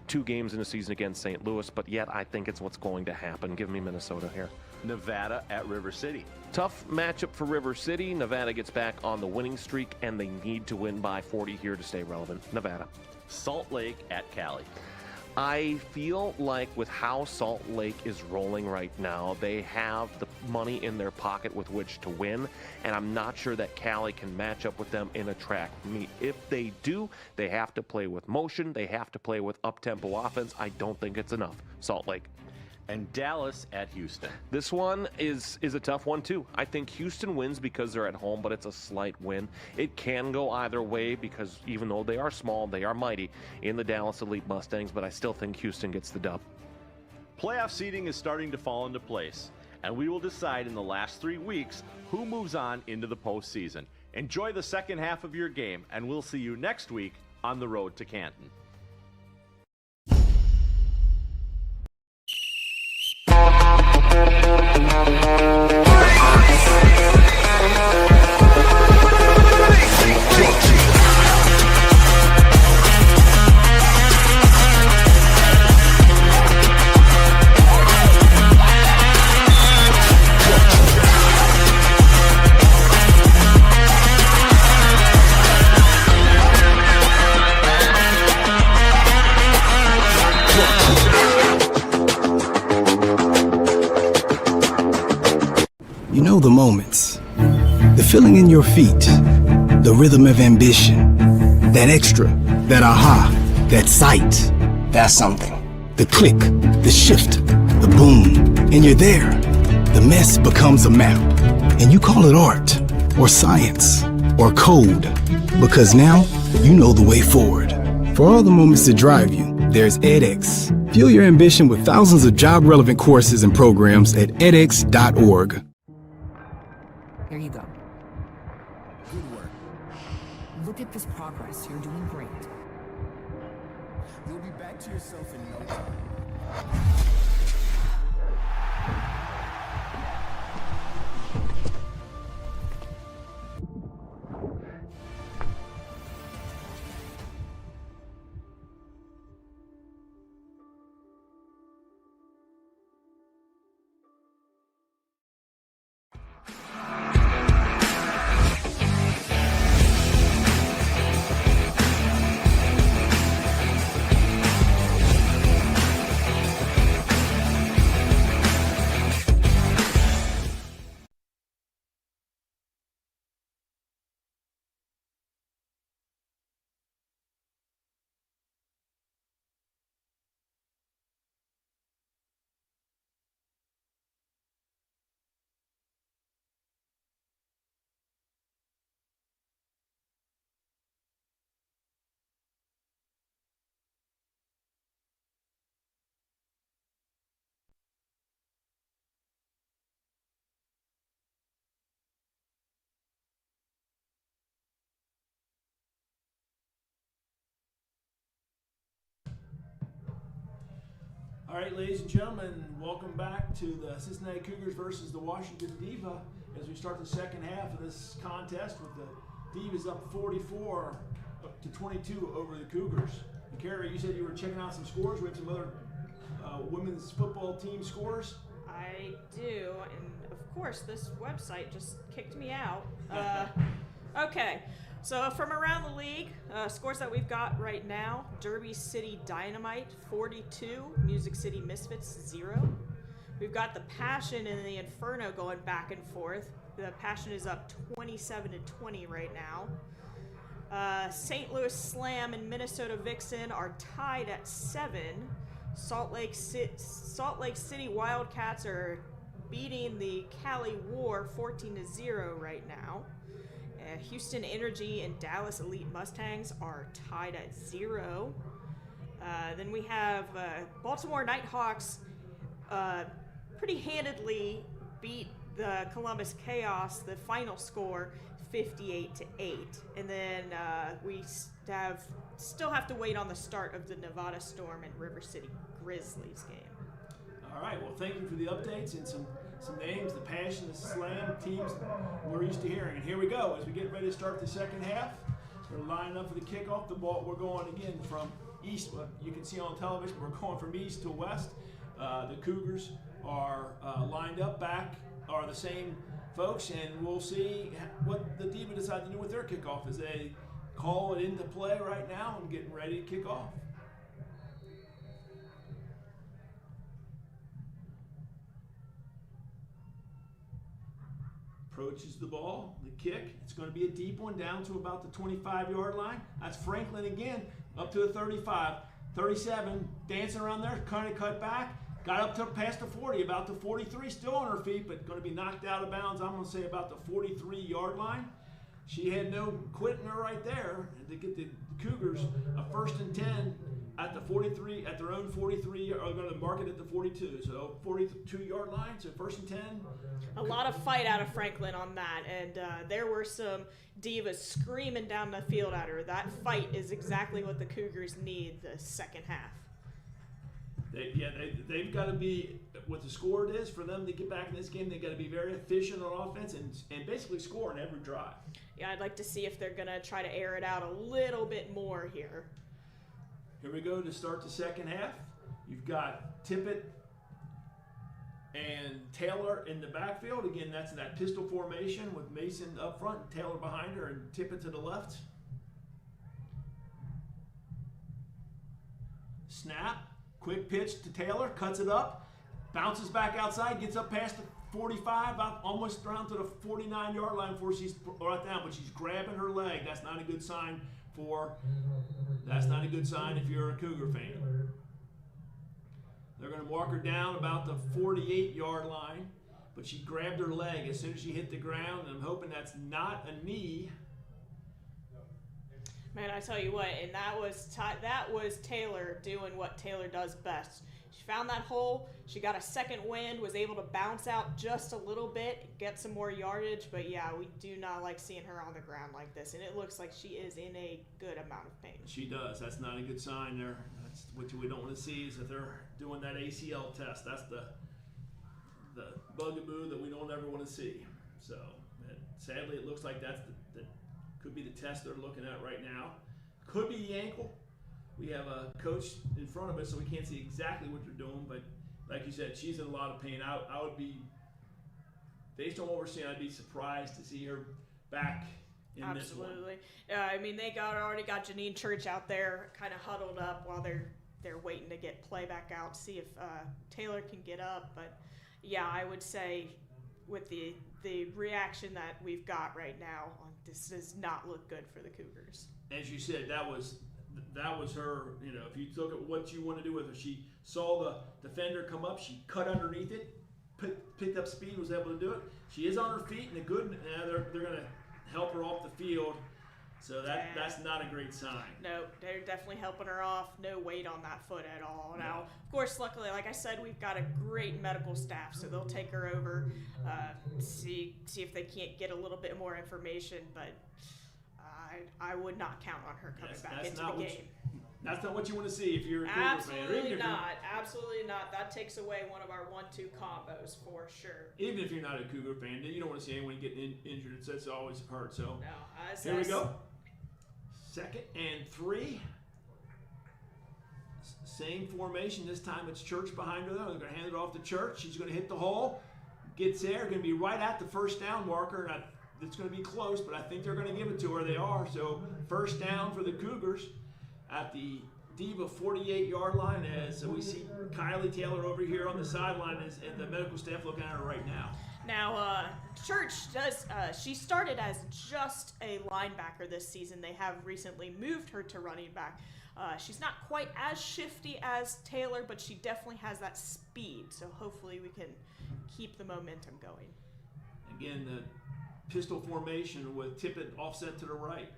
2 games in a season against St. Louis, but yet I think it's what's going to happen. Give me Minnesota here. Nevada at River City. Tough matchup for River City. Nevada gets back on the winning streak, and they need to win by 40 here to stay relevant. Nevada. Salt Lake at Cali. I feel like with how Salt Lake is rolling right now, they have the money in their pocket with which to win, and I'm not sure that Cali can match up with them in a track meet. If they do, they have to play with motion. They have to play with up-tempo offense. I don't think it's enough. Salt Lake. And Dallas at Houston. This one is a tough one, too. I think Houston wins because they're at home, but it's a slight win. It can go either way because even though they are small, they are mighty in the Dallas Elite Mustangs, but I still think Houston gets the dub. Playoff seeding is starting to fall into place, and we will decide in the last 3 weeks who moves on into the postseason. Enjoy the second half of your game, and we'll see you next week on the road to Canton. You know the moments, the feeling in your feet, the rhythm of ambition, that extra, that aha, that sight, that's something. The click, the shift, the boom, and you're there. The mess becomes a map, and you call it art, or science, or code, because now you know the way forward. For all the moments that drive you, there's edX. Fuel your ambition with thousands of job-relevant courses and programs at edX.org. Here you go. Good work. Look at this progress. You're doing great. You'll be back to yourself in no time. All right, ladies and gentlemen, welcome back to the Cincinnati Cougars versus the Washington Diva as we start the second half of this contest with the Divas up 44 up to 22 over the Cougars. And Carrie, you said you were checking out some scores. We have some other women's football team scores. I do, and of course this website just kicked me out. Okay, so from around the league, scores that we've got right now: Derby City Dynamite 42, Music City Misfits 0. We've got the Passion and the Inferno going back and forth. The Passion is up 27-20 right now. St. Louis Slam and Minnesota Vixen are tied at 7. Salt Lake City Wildcats are beating the Cali War 14-0 right now. Houston Energy and Dallas Elite Mustangs are tied at 0. Then we have Baltimore Nighthawks pretty handedly beat the Columbus Chaos, the final score 58-8. And then we still have to wait on the start of the Nevada Storm and River City Grizzlies game. All right, well, thank you for the updates and some some names, the Passion, the Slam teams we're used to hearing. And here we go as we get ready to start the second half. We're lining up for the kickoff. The ball, we're going again from east. You can see on television, we're going from east to west. The Cougars are lined up back, are the same folks, and we'll see what the Divas decide to do with their kickoff as they call it into play right now and getting ready to kick off. Approaches the ball, the kick. It's going to be a deep one down to about the 25-yard line. That's Franklin again, up to the 35, 37, dancing around there, kind of cut back. Got up to past the 40, about the 43, still on her feet, but going to be knocked out of bounds. I'm going to say about the 43-yard line. She had no quitting her right there to get the Cougars a 1st and 10 at the 43, at their own 43, are going to mark it at the 42. So 42-yard line, so 1st and 10. A lot of fight out of Franklin on that, and there were some Divas screaming down the field at her. That fight is exactly what the Cougars need the second half. They've got to be, what the score it is, for them to get back in this game, they've got to be very efficient on offense and basically score in every drive. Yeah, I'd like to see if they're going to try to air it out a little bit more here. Here we go to start the second half. You've got Tippett and Taylor in the backfield. Again, that's that pistol formation with Mason up front, and Taylor behind her, and Tippett to the left. Snap. Quick pitch to Taylor, cuts it up, bounces back outside, gets up past the 45, almost around to the 49-yard line before she's brought down, but she's grabbing her leg. That's not a good sign if you're a Cougar fan. They're going to mark her down about the 48-yard line, but she grabbed her leg as soon as she hit the ground, and I'm hoping that's not a knee. Man, I tell you what, and that was Taylor doing what Taylor does best. She found that hole, she got a second wind, was able to bounce out just a little bit, get some more yardage, but yeah, we do not like seeing her on the ground like this, and it looks like she is in a good amount of pain. She does. That's not a good sign there. That's what we don't want to see, is that they're doing that ACL test. That's the bugaboo that we don't ever want to see. So, sadly, it looks like that's the could be the test they're looking at right now. Could be the ankle. We have a coach in front of us, so we can't see exactly what they're doing. But like you said, she's in a lot of pain. I would be, based on what we're seeing, I'd be surprised to see her back in this one. Absolutely. I mean, they already got Janine Church out there, kind of huddled up while they're waiting to get play back out, see if Taylor can get up. But yeah, I would say with the reaction that we've got right now, this does not look good for the Cougars. As you said, that was her, if you look at what you want to do with her, she saw the defender come up, she cut underneath it, picked up speed, was able to do it. She is on her feet, and they're going to help her off the field. So that's not a great sign. No, they're definitely helping her off. No weight on that foot at all. No. Now, of course, luckily, like I said, we've got a great medical staff, so they'll take her over, see if they can't get a little bit more information. But I would not count on her coming back into the game. That's not what you want to see if you're a Cougar fan. Absolutely not. Absolutely not. That takes away one of our 1-2 combos for sure. Even if you're not a Cougar fan, you don't want to see anyone getting injured. It's always hurt. So no, here we go. 2nd and 3. Same formation. This time it's Church behind her. They're going to hand it off to Church. She's going to hit the hole. Gets there. Going to be right at the first down marker. And it's going to be close, but I think they're going to give it to her. They are. So first down for the Cougars at the Diva 48-yard line, as we see Kylie Taylor over here on the sideline and the medical staff looking at her right now. Now, Church she started as just a linebacker this season. They have recently moved her to running back. She's not quite as shifty as Taylor, but she definitely has that speed. So hopefully we can keep the momentum going. Again, the pistol formation with Tippett offset to the right.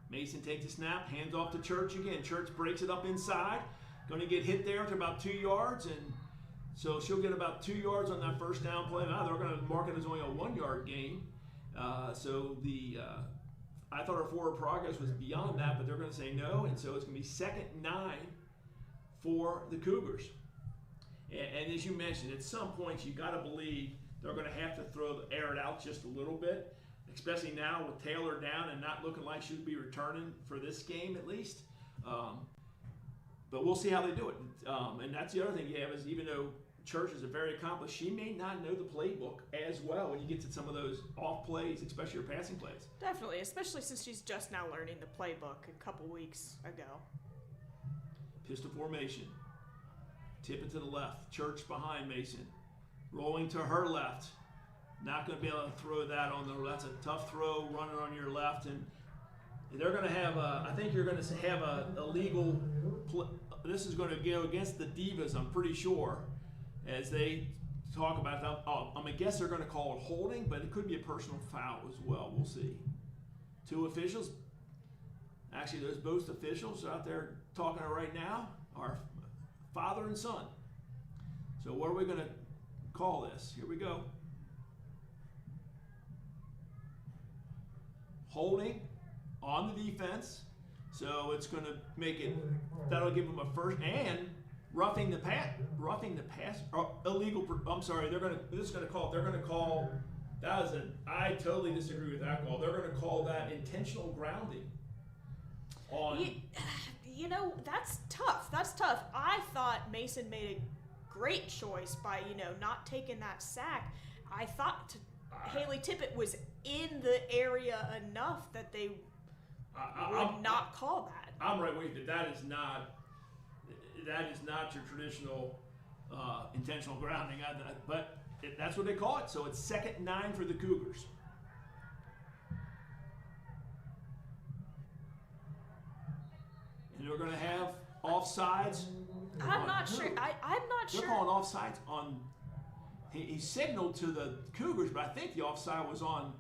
Mason takes a snap, hands off to Church again. Church breaks it up inside. Going to get hit there to about 2 yards, and so she'll get about 2 yards on that first down play. Now they're going to mark it as only a 1-yard gain. I thought her forward progress was beyond that, but they're going to say no, and so it's going to be 2nd and 9 for the Cougars. And as you mentioned, at some point you got to believe they're going to have to air it out just a little bit, especially now with Taylor down and not looking like she would be returning for this game at least. But we'll see how they do it. And that's the other thing you have is even though Church is a very accomplished, she may not know the playbook as well when you get to some of those off plays, especially your passing plays. Definitely, especially since she's just now learning the playbook a couple weeks ago. Pistol formation. Tip it to the left. Church behind Mason. Rolling to her left. Not going to be able to throw that on the left. That's a tough throw running on your left. And they're going to have I think you're going to have a legal this is going to go against the Divas, I'm pretty sure, as they talk about that. I'm going to guess they're going to call it holding, but it could be a personal foul as well. We'll see. Two officials. Actually, those both officials out there talking right now are father and son. So what are we going to call this? Here we go. Holding on the defense. So it's going to make it, that'll give them a first, and roughing the pass, illegal, I'm sorry, they're going to call, I totally disagree with that call. They're going to call that intentional grounding. You know, that's tough. I thought Mason made a great choice by, not taking that sack. I thought Haley Tippett was in the area enough that they would not call that. I'm right with you. That is not your traditional intentional grounding. But that's what they call it. So it's 2nd and 9 for the Cougars. And we're going to have offsides. I'm not sure. They're calling offsides on. He signaled to the Cougars, but I think the offside was on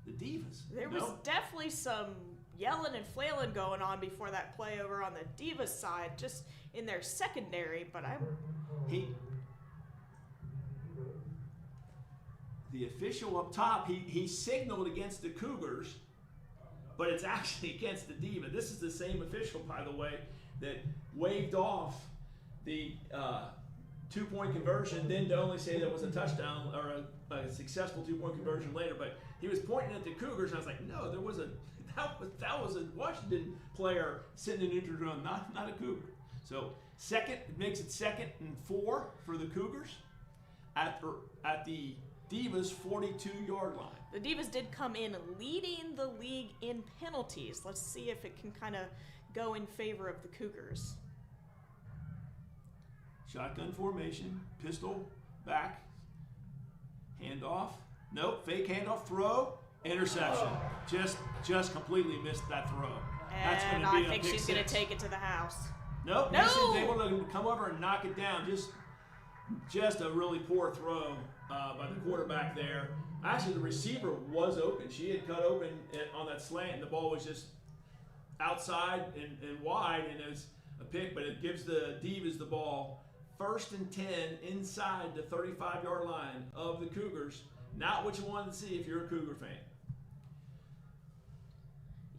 the Divas. There was definitely some yelling and flailing going on before that play over on the Divas side, just in their secondary. But the official up top, he signaled against the Cougars, but it's actually against the Diva. This is the same official, by the way, that waved off the 2-point conversion, then to only say that was a touchdown or a successful 2-point conversion later. But he was pointing at the Cougars, and I was like, no, that was a Washington player sitting in neutral zone, not a Cougar. So it makes it 2nd and 4 for the Cougars at the Divas 42-yard line. The Divas did come in leading the league in penalties. Let's see if it can kind of go in favor of the Cougars. Shotgun formation, pistol, back, handoff. Nope, fake handoff, throw, interception. Just completely missed that throw. That's going to be I think she's going to take it to the house. Nope, no. Mason's able to come over and knock it down. Just a really poor throw by the quarterback there. Actually, the receiver was open. She had cut open on that slant, and the ball was just outside and wide, and it was a pick, but it gives the Divas the ball 1st and 10 inside the 35-yard line of the Cougars. Not what you wanted to see if you're a Cougar fan.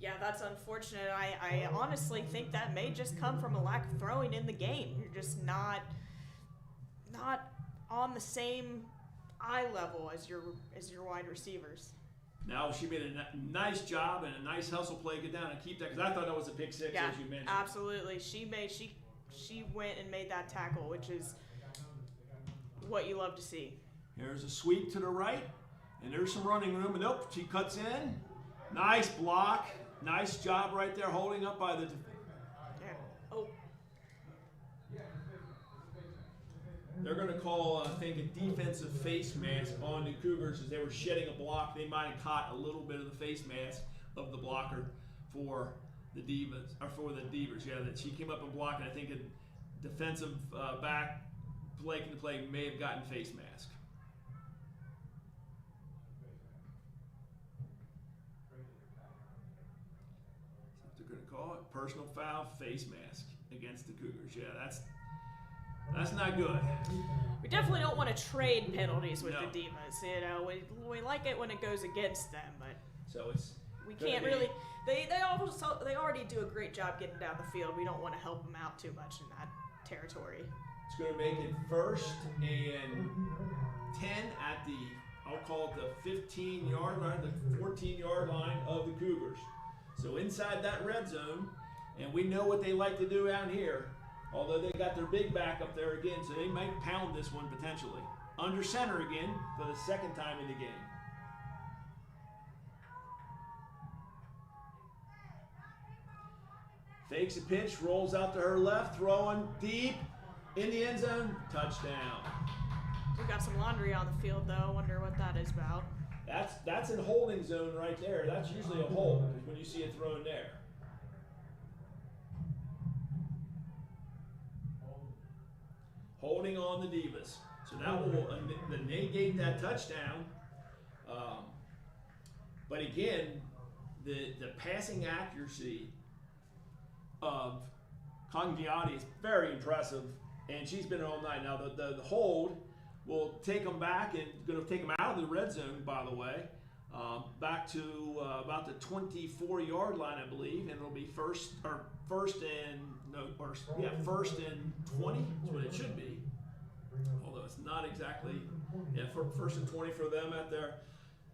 Yeah, that's unfortunate. I honestly think that may just come from a lack of throwing in the game. You're just not on the same eye level as your wide receivers. Now she made a nice job and a nice hustle play, get down and keep that, because I thought that was a pick six, as you mentioned. Absolutely. She went and made that tackle, which is what you love to see. Here's a sweep to the right, and there's some running room. And nope, she cuts in. Nice block. Nice job right there, holding up by the. Yeah. Oh. They're going to call, I think, a defensive face mask on the Cougars as they were shedding a block. They might have caught a little bit of the face mask of the blocker for the Divas, or for the Divas. Yeah, that she came up and blocked, and I think a defensive back making the play may have gotten face mask. They're going to call it personal foul, face mask against the Cougars. Yeah, that's not good. We definitely don't want to trade penalties with the Divas. You know, we like it when it goes against them, but we can't really. They already do a great job getting down the field. We don't want to help them out too much in that territory. It's going to make it 1st and 10 at the, I'll call it the 15-yard line, the 14-yard line of the Cougars. So inside that red zone, and we know what they like to do out here, although they got their big back up there again, so they might pound this one potentially. Under center again for the second time in the game. Fakes a pitch, rolls out to her left, throwing deep in the end zone, touchdown. We got some laundry on the field though. Wonder what that is about. That's in holding zone right there. That's usually a hold when you see it thrown there. Holding on the Divas. So that will negate that touchdown. But again, the passing accuracy of Congiati is very impressive, and she's been all night. Now the hold will take them back and going to take them out of the red zone, by the way, back to about the 24-yard line, I believe, and it'll be first and 20 is what it should be. Although it's not exactly, first and 20 for them at their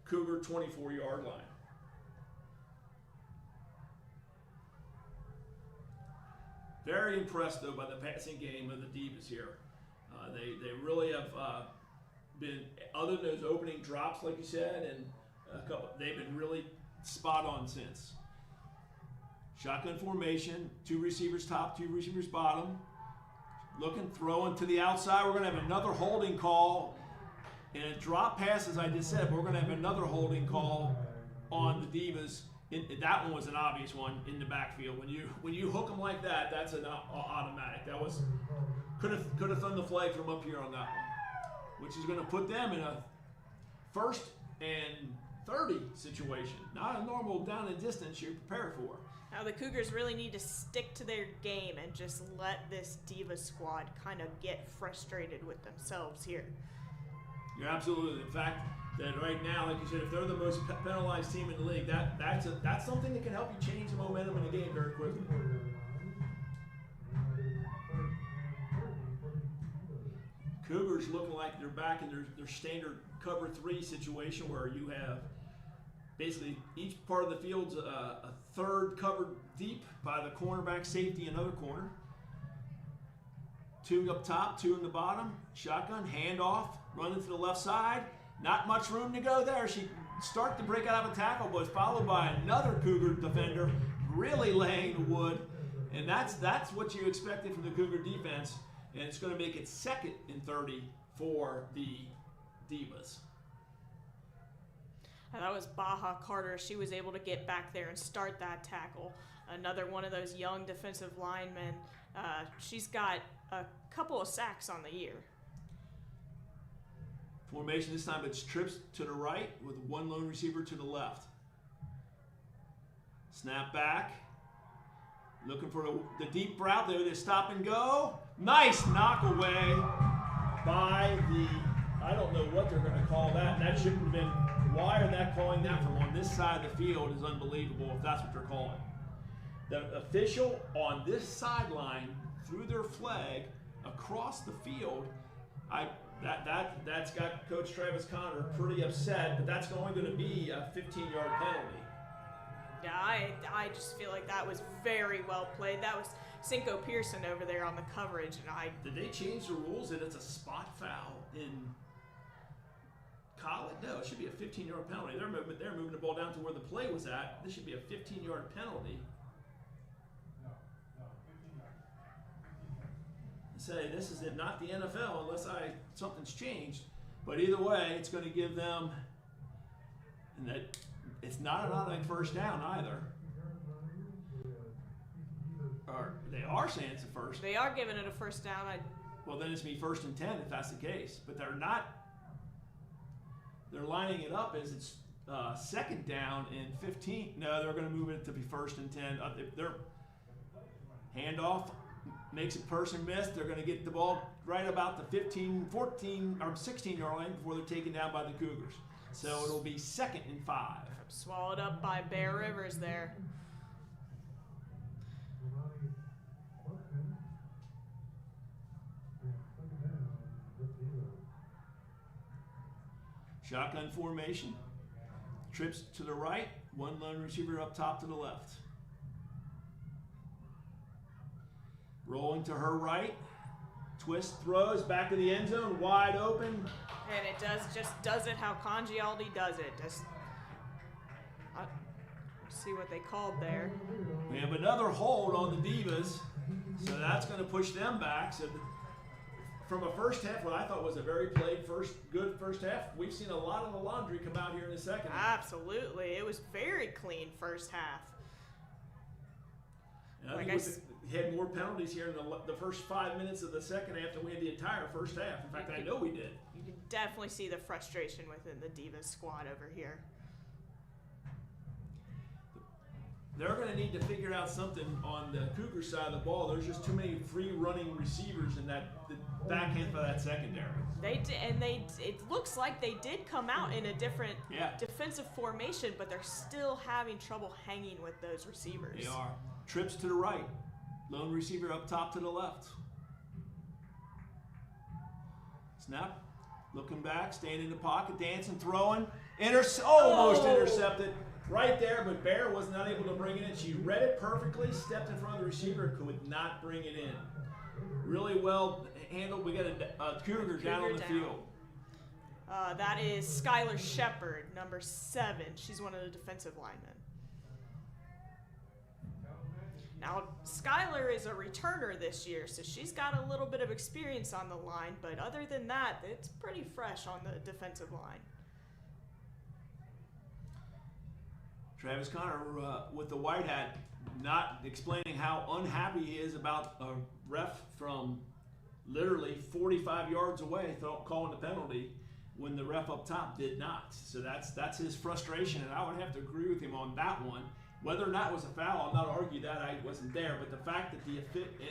Cougar 24-yard line. Very impressed though by the passing game of the Divas here. They really have been, other than those opening drops like you said, and a couple, they've been really spot on since. Shotgun formation, 2 receivers top, 2 receivers bottom. Looking, throwing to the outside. We're going to have another holding call. And a drop pass, as I just said, but we're going to have another holding call on the Divas. That one was an obvious one in the backfield. When you hook them like that, that's an automatic. That was could have thrown the flag from up here on that one, which is going to put them in a 1st and 30 situation. Not a normal down and distance you prepare for. Now the Cougars really need to stick to their game and just let this Diva squad kind of get frustrated with themselves here. You're absolutely. In fact, that right now, like you said, if they're the most penalized team in the league, that's something that can help you change the momentum in the game very quickly. Cougars looking like they're back in their standard cover 3 situation where you have basically each part of the field's a third covered deep by the cornerback, safety, and other corner. 2 up top, 2 in the bottom. Shotgun, handoff, running to the left side. Not much room to go there. She start to break out of a tackle, but it's followed by another Cougar defender really laying the wood. And that's what you expected from the Cougar defense. And it's going to make it 2nd and 30 for the Divas. And that was Baja Carter. She was able to get back there and start that tackle. Another one of those young defensive linemen. She's got a couple of sacks on the year. Formation this time, it's trips to the right with 1 lone receiver to the left. Snap back. Looking for the deep route there. They stop and go. Nice knock away by the, I don't know what they're going to call that. That shouldn't have been, why are they calling that from on this side of the field is unbelievable if that's what they're calling. The official on this sideline threw their flag across the field. That's got Coach Travis Conner pretty upset, but that's only going to be a 15-yard penalty. Yeah, I just feel like that was very well played. That was Cinco Pearson over there on the coverage, and Did they change the rules that it's a spot foul in college? No, it should be a 15-yard penalty. They're moving the ball down to where the play was at. This should be a 15-yard penalty. Say this is not the NFL unless something's changed, but either way, it's going to give them, and that it's not an automatic first down either. Or they are saying it's a first. They are giving it a first down. Well, then it's going to be 1st and 10 if that's the case, but they're not. They're lining it up as it's 2nd down and 15. No, they're going to move it to be 1st and 10. They're handoff. Makes a person miss. They're going to get the ball right about the 15, 14, or 16-yard line before they're taken down by the Cougars. So it'll be 2nd and 5. Swallowed up by Bear Rivers there. Shotgun formation. Trips to the right, one lone receiver up top to the left. Rolling to her right. Twist, throws, back of the end zone, wide open. And it does it how Congialdi does it. Just see what they called there. We have another hold on the Divas, so that's going to push them back. So from a first half, what I thought was a very good first half, we've seen a lot of the laundry come out here in the second half. Absolutely. It was very clean first half. And I think we had more penalties here in the first 5 minutes of the second half than we had the entire first half. In fact, I know we did. You can definitely see the frustration within the Divas squad over here. They're going to need to figure out something on the Cougar side of the ball. There's just too many free running receivers in the back half of that secondary. It looks like they did come out in a different defensive formation, but they're still having trouble hanging with those receivers. They are. Trips to the right. Lone receiver up top to the left. Snap. Looking back, staying in the pocket, dancing, throwing. Almost intercepted. Right there, but Bear was not able to bring it in. She read it perfectly, stepped in front of the receiver, could not bring it in. Really well handled. We got a Cougar down on the field. That is Skylar Shepard, number 7. She's one of the defensive linemen. Now, Skylar is a returner this year, so she's got a little bit of experience on the line, but other than that, it's pretty fresh on the defensive line. Travis Conner with the white hat, not explaining how unhappy he is about a ref from literally 45 yards away calling the penalty when the ref up top did not. So that's his frustration, and I would have to agree with him on that one. Whether or not it was a foul, I'll not argue that. I wasn't there, but the fact that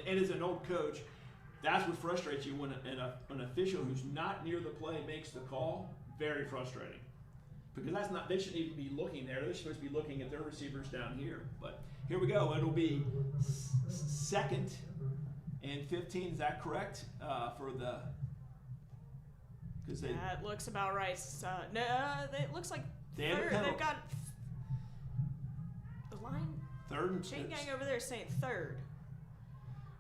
and as an old coach, that's what frustrates you when an official who's not near the play makes the call. Very frustrating. Because they shouldn't even be looking there. They're supposed to be looking at their receivers down here. But here we go. It'll be 2nd and 15. Is that correct? That looks about right. No, it looks like they've got the line. 3rd and Chain Gang over there is saying 3rd.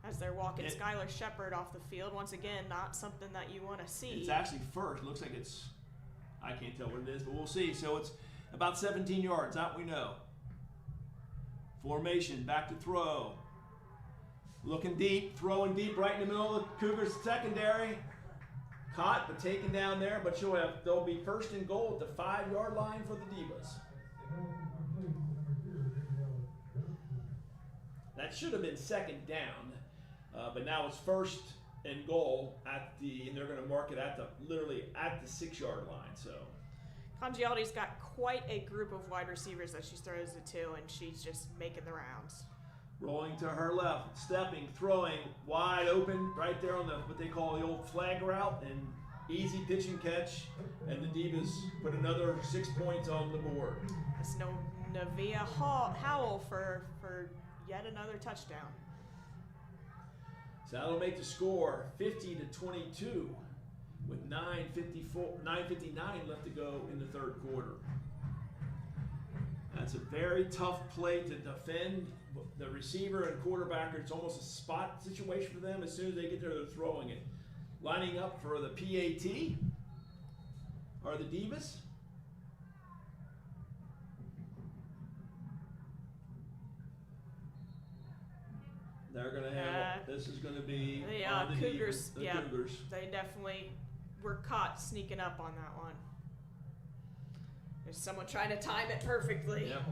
As they're walking Skylar Shepard off the field. Once again, not something that you want to see. It's actually 1st. Looks like it's... I can't tell what it is, but we'll see. So it's about 17 yards, that we know. Formation, back to throw. Looking deep, throwing deep right in the middle of the Cougars secondary. Caught, but taken down there, but they'll be 1st and goal at the 5-yard line for the Divas. That should have been 2nd down, but now it's 1st and goal and they're going to mark it literally at the 6-yard line. So Congialdi's got quite a group of wide receivers that she throws it to, and she's just making the rounds. Rolling to her left, stepping, throwing, wide open, right there on what they call the old flag route, and easy pitch and catch, and the Divas put another 6 points on the board. It's Navia Howell for yet another touchdown. So that'll make the score 50-22 with 9:59 left to go in the 3rd quarter. That's a very tough play to defend. The receiver and quarterback, it's almost a spot situation for them. As soon as they get there, they're throwing it. Lining up for the PAT are the Divas. They're going to have, this is going to be the Cougars. The Cougars. They definitely were caught sneaking up on that one. There's someone trying to time it perfectly. Yep.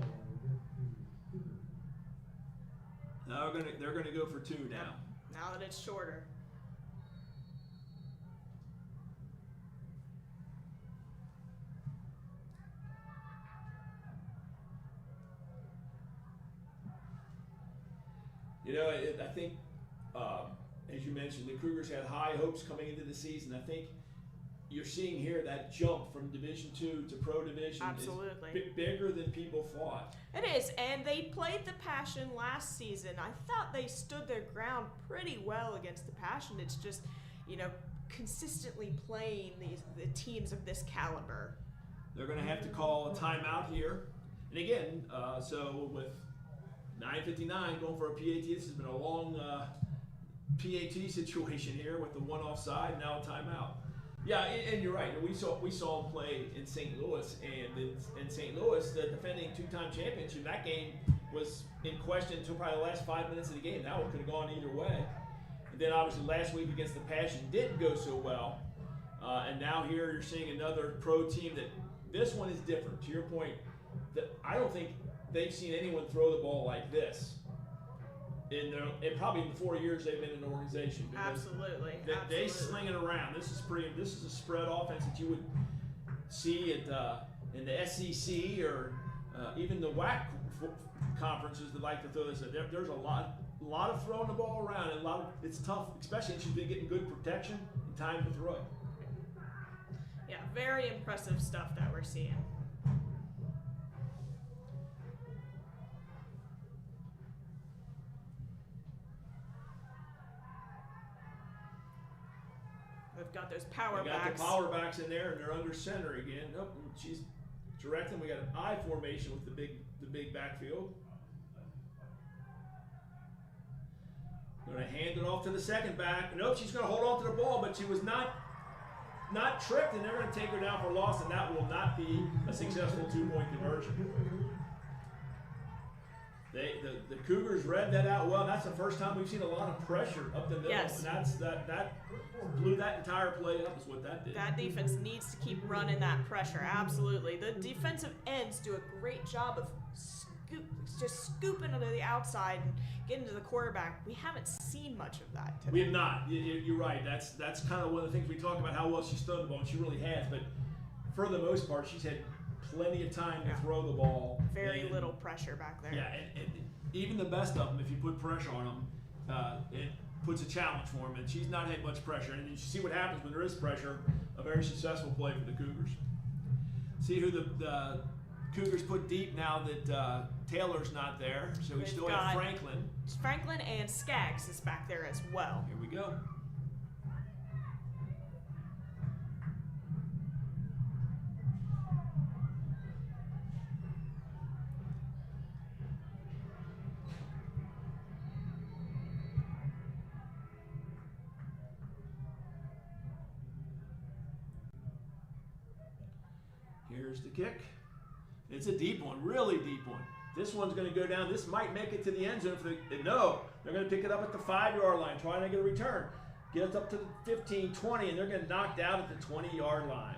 Now they're going to go for 2 now. Now that it's shorter. You know, I think, as you mentioned, the Cougars had high hopes coming into the season. I think you're seeing here that jump from Division II to Pro Division is bigger than people thought. It is, and they played the Passion last season. I thought they stood their ground pretty well against the Passion. It's just, consistently playing the teams of this caliber. They're going to have to call a timeout here. And again, so with 9:59 going for a PAT, this has been a long PAT situation here with the one offside, now a timeout. Yeah, and you're right. We saw him play in St. Louis, and in St. Louis, the defending two-time championship, that game was in question until probably the last 5 minutes of the game. That one could have gone either way. And then obviously last week against the Passion didn't go so well. And now here you're seeing another pro team that this one is different. To your point, that I don't think they've seen anyone throw the ball like this in probably in the 4 years they've been in the organization. Absolutely. They sling it around. This is a spread offense that you would see at in the SEC or even the WAC conferences that like to throw this. There's a lot of throwing the ball around, and it's tough, especially since you've been getting good protection and time to throw. Yeah, very impressive stuff that we're seeing. We've got those power backs. The power backs in there, and they're under center again. Nope, she's directing. We got an I formation with the big backfield. Going to hand it off to the second back. Nope, she's going to hold on to the ball, but she was not tripped, and they're going to take her down for loss, and that will not be a successful two-point conversion. The Cougars read that out well. That's the first time we've seen a lot of pressure up the middle, yes. And that blew that entire play up. Is what that did. That defense needs to keep running that pressure. Absolutely, the defensive ends do a great job of just scooping to the outside and getting to the quarterback. We haven't seen much of that today. We have not. You're right. That's kind of one of the things we talk about, how well she's thrown the ball, and she really has. But for the most part, she's had plenty of time to throw the ball. Very little pressure back there. Yeah, and even the best of them, if you put pressure on them, it puts a challenge for them. And she's not had much pressure. And you see what happens when there is pressure. A very successful play for the Cougars. See who the Cougars put deep now that Taylor's not there. So we still have Franklin. Franklin and Skaggs is back there as well. Here we go. Here's the kick. It's a deep one, really deep one. This one's going to go down. This might make it to the end zone. No, they're going to pick it up at the 5-yard line, trying to get a return. Get it up to the 15, 20, and they're going to knock out at the 20-yard line.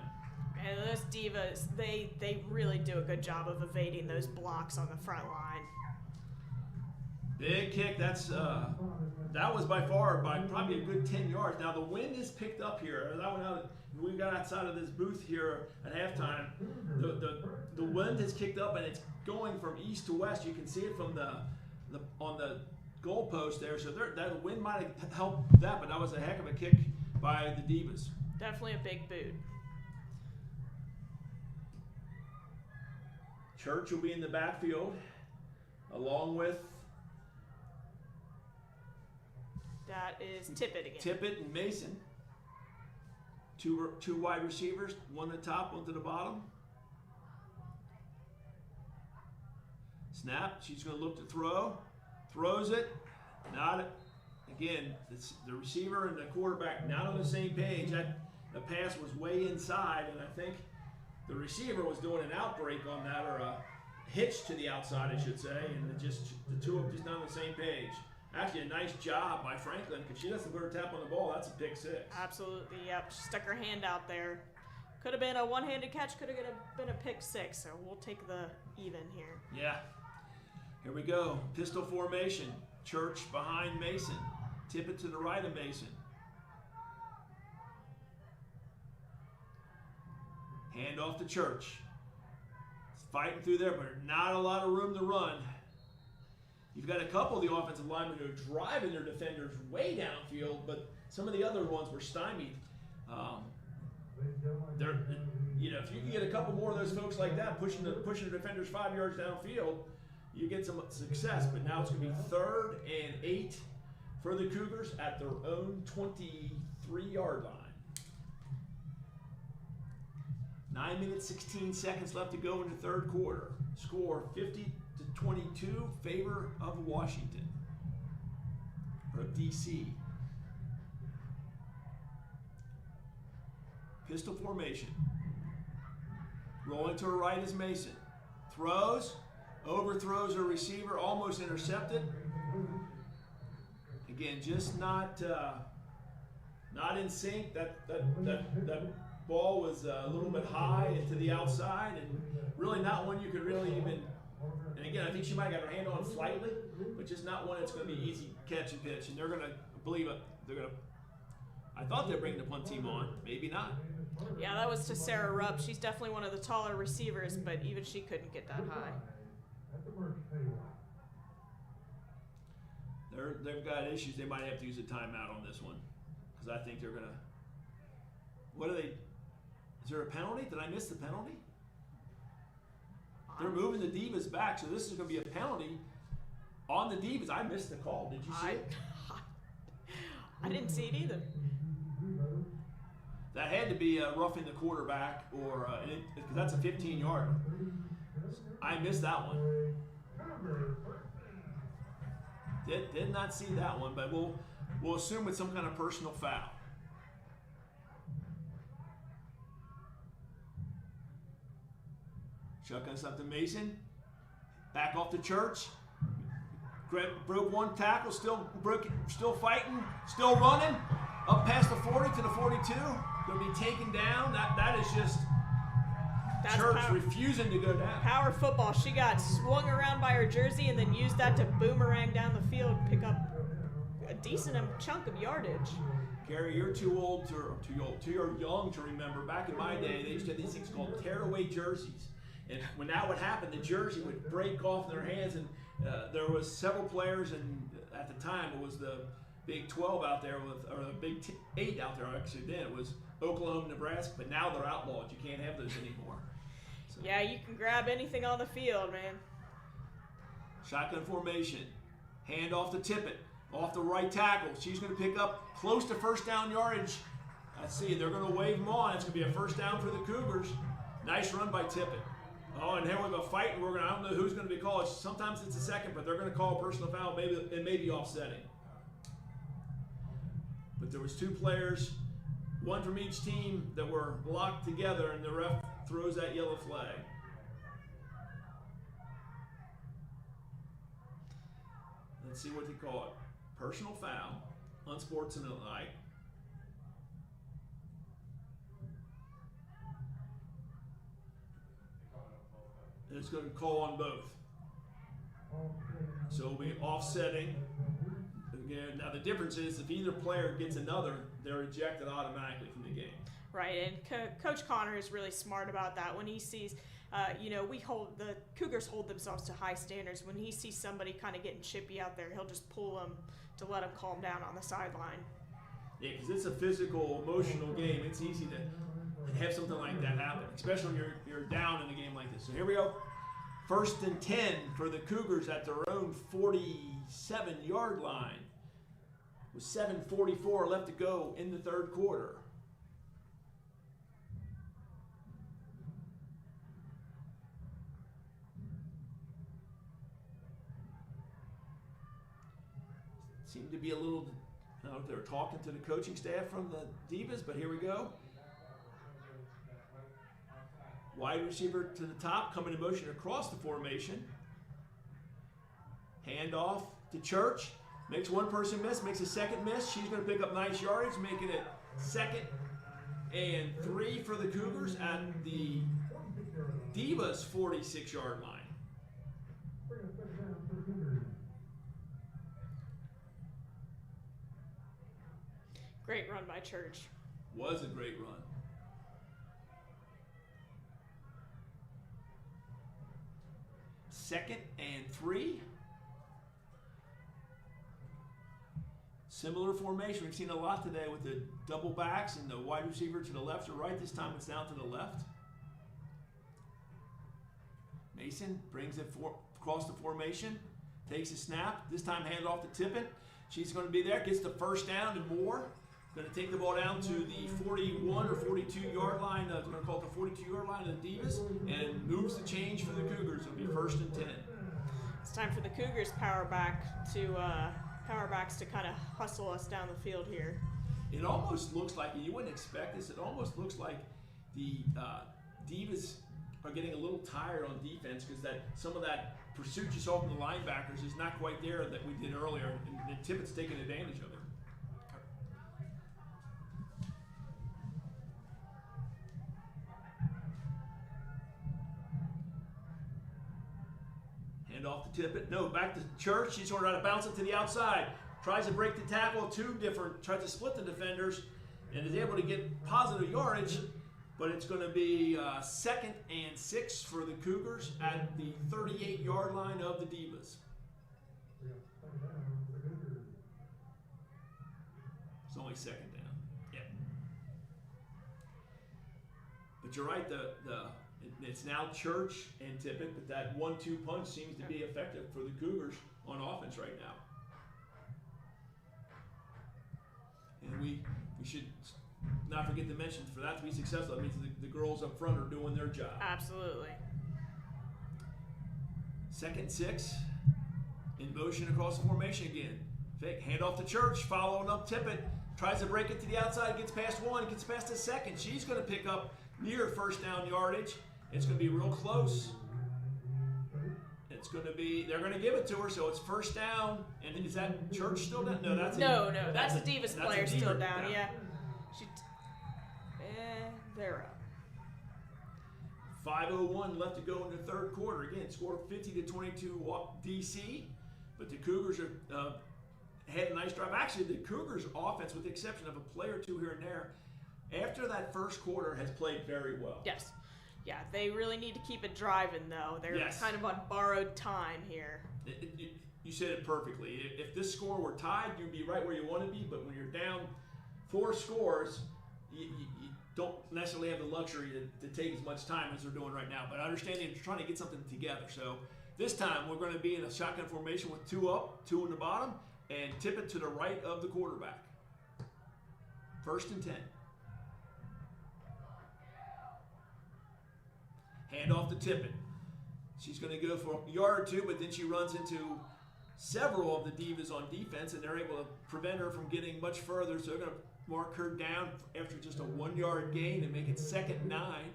And those Divas, they really do a good job of evading those blocks on the front line. Big kick. That was by probably a good 10 yards. Now the wind is picked up here. That one out. We got outside of this booth here at halftime. The wind has kicked up, and it's going from east to west. You can see it from on the goalpost there. So that wind might have helped that, but that was a heck of a kick by the Divas. Definitely a big boot. Church will be in the backfield, along with. That is Tippett again. Tippett and Mason. Two wide receivers, one at the top, one to the bottom. Snap. She's going to look to throw. Throws it. Again, the receiver and the quarterback not on the same page. The pass was way inside, and I think the receiver was doing an outbreak on that, or a hitch to the outside, I should say, and the two of them just not on the same page. Actually, a nice job by Franklin, because she doesn't put her tap on the ball. That's a pick six. Absolutely, yep. She stuck her hand out there. Could have been a one-handed catch, could have been a pick six, so we'll take the even here. Yeah. Here we go. Pistol formation. Church behind Mason. Tippett to the right of Mason. Hand off to Church. Fighting through there, but not a lot of room to run. You've got a couple of the offensive linemen who are driving their defenders way downfield, but some of the other ones were stymied. If you can get a couple more of those folks like that pushing the defenders 5 yards downfield, you get some success. But now it's going to be 3rd and 8 for the Cougars at their own 23-yard line. 9 minutes, 16 seconds left to go in the third quarter. Score 50-22, favor of Washington, or of DC. Pistol formation. Rolling to her right is Mason. Throws, overthrows her receiver, almost intercepted. Again, just not in sync. That ball was a little bit high and to the outside, and really not one you could really even. And again, I think she might have got her hand on slightly, but just not one that's going to be easy catch and pitch. And they're going to believe it. They're going to. I thought they'd bring the punt team on, maybe not. Yeah, that was to Sarah Rupp. She's definitely one of the taller receivers, but even she couldn't get that high. They've got issues. They might have to use a timeout on this one, because I think they're gonna. What are they? Is there a penalty? Did I miss the penalty? They're moving the Divas back, so this is going to be a penalty on the Divas. I missed the call. Did you see it? I didn't see it either. That had to be roughing the quarterback, or because that's a 15-yard. I missed that one. Did not see that one, but we'll assume it's some kind of personal foul. Shotgun up to Mason. Back off to Church. Broke one tackle, still fighting, still running. Up past the 40 to the 42. Going to be taken down. That is just Church refusing to go down. Power football. She got swung around by her jersey and then used that to boomerang down the field, pick up a decent chunk of yardage. Gary, you're too young to remember. Back in my day, they used to have these things called tearaway jerseys. And when that would happen, the jersey would break off in their hands. And there was several players, and at the time it was the Big 12 out there, or the Big 8 out there. Actually, then it was Oklahoma, Nebraska, but now they're outlawed. You can't have those anymore. So. Yeah, you can grab anything on the field, man. Shotgun formation. Hand off to Tippett. Off the right tackle. She's going to pick up close to first down yardage. Let's see. They're going to wave them on. It's going to be a first down for the Cougars. Nice run by Tippett. Oh, and here we go fighting. I don't know who's going to be called. Sometimes it's a second, but they're going to call a personal foul. Maybe it may be offsetting. But there was two players, one from each team, that were locked together, and the ref throws that yellow flag. Let's see what they call it. Personal foul, unsportsmanlike. And it's going to call on both. So it'll be offsetting. Again, now the difference is if either player gets another, they're ejected automatically from the game. Right, and Coach Connor is really smart about that. When he sees, the Cougars hold themselves to high standards. When he sees somebody kind of getting chippy out there, he'll just pull them to let them calm down on the sideline. Yeah, because it's a physical, emotional game. It's easy to have something like that happen, especially when you're down in a game like this. So here we go. 1st and 10 for the Cougars at their own 47-yard line. With 7:44 left to go in the third quarter. Seemed to be a little, I don't know if they were talking to the coaching staff from the Divas, but here we go. Wide receiver to the top, coming in motion across the formation. Hand off to Church. Makes one person miss, makes a second miss. She's going to pick up nice yardage, making it 2nd and 3 for the Cougars at the Divas 46-yard line. Great run by Church. Was a great run. Second and 3. Similar formation. We've seen a lot today with the double backs and the wide receiver to the left or right. This time it's down to the left. Mason brings it across the formation, takes a snap. This time hand off to Tippett. She's going to be there, gets the first down and more. Going to take the ball down to the 41 or 42 yard line. They're going to call it the 42 yard line of the Divas, and moves the change for the Cougars. It'll be 1st and 10. It's time for the Cougars powerbacks to kind of hustle us down the field here. It almost looks like, and you wouldn't expect this, it almost looks like the Divas are getting a little tired on defense because that some of that pursuit you saw from the linebackers is not quite there that we did earlier, and Tippett's taking advantage of it. Hand off to Tippett. No, back to Church. She's sort of bounce it to the outside. Tries to break the tackle. Tries to split the defenders, and is able to get positive yardage. But it's going to be 2nd and 6 for the Cougars at the 38-yard line of the Divas. It's only 2nd down. Yeah. But you're right. It's now Church and Tippett, but that 1-2 punch seems to be effective for the Cougars on offense right now. And we should not forget to mention, for that to be successful, that means the girls up front are doing their job. Absolutely. 2nd and 6. In motion across the formation again. Fake, hand off to Church, following up Tippett. Tries to break it to the outside, gets past 1, gets past the 2nd. She's going to pick up near 1st down yardage. It's going to be real close. It's going to be, they're going to give it to her, so it's 1st down. And is that Church still down? No, that's a Divas player still down. Yeah. They're up. 5:01 left to go in the 3rd quarter. Again, scored 50-22 DC, but the Cougars had a nice drive. Actually, the Cougars' offense, with the exception of a play or two here and there, after that 1st quarter, has played very well. Yes. Yeah, they really need to keep it driving, though. They're kind of on borrowed time here. You said it perfectly. If this score were tied, you'd be right where you want to be, but when you're down 4 scores, you don't necessarily have the luxury to take as much time as they're doing right now. But understanding they're trying to get something together. So this time we're going to be in a shotgun formation with 2 up, 2 in the bottom, and Tippett to the right of the quarterback. 1st and 10. Hand off to Tippett. She's going to go for a yard or 2, but then she runs into several of the Divas on defense, and they're able to prevent her from getting much further. So they're going to mark her down after just a 1-yard gain and make it 2nd and 9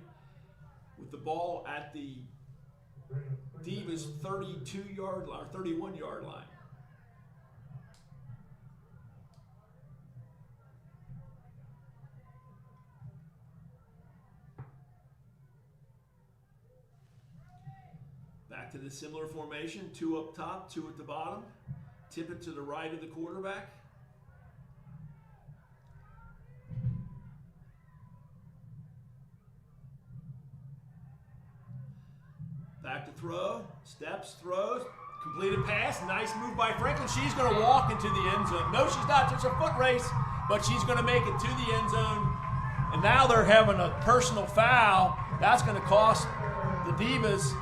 with the ball at the Divas 32-yard line, or 31-yard line. Back to the similar formation, 2 up top, 2 at the bottom. Tippett to the right of the quarterback. Back to throw, steps, throws, completed pass, nice move by Franklin. She's going to walk into the end zone. No, she's not. There's a foot race, but she's going to make it to the end zone. And now they're having a personal foul. That's going to cost the Divas.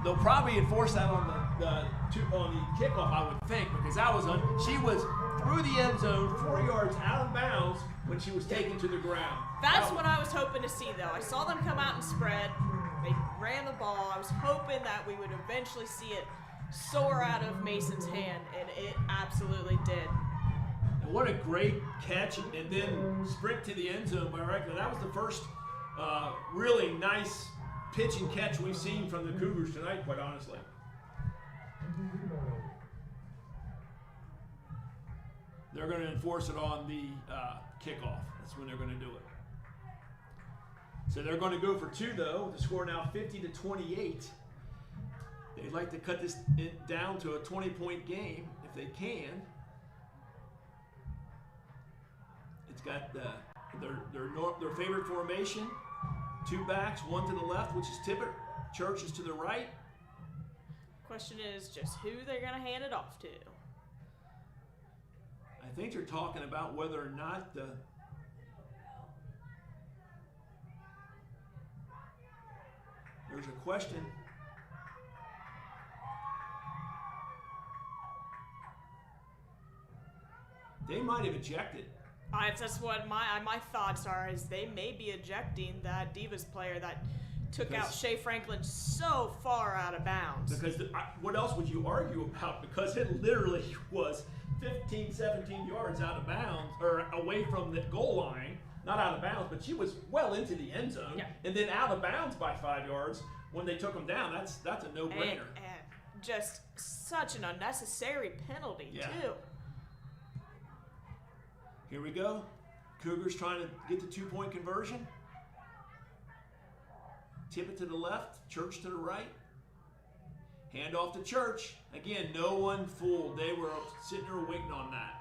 They'll probably enforce that on the kickoff, I would think, because she was through the end zone, 4 yards out of bounds when she was taken to the ground. That's what I was hoping to see, though. I saw them come out and spread. They ran the ball. I was hoping that we would eventually see it soar out of Mason's hand, and it absolutely did. And what a great catch, and then sprint to the end zone by Reichler. That was the first really nice pitch and catch we've seen from the Cougars tonight, quite honestly. They're going to enforce it on the kickoff. That's when they're going to do it. So they're going to go for 2, though. The score now 50-28. They'd like to cut this down to a 20-point game if they can. It's got their favorite formation. 2 backs, 1 to the left, which is Tippett. Church is to the right. Question is just who they're going to hand it off to. I think they're talking about whether or not there's a question. They might have ejected. That's what my thoughts are, is they may be ejecting that Divas player that took out Shea Franklin so far out of bounds. Because what else would you argue about? Because it literally was 15, 17 yards out of bounds, or away from the goal line. Not out of bounds, but she was well into the end zone, and then out of bounds by 5 yards when they took them down. That's a no-brainer. And just such an unnecessary penalty, too. Here we go. Cougars trying to get the 2-point conversion. Tip it to the left, Church to the right. Hand off to Church. Again, no one fooled. They were sitting there waiting on that.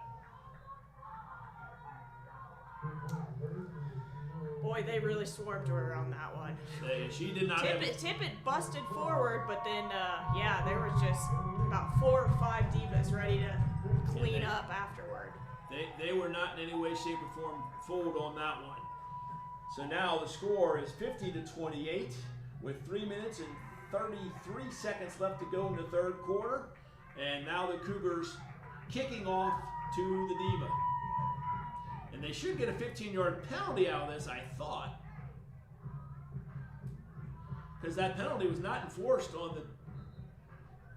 Boy, they really swarmed her on that one. She did not Tippett busted forward, but then, there was just about 4 or 5 Divas ready to clean up afterward. They were not in any way, shape, or form fooled on that one. So now the score is 50-28 with 3 minutes and 33 seconds left to go in the third quarter. And now the Cougars kicking off to the Diva. And they should get a 15-yard penalty out of this, I thought. Because that penalty was not enforced on the...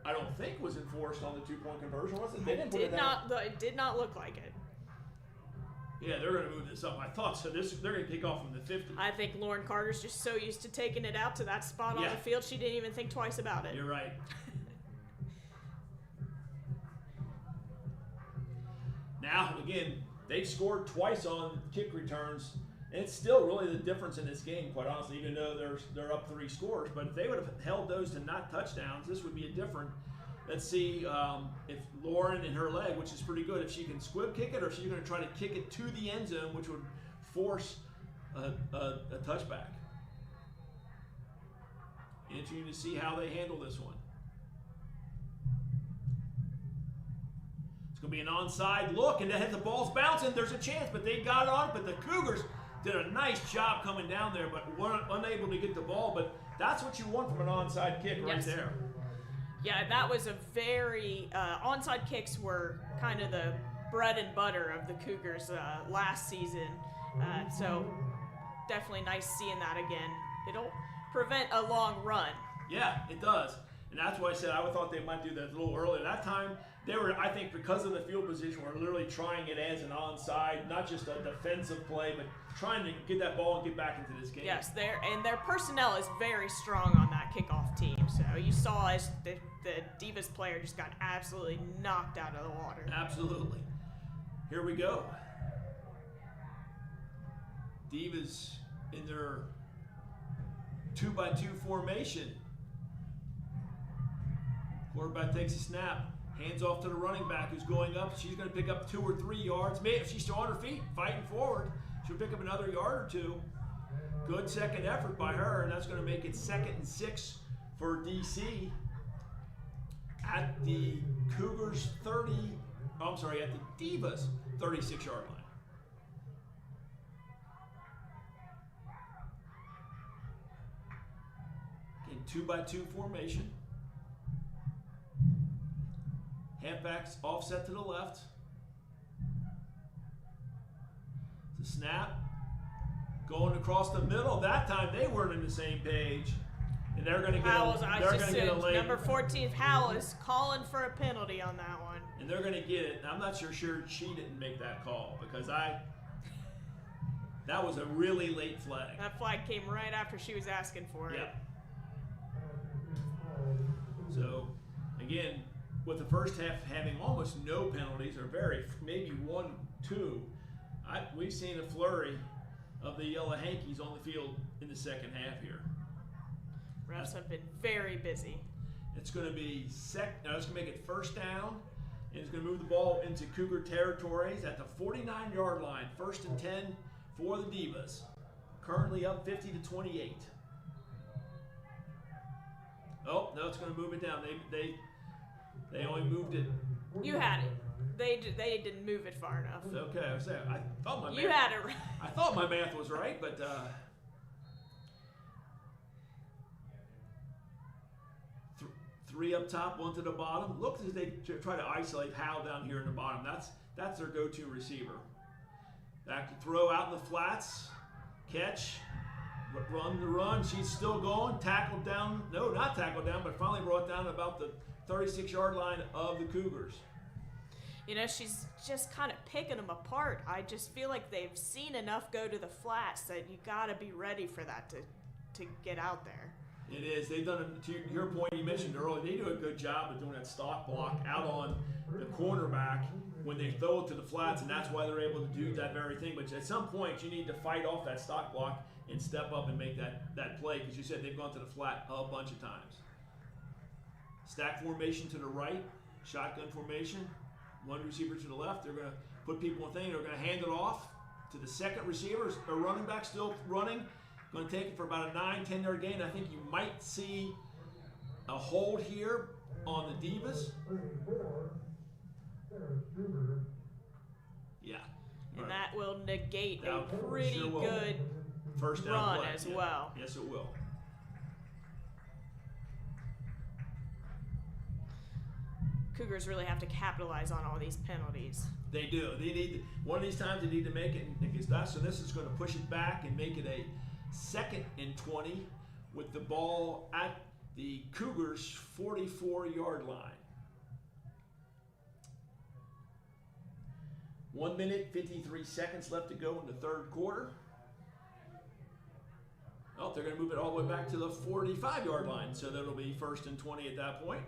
I don't think was enforced on the 2-point conversion, was it? They didn't put it down. It did not look like it. Yeah, they're going to move this up. I thought so. They're going to kick off from the 50. I think Lauren Carter's just so used to taking it out to that spot on the field, she didn't even think twice about it. You're right. Now, again, they've scored twice on kick returns. And it's still really the difference in this game, quite honestly, even though they're up 3 scores. But if they would have held those to not touchdowns, this would be a different. Let's see if Lauren and her leg, which is pretty good, if she can squib kick it, or if she's going to try to kick it to the end zone, which would force a touchback. Interesting to see how they handle this one. It's going to be an onside look, and the ball's bouncing. There's a chance, but they got on it. But the Cougars did a nice job coming down there, but weren't unable to get the ball. But that's what you want from an onside kick right there. Yeah, that was a very onside kicks were kind of the bread and butter of the Cougars last season. So definitely nice seeing that again. It'll prevent a long run. Yeah, it does. And that's why I said I thought they might do that a little earlier. That time, they were, I think, because of the field position, were literally trying it as an onside, not just a defensive play, but trying to get that ball and get back into this game. Yes, their personnel is very strong on that kickoff team. So you saw as the Divas player just got absolutely knocked out of the water. Absolutely. Here we go. Divas in their 2-by-2 formation. Quarterback takes a snap, hands off to the running back who's going up. She's going to pick up 2 or 3 yards. Maybe if she's still on her feet, fighting forward, she'll pick up another yard or 2. Good second effort by her, and that's going to make it 2nd and 6 for DC at the Cougars at the Divas 36-yard line. Again, 2-by-2 formation. Halfbacks offset to the left. The snap. Going across the middle. That time they weren't on the same page. And they're going to get a late. Number 14, Howell is calling for a penalty on that one. And they're going to get it. And I'm not sure she didn't make that call because that was a really late flag. That flag came right after she was asking for it. Yeah. So, again, with the first half having almost no penalties, or maybe 1, 2, we've seen a flurry of the Yellow Hankies on the field in the second half here. Refs have been very busy. It's going to be it's going to make it first down, and it's going to move the ball into Cougar territories at the 49-yard line. 1st and 10 for the Divas. Currently up 50-28. Oh, no, it's going to move it down. They only moved it. You had it. They didn't move it far enough. Okay, I thought my you had it right. I thought my math was right, but three up top, 1 to the bottom. Looks as they try to isolate Howell down here in the bottom. That's their go-to receiver. Back to throw out in the flats. Catch. Run the run. She's still going. Tackled down. No, not tackled down, but finally brought down about the 36-yard line of the Cougars. You know, she's just kind of picking them apart. I just feel like they've seen enough go to the flats that you got to be ready for that to get out there. It is. They've done, to your point you mentioned earlier, they do a good job of doing that stock block out on the cornerback when they throw it to the flats, and that's why they're able to do that very thing. But at some point, you need to fight off that stock block and step up and make that play, because you said they've gone to the flat a bunch of times. Stack formation to the right, shotgun formation, one receiver to the left. They're going to put people in thing. They're going to hand it off to the second receiver. A running back still running. Going to take it for about a 9-10 yard gain. I think you might see a hold here on the Divas. Yeah. And that will negate a pretty good first down run play. as well. Yes, it will. Cougars really have to capitalize on all these penalties. They do. They need one of these times. They need to make it against us. So this is going to push it back and make it a 2nd and 20 with the ball at the Cougars' 44-yard line. 1 minute, 53 seconds left to go in the third quarter. Oh, they're going to move it all the way back to the 45-yard line. So that'll be 1st and 20 at that point.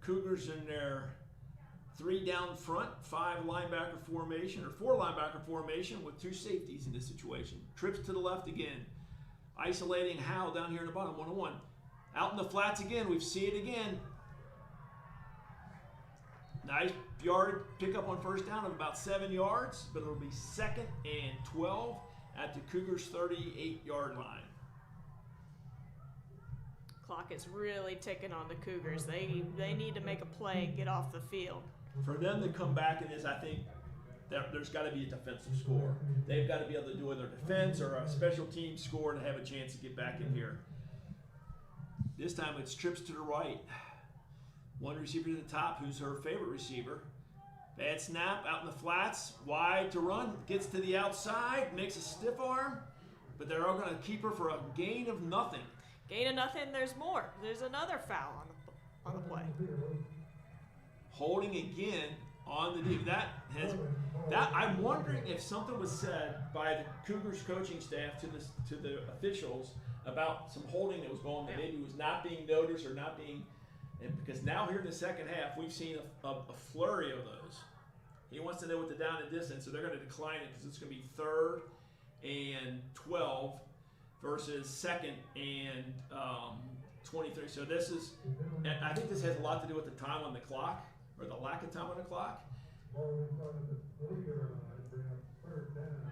Cougars in their 3 down front, 5 linebacker formation, or 4 linebacker formation with 2 safeties in this situation. Trips to the left again. Isolating Howell down here in the bottom, 1-on-1. Out in the flats again, we see it again. Nice yard pickup on first down of about 7 yards, but it'll be 2nd and 12 at the Cougars' 38-yard line. Clock is really ticking on the Cougars. They need to make a play and get off the field. For them to come back in this, I think there's got to be a defensive score. They've got to be able to do either defense or a special team score to have a chance to get back in here. This time it's trips to the right. One receiver to the top, who's her favorite receiver. Bad snap out in the flats, wide to run, gets to the outside, makes a stiff arm, but they're all going to keep her for a gain of nothing. Gain of nothing, there's more. There's another foul on the play. Holding again on the deep. That I'm wondering if something was said by the Cougars coaching staff to the officials about some holding that was going that maybe was not being noticed or not being, and because now here in the second half we've seen a flurry of those. He wants to know what the down and distance, so they're going to decline it because it's going to be 3rd and 12 versus 2nd and 23. So this is, I think this has a lot to do with the time on the clock, or the lack of time on the clock.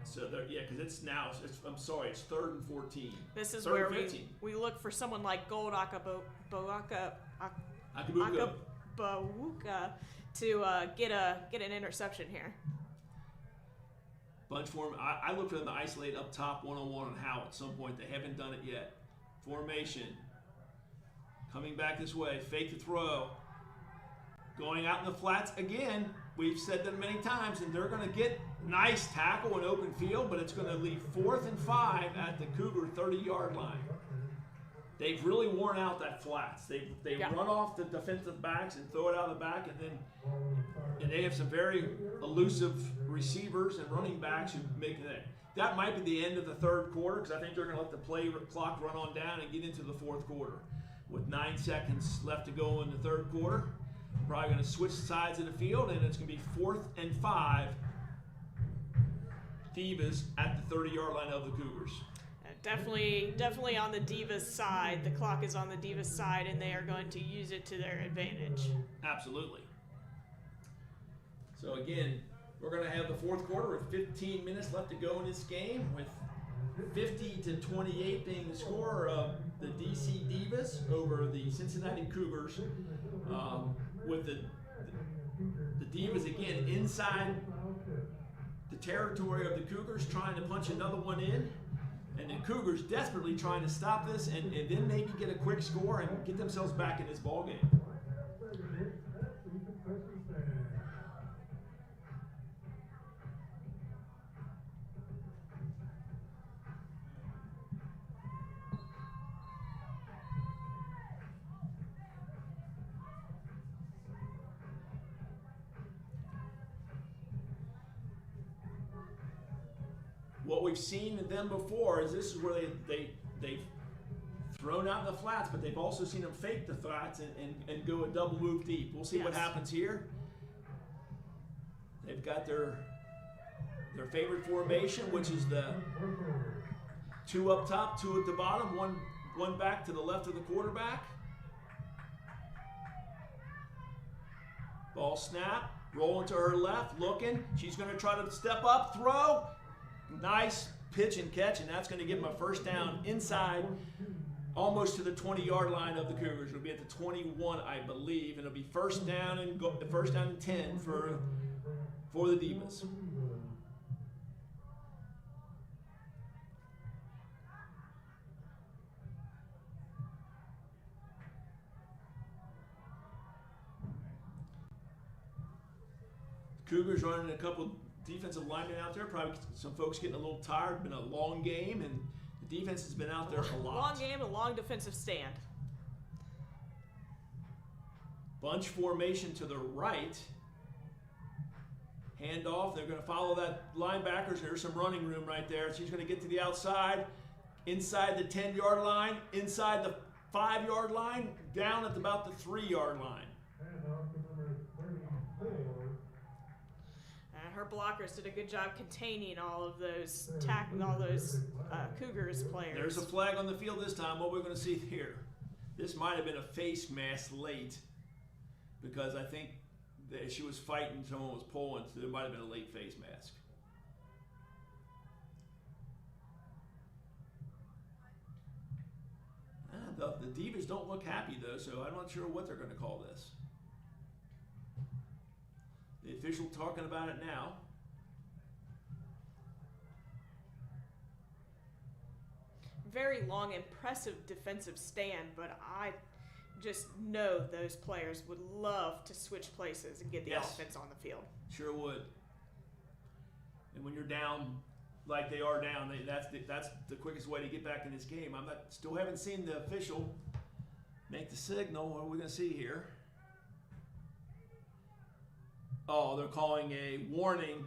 So yeah, because it's 3rd and 14. This is 3rd where and 15. we look for someone like Gold Akabuka to get an interception here. Bunch form. I look for them to isolate up top 1-on-1 on Howell at some point. They haven't done it yet. Formation. Coming back this way. Fake the throw. Going out in the flats again. We've said that many times, and they're going to get nice tackle in open field, but it's going to leave 4th and 5 at the Cougar 30-yard line. They've really worn out that flats. They run off the defensive backs and throw it out of the back, and they have some very elusive receivers and running backs who make that. That might be the end of the third quarter, because I think they're going to let the play clock run on down and get into the fourth quarter. With 9 seconds left to go in the third quarter, probably going to switch sides of the field, and it's going to be 4th and 5. Divas at the 30-yard line of the Cougars. Definitely on the Divas side. The clock is on the Divas side, and they are going to use it to their advantage. Absolutely. So again, we're going to have the fourth quarter with 15 minutes left to go in this game, with 50-28 being the score of the DC Divas over the Cincinnati Cougars. With the Divas again inside the territory of the Cougars, trying to punch another one in. And the Cougars desperately trying to stop this and then maybe get a quick score and get themselves back in this ball game. we've seen them before is this is where they've thrown out in the flats, but they've also seen them fake the flats and go a double move deep. We'll see what happens here. They've got their favorite formation, which is the 2 up top, 2 at the bottom, one back to the left of the quarterback. Ball snap, rolling to her left, looking. She's going to try to step up, throw. Nice pitch and catch, and that's going to give them a first down inside, almost to the 20-yard line of the Cougars. It'll be at the 21, I believe, and it'll be first down and 10 for the Divas. Cougars running a couple defensive linemen out there. Probably some folks getting a little tired. Been a long game, and the defense has been out there a lot. Long game, a long defensive stand. Bunch formation to the right. Hand off. They're going to follow that linebackers. There's some running room right there. She's going to get to the outside, inside the 10-yard line, inside the 5-yard line, down at about the 3-yard line. Her blockers did a good job containing all of those Cougars players. There's a flag on the field this time. What we're going to see here, this might have been a face mask late, because I think that she was fighting, someone was pulling, so there might have been a late face mask. The Divas don't look happy though, so I'm not sure what they're going to call this. The official talking about it now. Very long, impressive defensive stand, but I just know those players would love to switch places and get the offense on the field. Sure would. And when you're down like they are down, that's the quickest way to get back in this game. Still haven't seen the official make the signal. What are we going to see here? Oh, they're calling a warning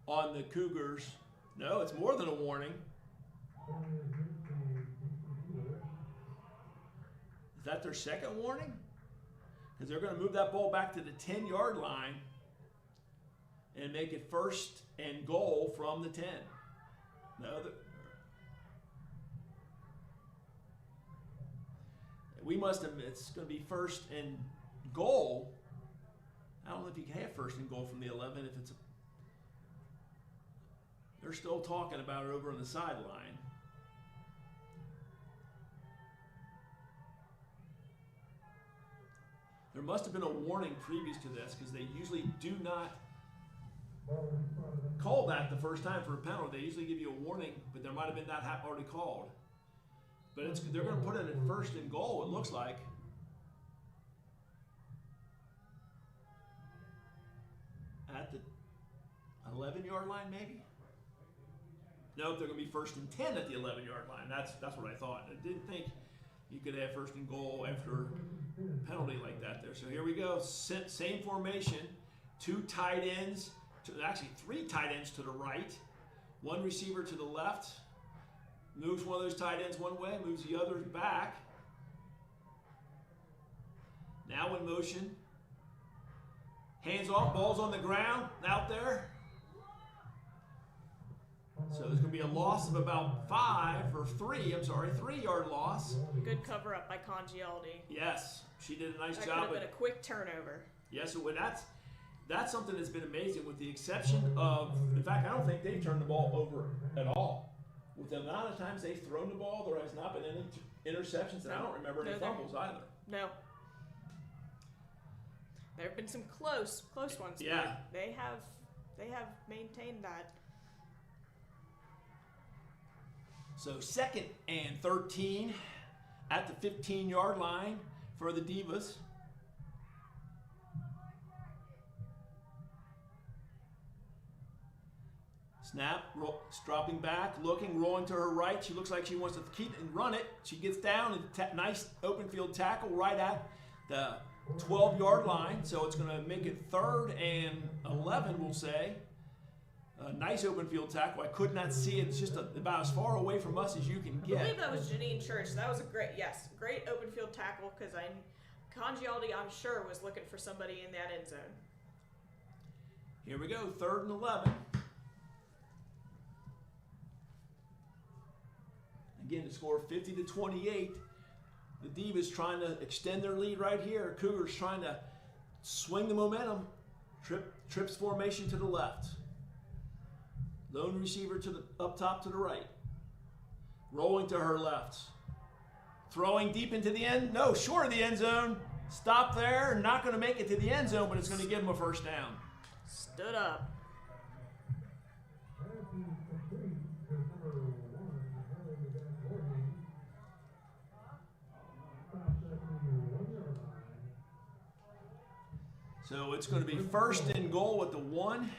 on the Cougars. No, it's more than a warning. Is that their second warning? Because they're going to move that ball back to the 10-yard line and make it first and goal from the 10. No, we must have, it's going to be first and goal. I don't know if you can have first and goal from the 11 if it's they're still talking about it over on the sideline. There must have been a warning previous to this, because they usually do not call that the first time for a penalty. They usually give you a warning, but there might have been that already called. But they're going to put it at first and goal, it looks like. At the 11-yard line, maybe? Nope, they're going to be first and 10 at the 11-yard line. That's what I thought. I didn't think you could have first and goal after a penalty like that there. So here we go. Same formation. 2 tight ends. Actually, 3 tight ends to the right. 1 receiver to the left. Moves one of those tight ends one way, moves the others back. Now in motion. Hands off, ball's on the ground, out there. So there's going to be a loss of about 3-yard loss. Good cover up by Congialdi. Yes, she did a nice job. That could have been a quick turnover. Yes, that's something that's been amazing, with the exception of, in fact, I don't think they've turned the ball over at all. With the amount of times they've thrown the ball, there has not been any interceptions, and I don't remember any fumbles either. No. There have been some close ones. Yeah. But they have maintained that. So 2nd and 13 at the 15-yard line for the Divas. Snap, dropping back, looking, rolling to her right. She looks like she wants to keep and run it. She gets down and nice open field tackle right at the 12-yard line. So it's going to make it 3rd and 11, we'll say. a nice open field tackle. I could not see it. It's just about as far away from us as you can I get. believe that was Janine Church. That was a great open field tackle because Congialdi, I'm sure, was looking for somebody in that end zone. Here we go, 3rd and 11. Again, the score 50-28. The Divas trying to extend their lead right here. Cougars trying to swing the momentum. Trips formation to the left. Lone receiver up top to the right. Rolling to her left. Throwing deep into the end. No, short of the end zone. Stop there. Not going to make it to the end zone, but it's going to give them a first down. Stood up. So it's going to be 1st and goal with the 1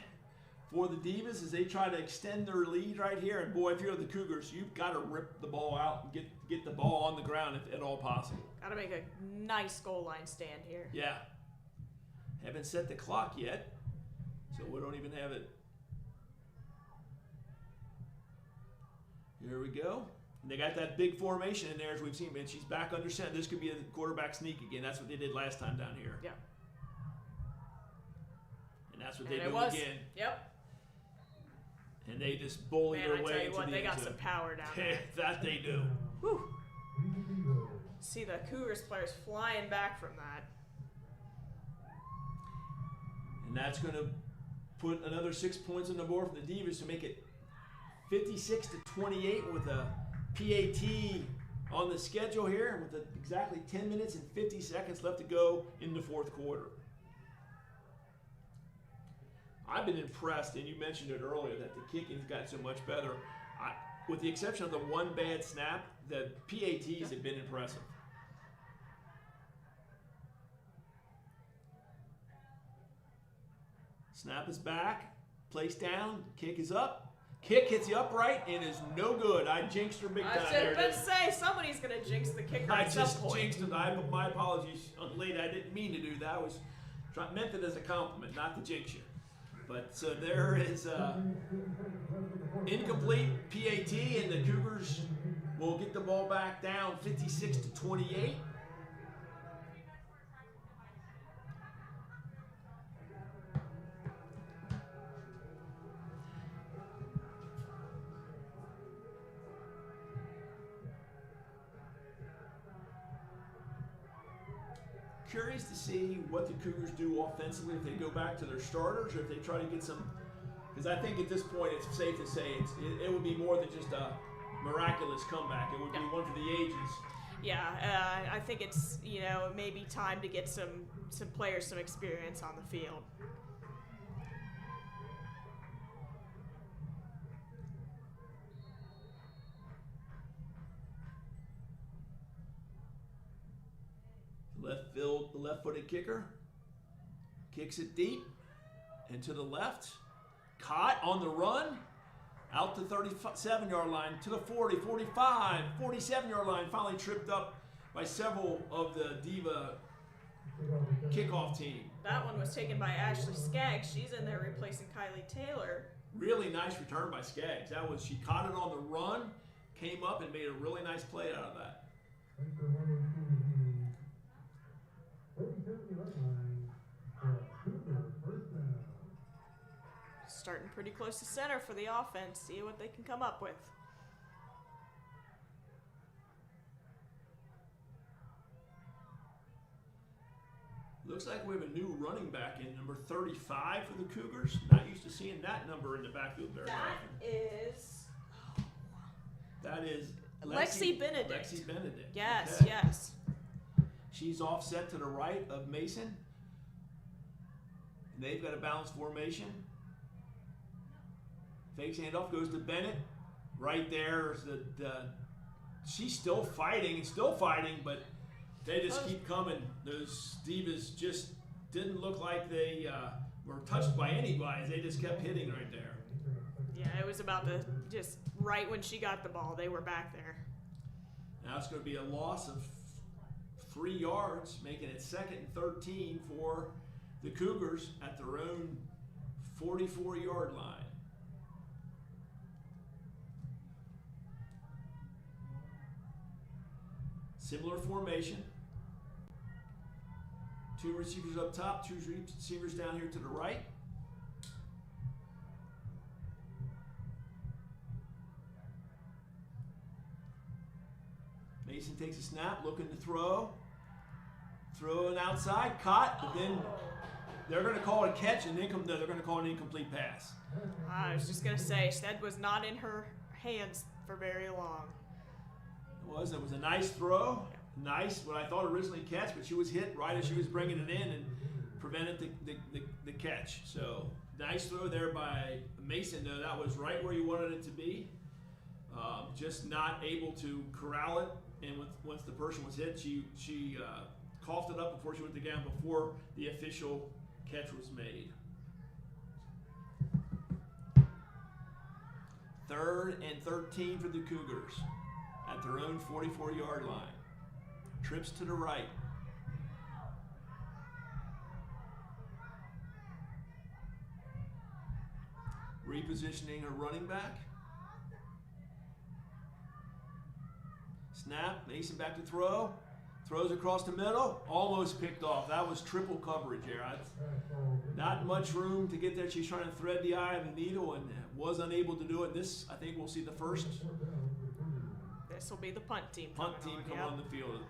for the Divas as they try to extend their lead right here. And boy, if you're the Cougars, you've got to rip the ball out and get the ball on the ground if at all possible. Got to make a nice goal line stand here. Yeah. Haven't set the clock yet, so we don't even have it. Here we go. And they got that big formation in there as we've seen. Man, she's back under center. This could be a quarterback sneak again. That's what they did last time down here. Yeah. And that's what they do again. Yep. And they just bully their way into the end zone. Man, I tell you what, they got some power down there. That they do. Whew. See the Cougars players flying back from that. And that's going to put another 6 points on the board for the Divas to make it 56-28 with a PAT on the schedule here with exactly 10 minutes and 50 seconds left to go in the 4th quarter. I've been impressed, and you mentioned it earlier, that the kicking's got so much better. With the exception of the one bad snap, the PATs have been impressive. Snap is back, place down, kick is up. Kick hits the upright and is no good. I jinxed her big time. I should have say somebody's going to jinx the kicker at some point. I just jinxed it. My apologies, lady. I didn't mean to do that. I was meant it as a compliment, not to jinx you. But so there is incomplete PAT, and the Cougars will get the ball back down 56-28. Curious to see what the Cougars do offensively, if they go back to their starters or if they try to get some, because I think at this point it's safe to say it would be more than just a miraculous comeback. It would be one for the ages. Yeah, I think it's, maybe time to get some players some experience on the field. Left-footed kicker kicks it deep and to the left. Caught on the run out to 37-yard line to the 40, 45, 47-yard line. Finally tripped up by several of the Diva kickoff team. That one was taken by Ashley Skaggs. She's in there replacing Kylie Taylor. Really nice return by Skaggs. She caught it on the run, came up and made a really nice play out of that. Starting pretty close to center for the offense. See what they can come up with. Looks like we have a new running back in number 35 for the Cougars. Not used to seeing that number in the backfield very often. That is Lexi Benedict. Lexi Benedict. Yes, okay. Yes. She's offset to the right of Mason. And they've got a balanced formation. Fakes handoff, goes to Bennett. Right there, she's still fighting, but they just keep coming. Those Divas just didn't look like they were touched by anybody. They just kept hitting right there. Yeah, it was about just right when she got the ball, they were back there. Now it's going to be a loss of 3 yards, making it 2nd and 13 for the Cougars at their own 44-yard line. Similar formation. 2 receivers up top, 2 receivers down here to the right. Mason takes a snap, looking to throw. Throwing outside, caught, but then they're going to call it a catch, and they're going to call it an incomplete pass. I was just going to say, Stead was not in her hands for very long. It was a nice throw. Nice, what I thought originally catch, but she was hit right as she was bringing it in and prevented the catch. So, nice throw there by Mason, though. That was right where you wanted it to be. Just not able to corral it, and once the person was hit, she coughed it up before she went to the ground, before the official catch was made. 3rd and 13 for the Cougars at their own 44-yard line. Trips to the right. Repositioning her running back. Snap, Mason back to throw. Throws across the middle, almost picked off. That was triple coverage there. Not much room to get there. She's trying to thread the eye of the needle and was unable to do it. This, I think we'll see the first. This will be the punt team. Come on the field.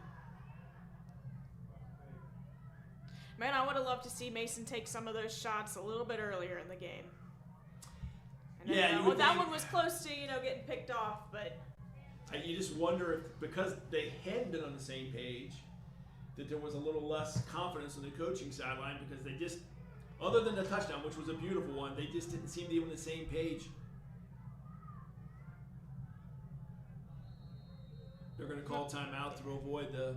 Man, I would have loved to see Mason take some of those shots a little bit earlier in the game. And Yeah, that one was close to, getting picked off, but you just wonder if, because they hadn't been on the same page, that there was a little less confidence on the coaching sideline, because they just, other than the touchdown, which was a beautiful one, they just didn't seem to be on the same page. They're going to call timeout to avoid the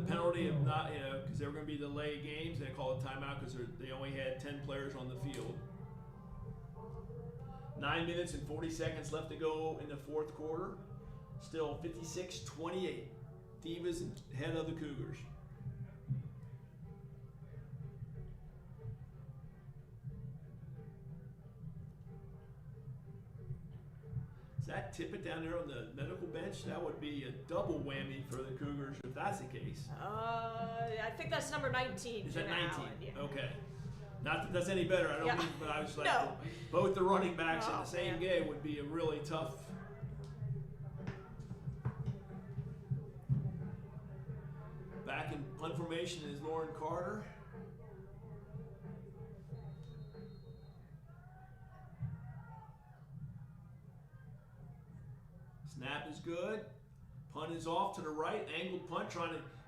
penalty of not, because they were going to be delayed games. They call it timeout because they only had 10 players on the field. 9 minutes and 40 seconds left to go in the 4th quarter. Still 56-28. Divas ahead of the Cougars. Does that tip it down there on the medical bench? That would be a double whammy for the Cougars if that's the case. I think that's number 19. Is that 19? Allen, yeah. Okay. Not that that's any better. I don't mean, but I was like, No. both the running backs in the same game would be a really tough. Back in punt formation is Lauren Carter. Snap is good. Punt is off to the right. Angled punt,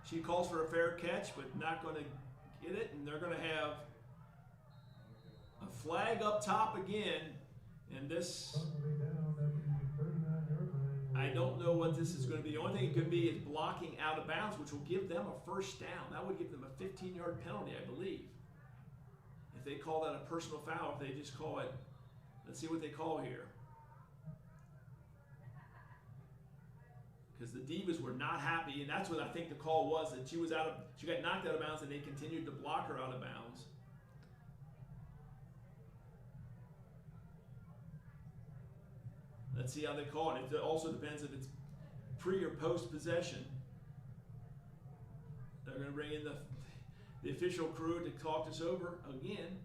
she calls for a fair catch, but not going to get it. And they're going to have a flag up top again. And this, I don't know what this is going to be. The only thing it could be is blocking out of bounds, which will give them a first down. That would give them a 15-yard penalty, I believe. If they call that a personal foul, if they just call it, let's see what they call here. Because the Divas were not happy, and that's what I think the call was, that she got knocked out of bounds and they continued to block her out of bounds. Let's see how they call it. It also depends if it's pre or post possession. They're going to bring in the official crew to talk this over again.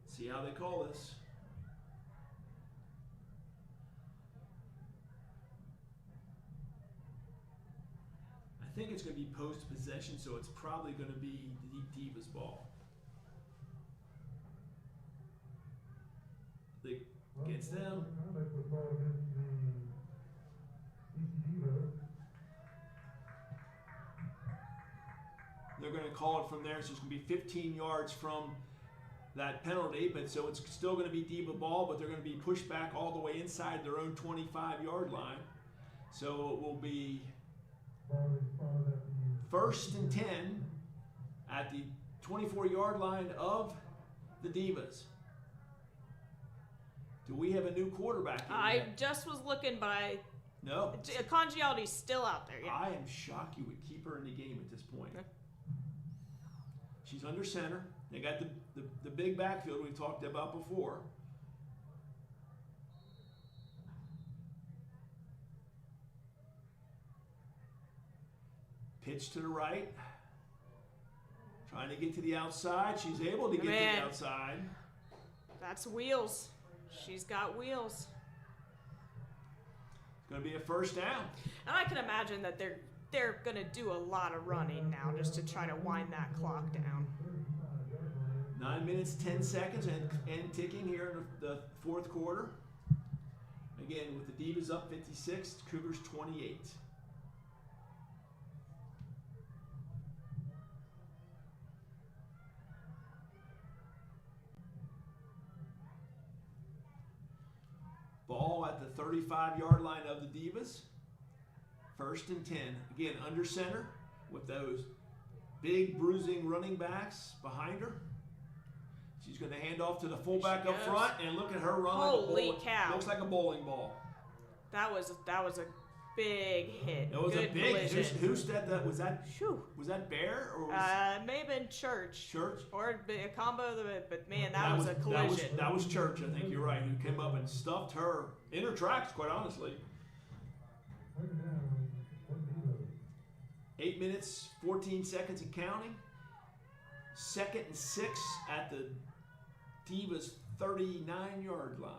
See how they call this. I think it's going to be post-possession, so it's probably going to be the Divas ball. Against them. They're going to call it from there, so it's going to be 15 yards from that penalty, but so it's still going to be Diva ball, but they're going to be pushed back all the way inside their own 25-yard line. So it will be 1st and 10 at the 24-yard line of the Divas. Do we have a new quarterback in I yet? just was looking, but No. Congialdi's still out there. Yeah. I am shocked you would keep her in the game at this point. She's under center. They got the big backfield we talked about before. Pitch to the right. Trying to get to the outside. She's able to get to the outside. That's wheels. She's got wheels. It's going to be a first down. And I can imagine that they're going to do a lot of running now just to try to wind that clock down. 9 minutes, 10 seconds, and ticking here in the fourth quarter. Again, with the Divas up 56, Cougars 28. Ball at the 35-yard line of the Divas. 1st and 10. Again, under center with those big bruising running backs behind her. She's going to hand off to the fullback up front, and look at her run. Holy cow. Looks like a bowling ball. That was a big hit. It was Good a big collision. Who said that? Was that Bear? Or It may have been Church. Or a combo of the, but man, that was a collision. That was Church, I think you're right, who came up and stuffed her in her tracks, quite honestly. 8 minutes, 14 seconds and counting. 2nd and 6 at the Divas 39-yard line.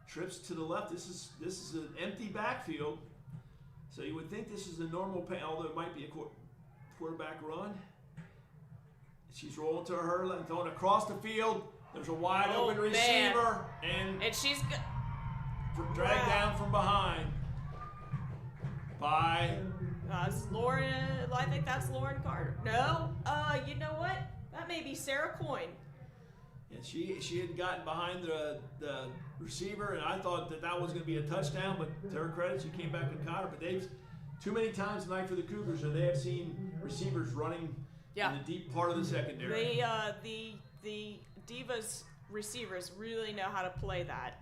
Trips to the left. This is an empty backfield, so you would think this is a normal pay, although it might be a quarterback run. She's rolling to her left, throwing across the field. There's a wide open receiver, and she's dragged down from behind by Lauren. I think that's Lauren Carter. No, you know what? That may be Sarah Coyne. And she had gotten behind the receiver, and I thought that was going to be a touchdown, but to her credit, she came back and caught her. But they've too many times tonight for the Cougars, and they have seen receivers running in the deep part of the secondary. The Divas receivers really know how to play that.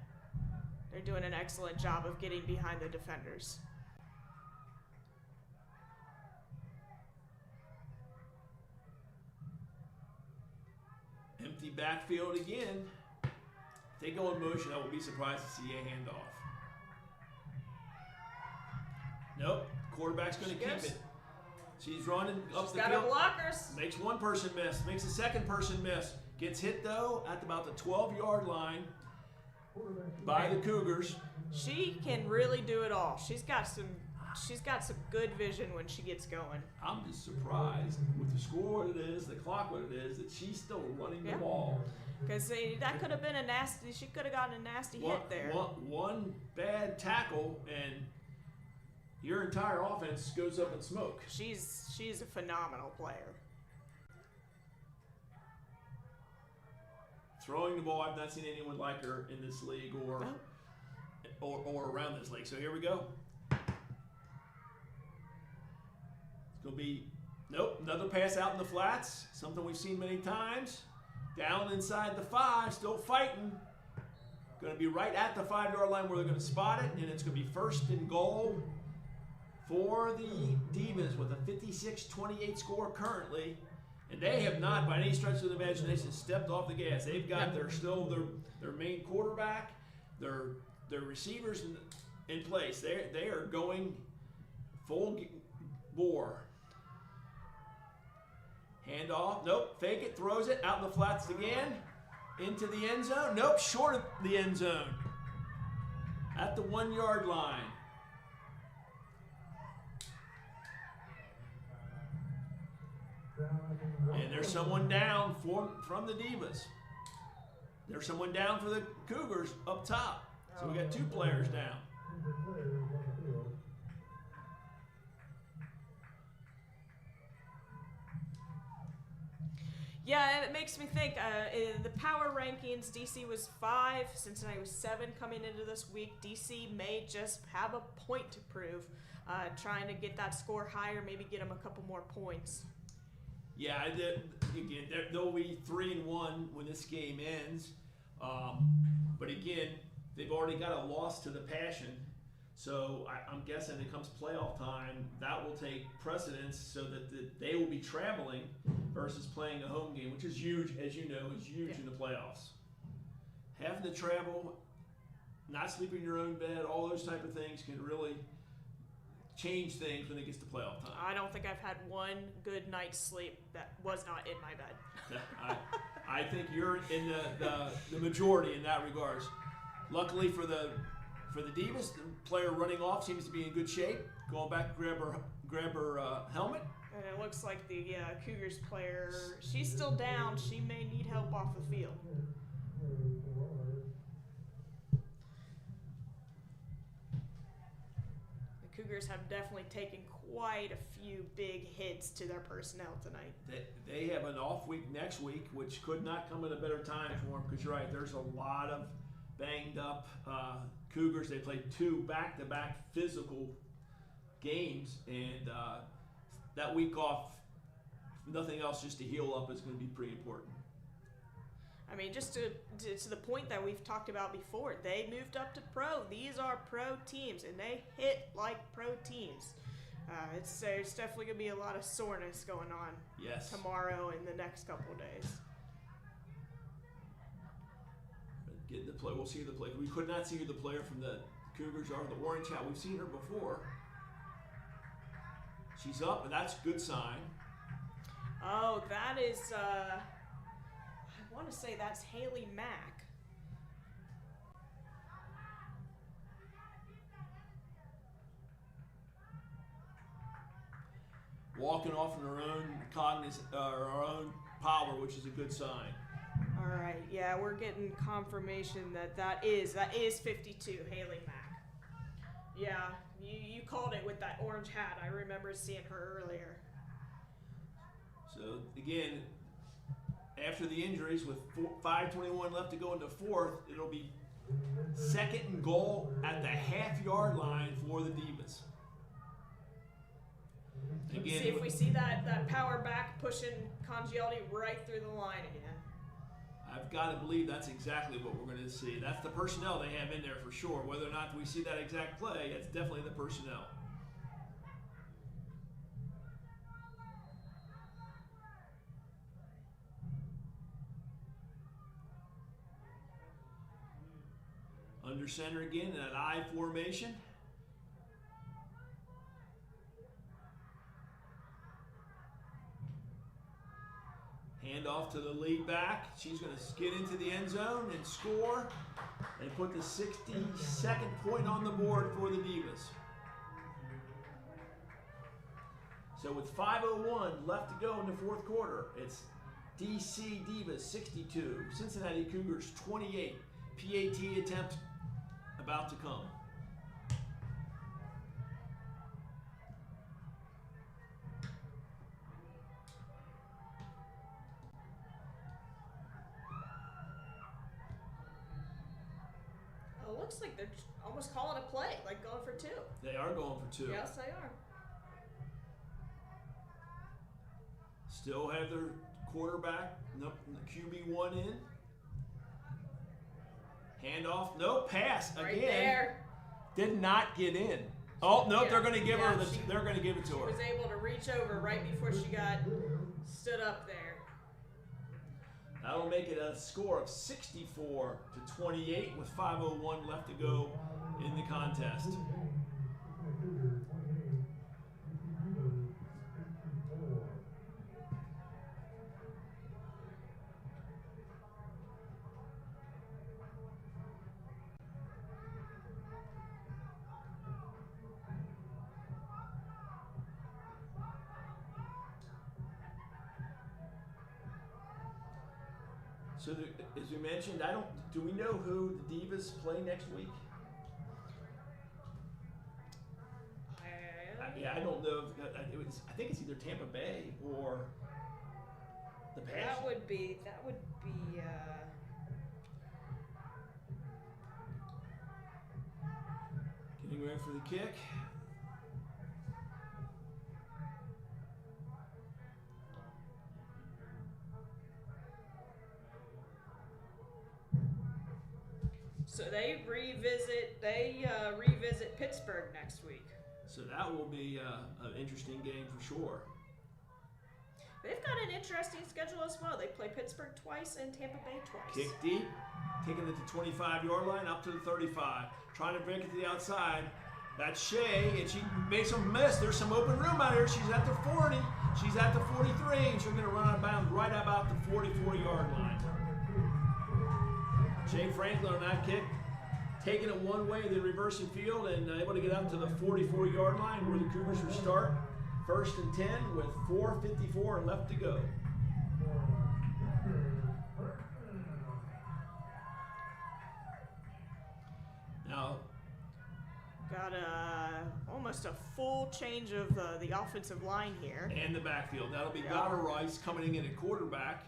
They're doing an excellent job of getting behind the defenders. Empty backfield again. If they go in motion, I would be surprised to see a handoff. Nope. Quarterback's going to keep it. She's running up the field. She's got her blockers. Makes one person miss. Makes a second person miss. Gets hit, though, at about the 12-yard line by the Cougars. She can really do it all. She's got some good vision when she gets going. I'm just surprised with the score what it is, the clock what it is, that she's still running the ball. Because that could have been a nasty. She could have gotten a nasty hit there. One bad tackle and your entire offense goes up in smoke. She's a phenomenal player. Throwing the ball, I've not seen anyone like her in this league or around this league. So here we go. It's going to be, another pass out in the flats. Something we've seen many times. Down inside the 5, still fighting. Going to be right at the 5-yard line where they're going to spot it, and it's going to be 1st and goal for the Divas with a 56-28 score currently. And they have not, by any stretch of the imagination, stepped off the gas. They've got their main quarterback, their receivers in place. They are going full bore. Hand off. Nope. Fake it. Throws it out in the flats again. Into the end zone. Nope. Short of the end zone. At the 1-yard line. And there's someone down from the Divas. There's someone down for the Cougars up top. So we got 2 players down. Yeah, it makes me think, in the power rankings, DC was 5, Cincinnati was 7 coming into this week. DC may just have a point to prove, trying to get that score higher, maybe get them a couple more points. Yeah, again, they'll be 3-1 when this game ends. But But again, they've already got a loss to the Passion. So I'm guessing it comes playoff time, that will take precedence so that they will be traveling versus playing a home game, which is huge, as you know, is huge in the playoffs. Having to travel, not sleeping in your own bed, all those type of things can really change things when it gets to playoff time. I don't think I've had one good night's sleep that was not in my bed. I think you're in the majority in that regards. Luckily for the Divas, the player running off seems to be in good shape. Going back to grab her helmet. And it looks like the Cougars player, she's still down. She may need help off the field. The Cougars have definitely taken quite a few big hits to their personnel tonight. They have an off week next week, which could not come at a better time for them, because you're right, there's a lot of banged up Cougars. They played 2 back-to-back physical games, and that week off, if nothing else, just to heal up is going to be pretty important. I mean, just to the point that we've talked about before, they moved up to pro. These are pro teams, and they hit like pro teams. There's definitely going to be a lot of soreness going on tomorrow and the next couple of days. Getting the play, we'll see the play. We could not see who the player from the Cougars are. The orange hat, we've seen her before. She's up, and that's a good sign. Oh, that is, I want to say that's Haley Mack. Walking off in her own own power, which is a good sign. All right, yeah, we're getting confirmation that is 52, Haley Mack. Yeah, you called it with that orange hat. I remember seeing her earlier. So again, after the injuries, with 5:21 left to go into fourth, it'll be 2nd and goal at the half-yard line for the Divas. Let's see if we see that power back pushing Congialdi right through the line again. I've got to believe that's exactly what we're going to see. That's the personnel they have in there for sure. Whether or not we see that exact play, it's definitely the personnel. Under center again in that I formation. Hand off to the lead back. She's going to skid into the end zone and score and put the 62nd point on the board for the Divas. So with 5:01 left to go in the fourth quarter, it's DC Divas 62, Cincinnati Cougars 28. PAT attempt about to come. Looks like they're almost calling a play, like going for 2. They are going for 2. Yes, they are. Still have their quarterback, QB1 in. Handoff, no, pass Right again. there. Did not get in. Oh no, Yeah, they're going to give her. she- They're going to give it to her. She was able to reach over right before she got stood up there. That'll make it a score of 64-28 with 5:01 left to go in the contest. So, as we mentioned, do we know who the Divas play next week? I don't know. I think it's either Tampa Bay or the Passion. That would be. Getting ready for the kick. So they revisit Pittsburgh next week. So that will be an interesting game for sure. They've got an interesting schedule as well. They play Pittsburgh twice and Tampa Bay twice. Kick deep, taking it to 25-yard line, up to the 35. Trying to break it to the outside. That's Shea, and she makes a miss. There's some open room out here. She's at the 40. She's at the 43, and she's going to run out of bounds right about the 44-yard line. Shea Franklin on that kick, taking it one way, then reversing field, and able to get up to the 44-yard line where the Cougars will start. 1st and 10 with 4:54 left to go. Now, got almost a full change of the offensive line here. And the backfield. That'll be Goddard Rice coming in at quarterback.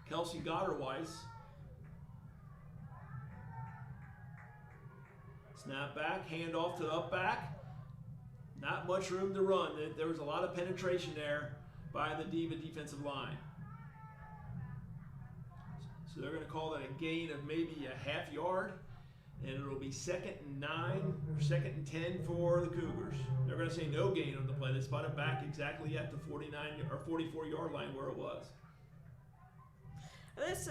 Kelsey Goddard Rice. Snap back, hand off to the up back. Not much room to run. There was a lot of penetration there by the Diva defensive line. So they're going to call that a gain of maybe a half yard, and it'll be 2nd and 9 or 2nd and 10 for the Cougars. They're going to say no gain on the play. They spot it back exactly at the 49 or 44-yard line where it was. This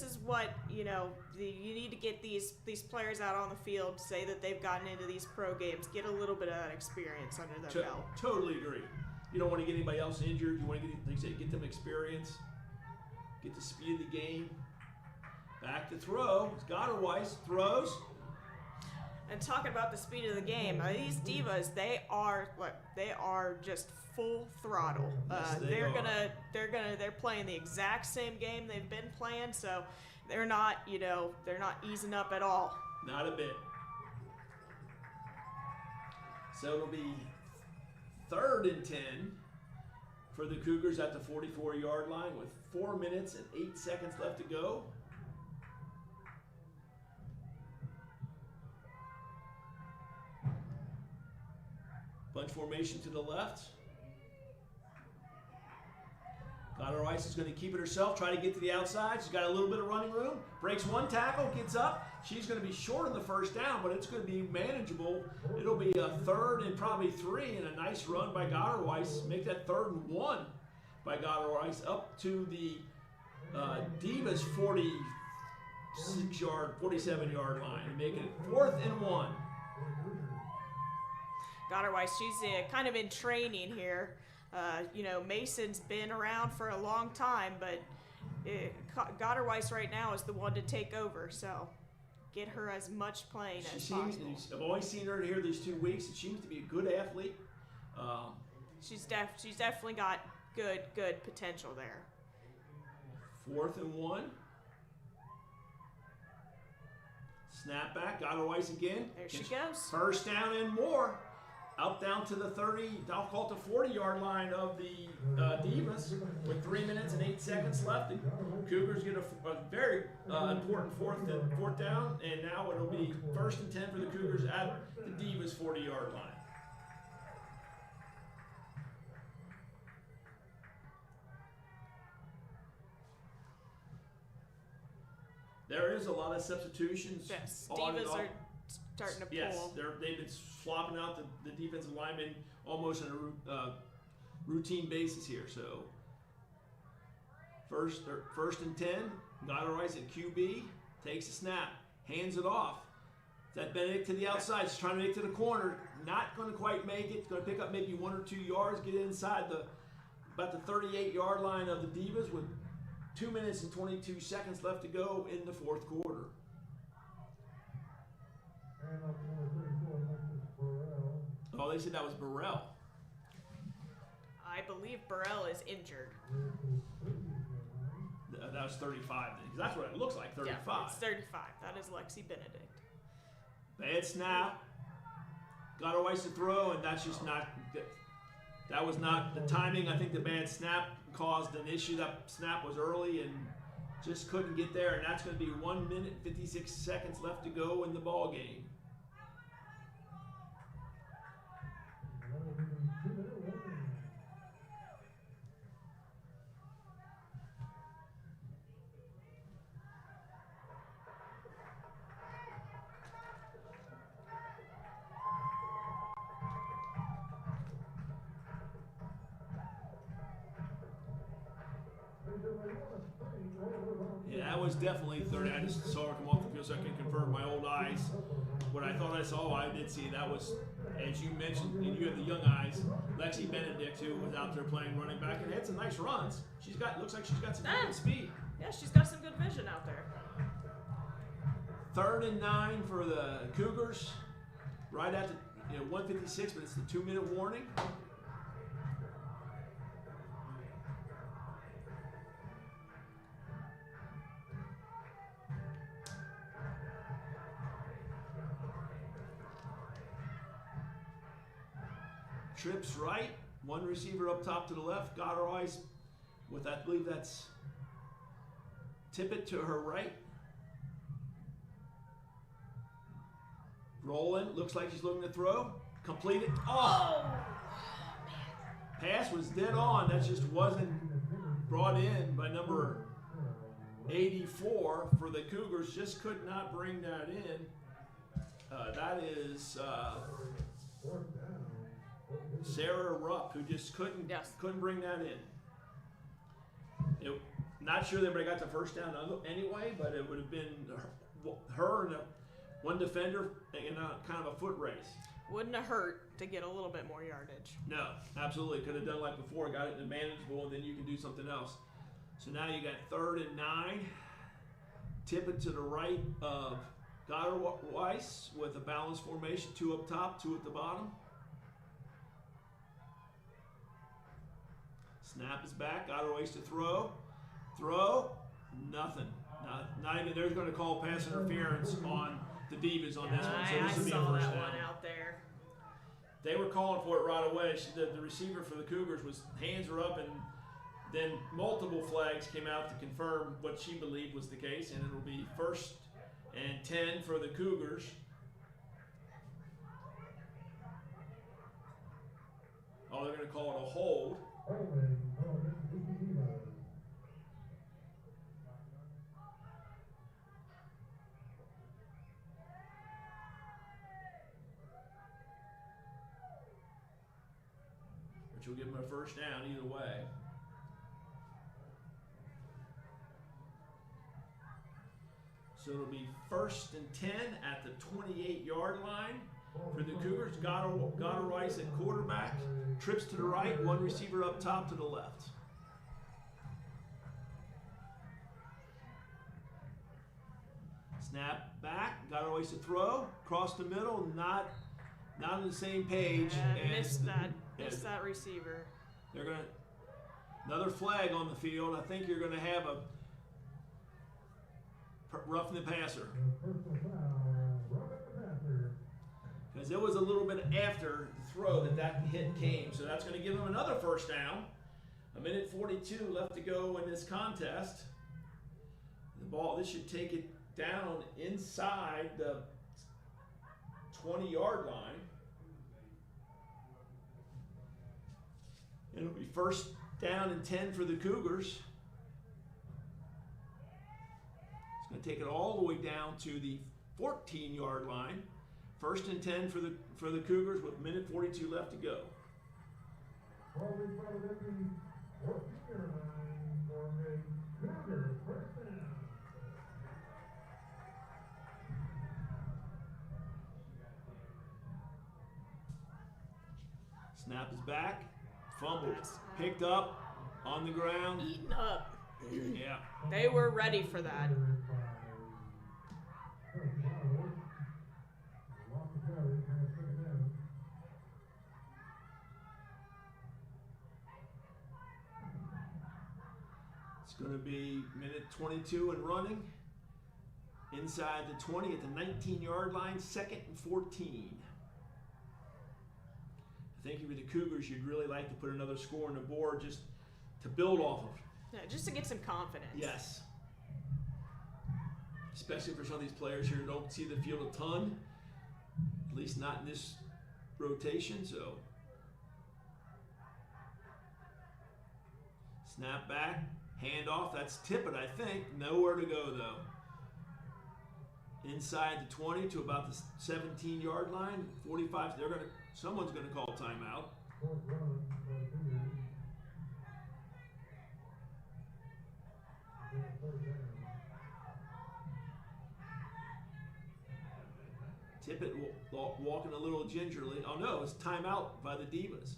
is what you need to get these players out on the field, say that they've gotten into these pro games, get a little bit of that experience under their belt. Totally agree. You don't want to get anybody else injured. You want to get them experience, get the speed of the game. Back to throw. Goddard Rice throws. And talking about the speed of the game, these Divas, they are just full throttle. Yes, they're playing the exact same game they've been playing, so they're not easing up at all. Not a bit. So it'll be 3rd and 10 for the Cougars at the 44-yard line with 4 minutes and 8 seconds left to go. Bunch formation to the left. Goddard Rice is going to keep it herself, try to get to the outside. She's got a little bit of running room. Breaks one tackle, gets up. She's going to be short on the first down, but it's going to be manageable. It'll be a 3rd and probably 3, and a nice run by Goddard Rice. Make that 3rd and 1 by Goddard Rice up to the Divas 47-yard line, and making it 4th and 1. Goddard Rice, she's kind of in training here. Mason's been around for a long time, but Goddard Rice right now is the one to take over. So get her as much playing as possible. I've only seen her here these 2 weeks. She seems to be a good athlete. She's definitely got good potential there. 4th and 1. Snap back. Goddard Rice again. There she goes. First down and more. Out down to the 30, I'll call it the 40-yard line of the Divas with 3 minutes and 8 seconds left. The Cougars get a very important fourth down, and now it'll be 1st and 10 for the Cougars at the Divas 40-yard line. There is a lot of substitutions. Yes, on Divas are starting to pull. Yes, they've been swapping out the defensive linemen almost on a routine basis here. So first and 10, Goddard Rice at QB, takes a snap, hands it off. That Benedict to the outside, she's trying to make it to the corner, not going to quite make it. It's going to pick up maybe 1 or 2 yards, get inside about the 38-yard line of the Divas with 2 minutes and 22 seconds left to go in the 4th quarter. Oh, they said that was Burrell. I believe Burrell is injured. That was 35 then, because that's what it looks like, 35. Yeah, it's 35. That is Lexi Benedict. Bad snap. Goddard Rice to throw, and that's just not. That was not the timing. I think the bad snap caused an issue. That snap was early and just couldn't get there, and that's going to be 1 minute 56 seconds left to go in the ball game. was definitely 30. I just saw her come off the field, so I can confirm my old eyes. What I thought I saw, I did see. That was, as you mentioned, and you have the young eyes, Lexi Benedict, who was out there playing running back and had some nice runs. Looks like she's got some good speed. Yeah, she's got some good vision out there. 3rd and 9 for the Cougars. Right at the 1:56, but it's the 2-minute warning. Trips right, one receiver up top to the left, got her eyes with, I believe that's Tippett to her right. Rolling, looks like she's looking to throw. Completed. Oh! Pass was dead on. That just wasn't brought in by number 84 for the Cougars. Just could not bring that in. That is Sarah Rupp, who just couldn't bring that in. Not sure they would have got the first down anyway, but it would have been her and one defender in a kind of a foot race. Wouldn't have hurt to get a little bit more yardage. No, absolutely. Could have done like before, got it in the manageable, and then you can do something else. So now you got 3rd and 9. Tip it to the right of Goddard-Weiss with a balanced formation, 2 up top, 2 at the bottom. Snap is back. Goddard-Weiss to throw. Throw. Nothing. Not even. They're going to call pass interference on the Divas on this one. So this will be a saw first that down. one out there. They were calling for it right away. The receiver for the Cougars was hands were up, and then multiple flags came out to confirm what she believed was the case, and it'll be 1st and 10 for the Cougars. Oh, they're going to call it a hold. Which will give them a first down either way. So it'll be 1st and 10 at the 28-yard line for the Cougars. Goddard-Weiss at quarterback. Trips to the right, one receiver up top to the left. Snap back, Goddard-Weiss to throw. Across the middle, not on the same page. Missed that receiver. They're going to, another flag on the field. I think you're going to have a roughing the passer. Because it was a little bit after the throw that hit came. So that's going to give them another first down. 1:42 left to go in this contest. The ball, this should take it down inside the 20-yard line. It'll be 1st down and 10 for the Cougars. It's going to take it all the way down to the 14-yard line. 1st and 10 for the Cougars with 1:42 left to go. Snap is back. Fumbled. Picked up on the ground. Eaten up. Yeah. They were ready for that. It's going to be 1:22 and running. Inside the 20 at the 19-yard line, 2nd and 14. I think if you're the Cougars, you'd really like to put another score on the board just to build off of. Yeah, just to get some confidence. Yes. Especially for some of these players here who don't see the field a ton, at least not in this rotation. So, snap back, hand off. That's Tippett, I think. Nowhere to go though. Inside the 20 to about the 17-yard line. 45. Someone's going to call timeout. walking a little gingerly. Oh no, it's timeout by the Divas.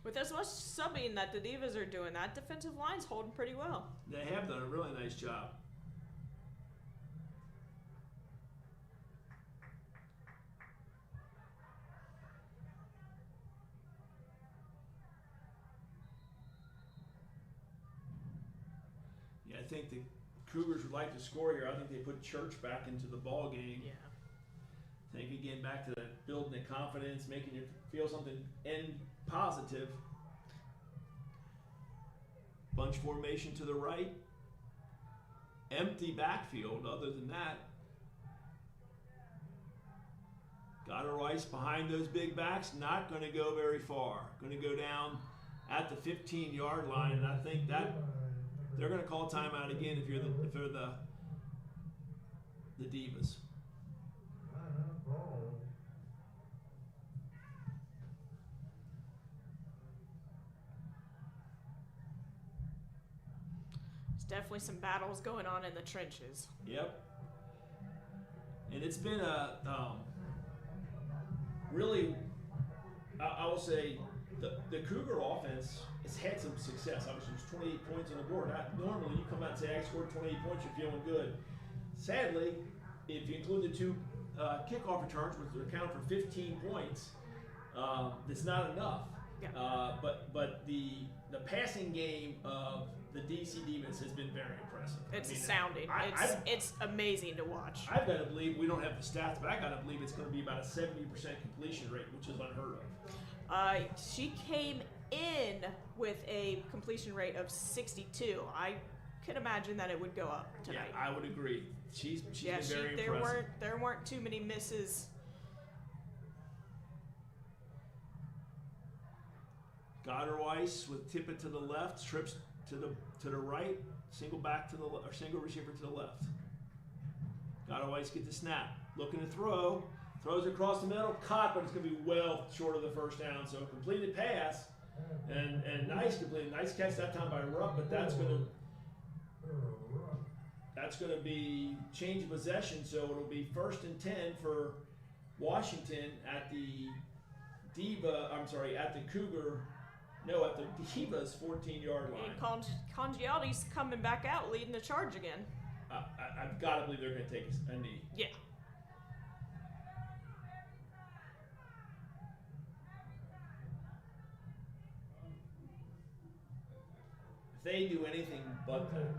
With as much subbing that the Divas are doing, that defensive line's holding pretty well. They have done a really nice job. Yeah, I think the Cougars would like to score here. I think they put Church back into the ball game. Yeah. I think again back to that building the confidence, making you feel something and positive. Bunch formation to the right. Empty backfield other than that. Goddard Rice behind those big backs, not going to go very far. Going to go down at the 15-yard line, and I think that they're going to call timeout again if they're the Divas. Definitely some battles going on in the trenches. Yep. And it's been a really, I will say, the Cougar offense has had some success. Obviously, there's 28 points on the board. Normally, you come out and say, I scored 28 points, you're feeling good. Sadly, if you include the 2 kickoff returns, which account for 15 points, it's not enough. Yeah. But the passing game of the DC Divas has been very impressive. It's astounding. It's amazing to watch. I've got to believe, we don't have the stats, but I got to believe it's going to be about a 70% completion rate, which is unheard of. She came in with a completion rate of 62. I could imagine that it would go up tonight. Yeah, I would agree. She's been very there impressive. There weren't too many misses. Goddard Weiss with tip it to the left, trips to the right, single back to the or single receiver to the left. Goddard Weiss get the snap, looking to throw, throws across the middle, caught, but it's going to be well short of the first down. So a completed pass, and nice catch that time by Rupp, but that's going to be change of possession. So it'll be 1st and 10 for Washington at the Cougar. No, at the Divas 14-yard line. And Congialdi's coming back out, leading the charge again. I've got to believe they're going to take a knee. Yeah. If they do anything but that,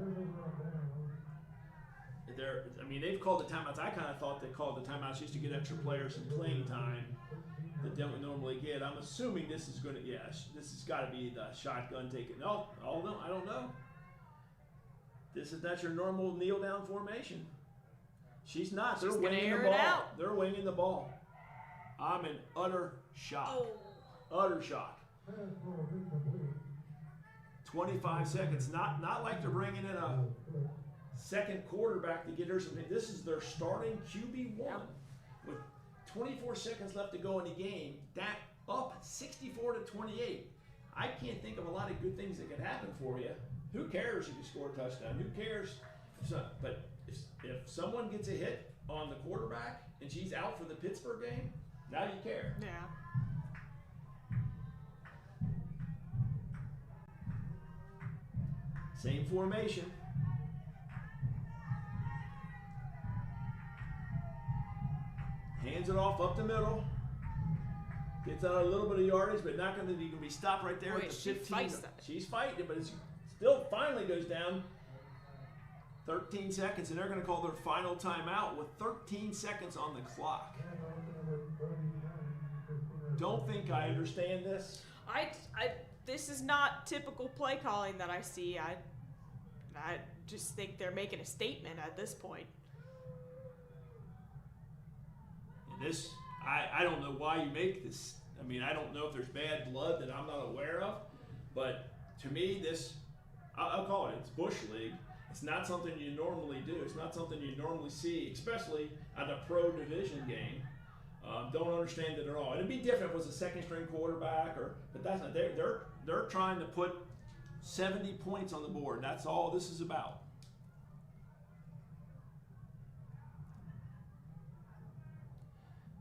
they've called the timeouts. I kind of thought they called the timeouts just to get extra players some playing time that they don't normally get. I'm assuming this is going to, this has got to be the shotgun taking. No, I don't know. That's your normal kneel down formation. She's not. They're winging the ball. They're winging the ball. I'm in utter shock. Utter shock. 25 seconds. Not like they're bringing in a second quarterback to get her some. This is their starting QB1 with 24 seconds left to go in the game. That up 64-28. I can't think of a lot of good things that could happen for you. Who cares if you score a touchdown? Who cares? But if someone gets a hit on the quarterback and she's out for the Pittsburgh game, now you care. Yeah. Same formation. Hands it off up the middle. Gets out a little bit of yardage, but not going to be stopped right there at the 15. She's fighting it, but it still finally goes down. 13 seconds, and they're going to call their final timeout with 13 seconds on the clock. Don't think I understand this. This is not typical play calling that I see. I just think they're making a statement at this point. And this, I don't know why you make this. I don't know if there's bad blood that I'm not aware of, but to me, this, I'll call it, it's Bush League. It's not something you normally do. It's not something you normally see, especially at a pro division game. Don't understand it at all. It'd be different if it was a second string quarterback, but that's not. They're trying to put 70 points on the board. That's all this is about.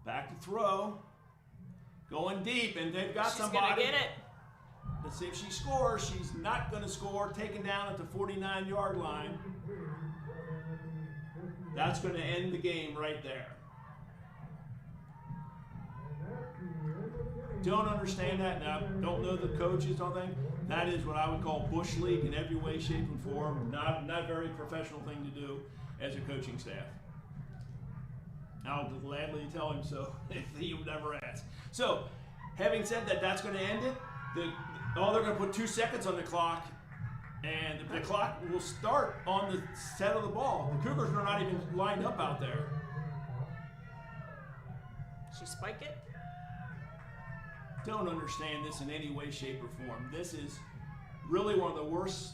Back to throw. Going deep, and they've got somebody. She's going to get it. Let's see if she scores. She's not going to score. Taken down at the 49-yard line. That's going to end the game right there. Don't understand that now. Don't know the coaches, don't think. That is what I would call bush league in every way, shape, and form. Not a very professional thing to do as a coaching staff. I'll gladly tell him so if he would ever ask. So, having said that, that's going to end it. They're going to put 2 seconds on the clock, and the clock will start on the set of the ball. The Cougars are not even lined up out there. She spike it? Don't understand this in any way, shape, or form. This is really one of the worst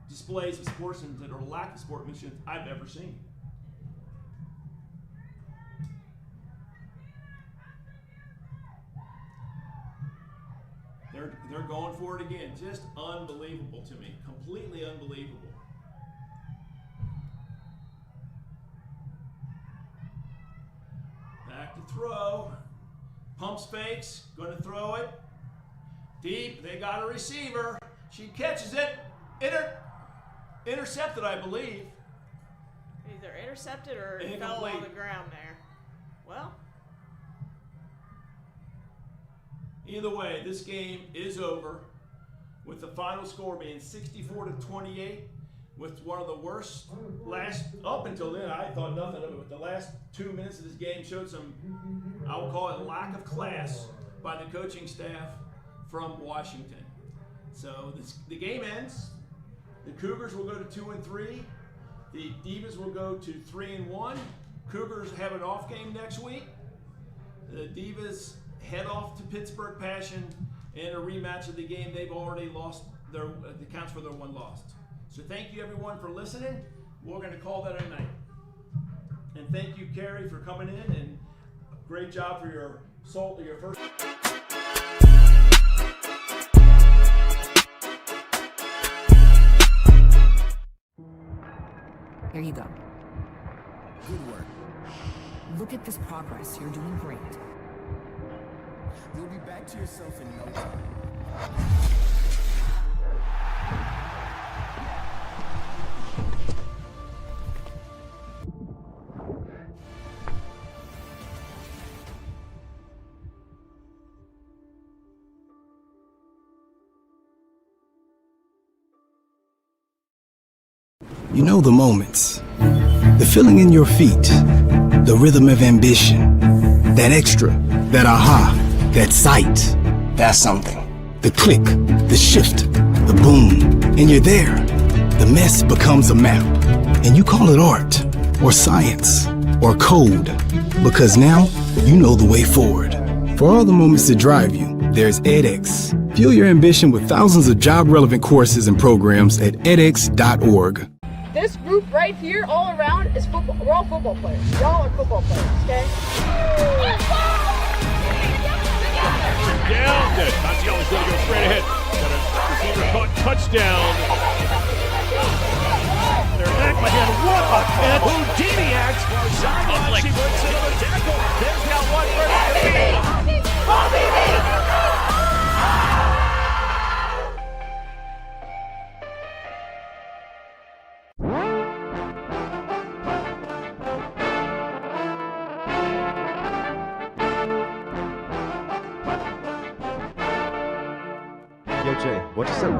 displays of sportsmanship or lack of sportsmanship I've ever seen. They're going for it again. Just unbelievable to me. Completely unbelievable. Back to throw. Pumps fakes. Going to throw it. Deep. They got a receiver. She catches it. Intercepted, I believe. Either intercepted or it fell Incomplete. on the ground there. Well. Either way, this game is over with the final score being 64-28 with one of the worst up until then, I thought nothing of it, but the last 2 minutes of this game showed some, I will call it lack of class by the coaching staff from Washington. So the game ends. The Cougars will go to 2-3. The Divas will go to 3-1. Cougars have an off game next week. The Divas head off to Pittsburgh Passion in a rematch of the game they've already lost. It counts for their one loss. So thank you everyone for listening. We're going to call that a night. And thank you, Carrie, for coming in, and great job for your first. Here you go. Good work. Look at this progress. You're doing great. You'll be back to yourself in no time. You know the moments, the feeling in your feet, the rhythm of ambition, that extra, that aha, that sight, that's something. The click, the shift, the boom, and you're there. The mess becomes a map, and you call it art, or science, or code, because now you know the way forward. For all the moments that drive you, there's edX. Fuel your ambition with thousands of job-relevant courses and programs at edX.org. This group right here, all around, is football. We're all football players. Y'all are football players, okay? Down. Good. Contioli's going to go straight ahead. Got a receiver caught. Touchdown. They're back by him. What a catch. Houdiniacs. Sideline. She breaks another tackle. There's got one for Yo, Jay, what you say?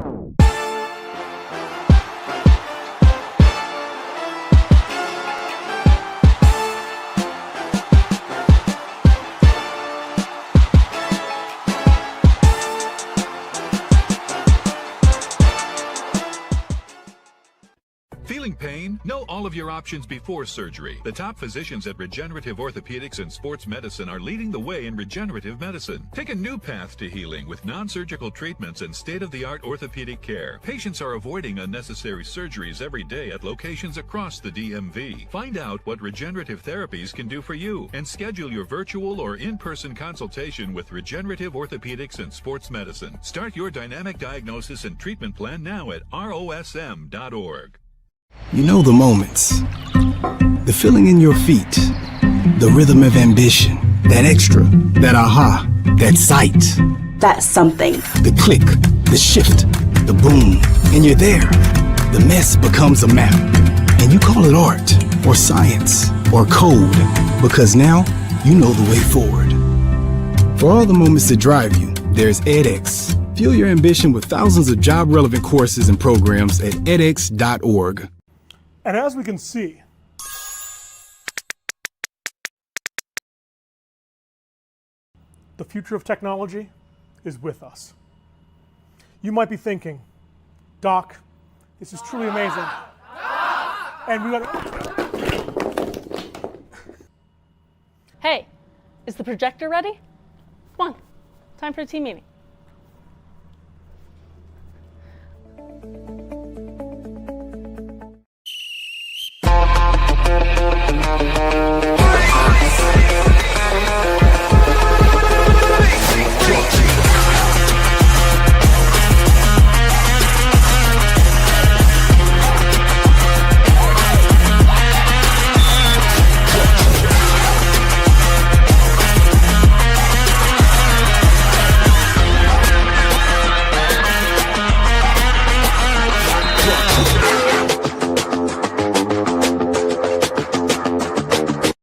Feeling pain? Know all of your options before surgery. The top physicians at Regenerative Orthopedics and Sports Medicine are leading the way in regenerative medicine. Take a new path to healing with non-surgical treatments and state-of-the-art orthopedic care. Patients are avoiding unnecessary surgeries every day at locations across the DMV. Find out what regenerative therapies can do for you and schedule your virtual or in-person consultation with Regenerative Orthopedics and Sports Medicine. Start your dynamic diagnosis and treatment plan now at rosm.org. You know the moments. The feeling in your feet. The rhythm of ambition. That extra. That aha. That sight. That's something. The click. The shift. The boom. And you're there. The mess becomes a map. And you call it art. Or science. Or code. Because now, you know the way forward. For all the moments that drive you, there's edX. Fuel your ambition with thousands of job-relevant courses and programs at edX.org. And as we can see, the future of technology is with us. You might be thinking, Doc, this is truly amazing. And we got. Hey, is the projector ready? Come on, time for a team meeting.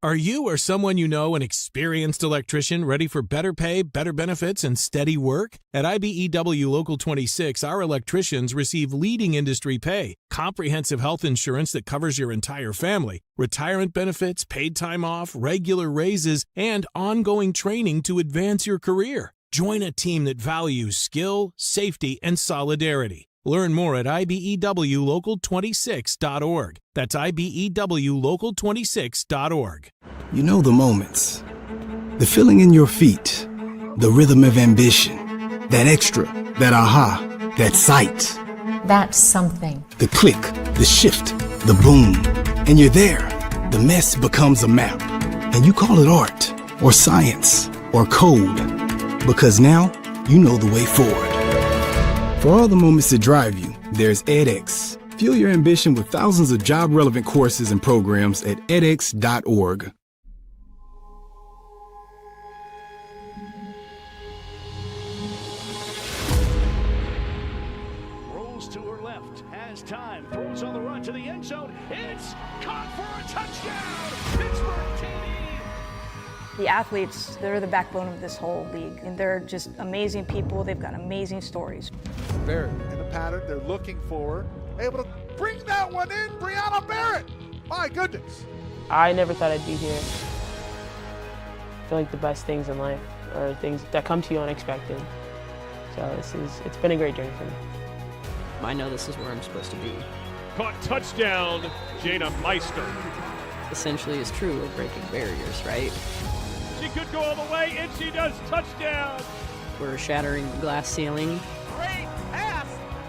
Are you or someone you know an experienced electrician ready for better pay, better benefits, and steady work? At IBEW Local 26, our electricians receive leading industry pay, comprehensive health insurance that covers your entire family, retirement benefits, paid time off, regular raises, and ongoing training to advance your career. Join a team that values skill, safety, and solidarity. Learn more at IBEWLocal26.org. That's IBEWLocal26.org. You know the moments. The feeling in your feet. The rhythm of ambition. That extra. That aha. That sight. That's something. The click. The shift. The boom. And you're there. The mess becomes a map. And you call it art. Or science. Or code. Because now, you know the way forward. For all the moments that drive you, there's edX. Fuel your ambition with thousands of job-relevant courses and programs at edX.org. Rolls to her left, has time, throws on the run to the end zone. It's caught for a touchdown! Pittsburgh TD! The athletes, they're the backbone of this whole league, and they're just amazing people. They've got amazing stories. Barrett in the pattern, they're looking for, able to bring that one in, Brianna Barrett. My goodness. I never thought I'd be here. I feel like the best things in life are things that come to you unexpected. So it's been a great journey for me. I know this is where I'm supposed to be. Caught touchdown, Jada Meister. Essentially is true of breaking barriers, right? She could go all the way, and she does. Touchdown. We're shattering the glass ceiling. Great pass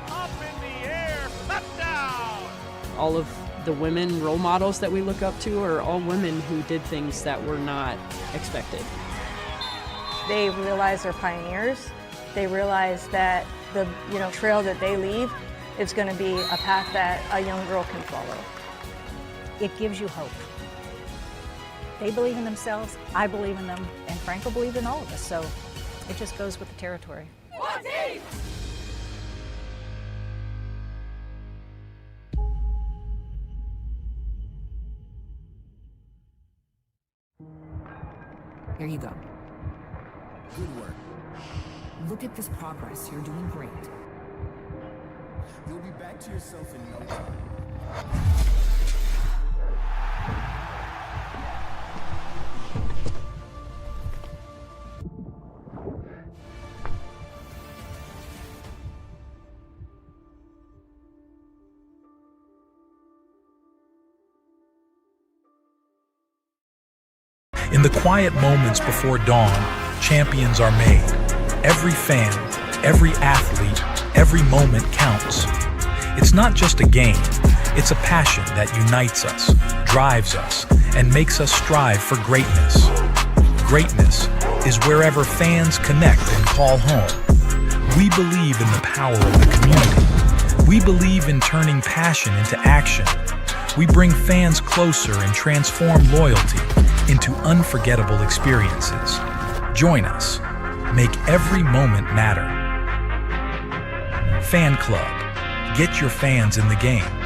up in the air. Touchdown. All of the women role models that we look up to are all women who did things that were not expected. They realize they're pioneers. They realize that the trail that they leave is going to be a path that a young girl can follow. It gives you hope. They believe in themselves, I believe in them, and Frank will believe in all of us, so it just goes with the territory. One team! Here you go. Good work. Look at this progress. You're doing great. You'll be back to yourself in no time. In the quiet moments before dawn, champions are made. Every fan, every athlete, every moment counts. It's not just a game, it's a passion that unites us, drives us, and makes us strive for greatness. Greatness is wherever fans connect and call home. We believe in the power of the community. We believe in turning passion into action. We bring fans closer and transform loyalty into unforgettable experiences. Join us. Make every moment matter. Fan Club. Get your fans in the game.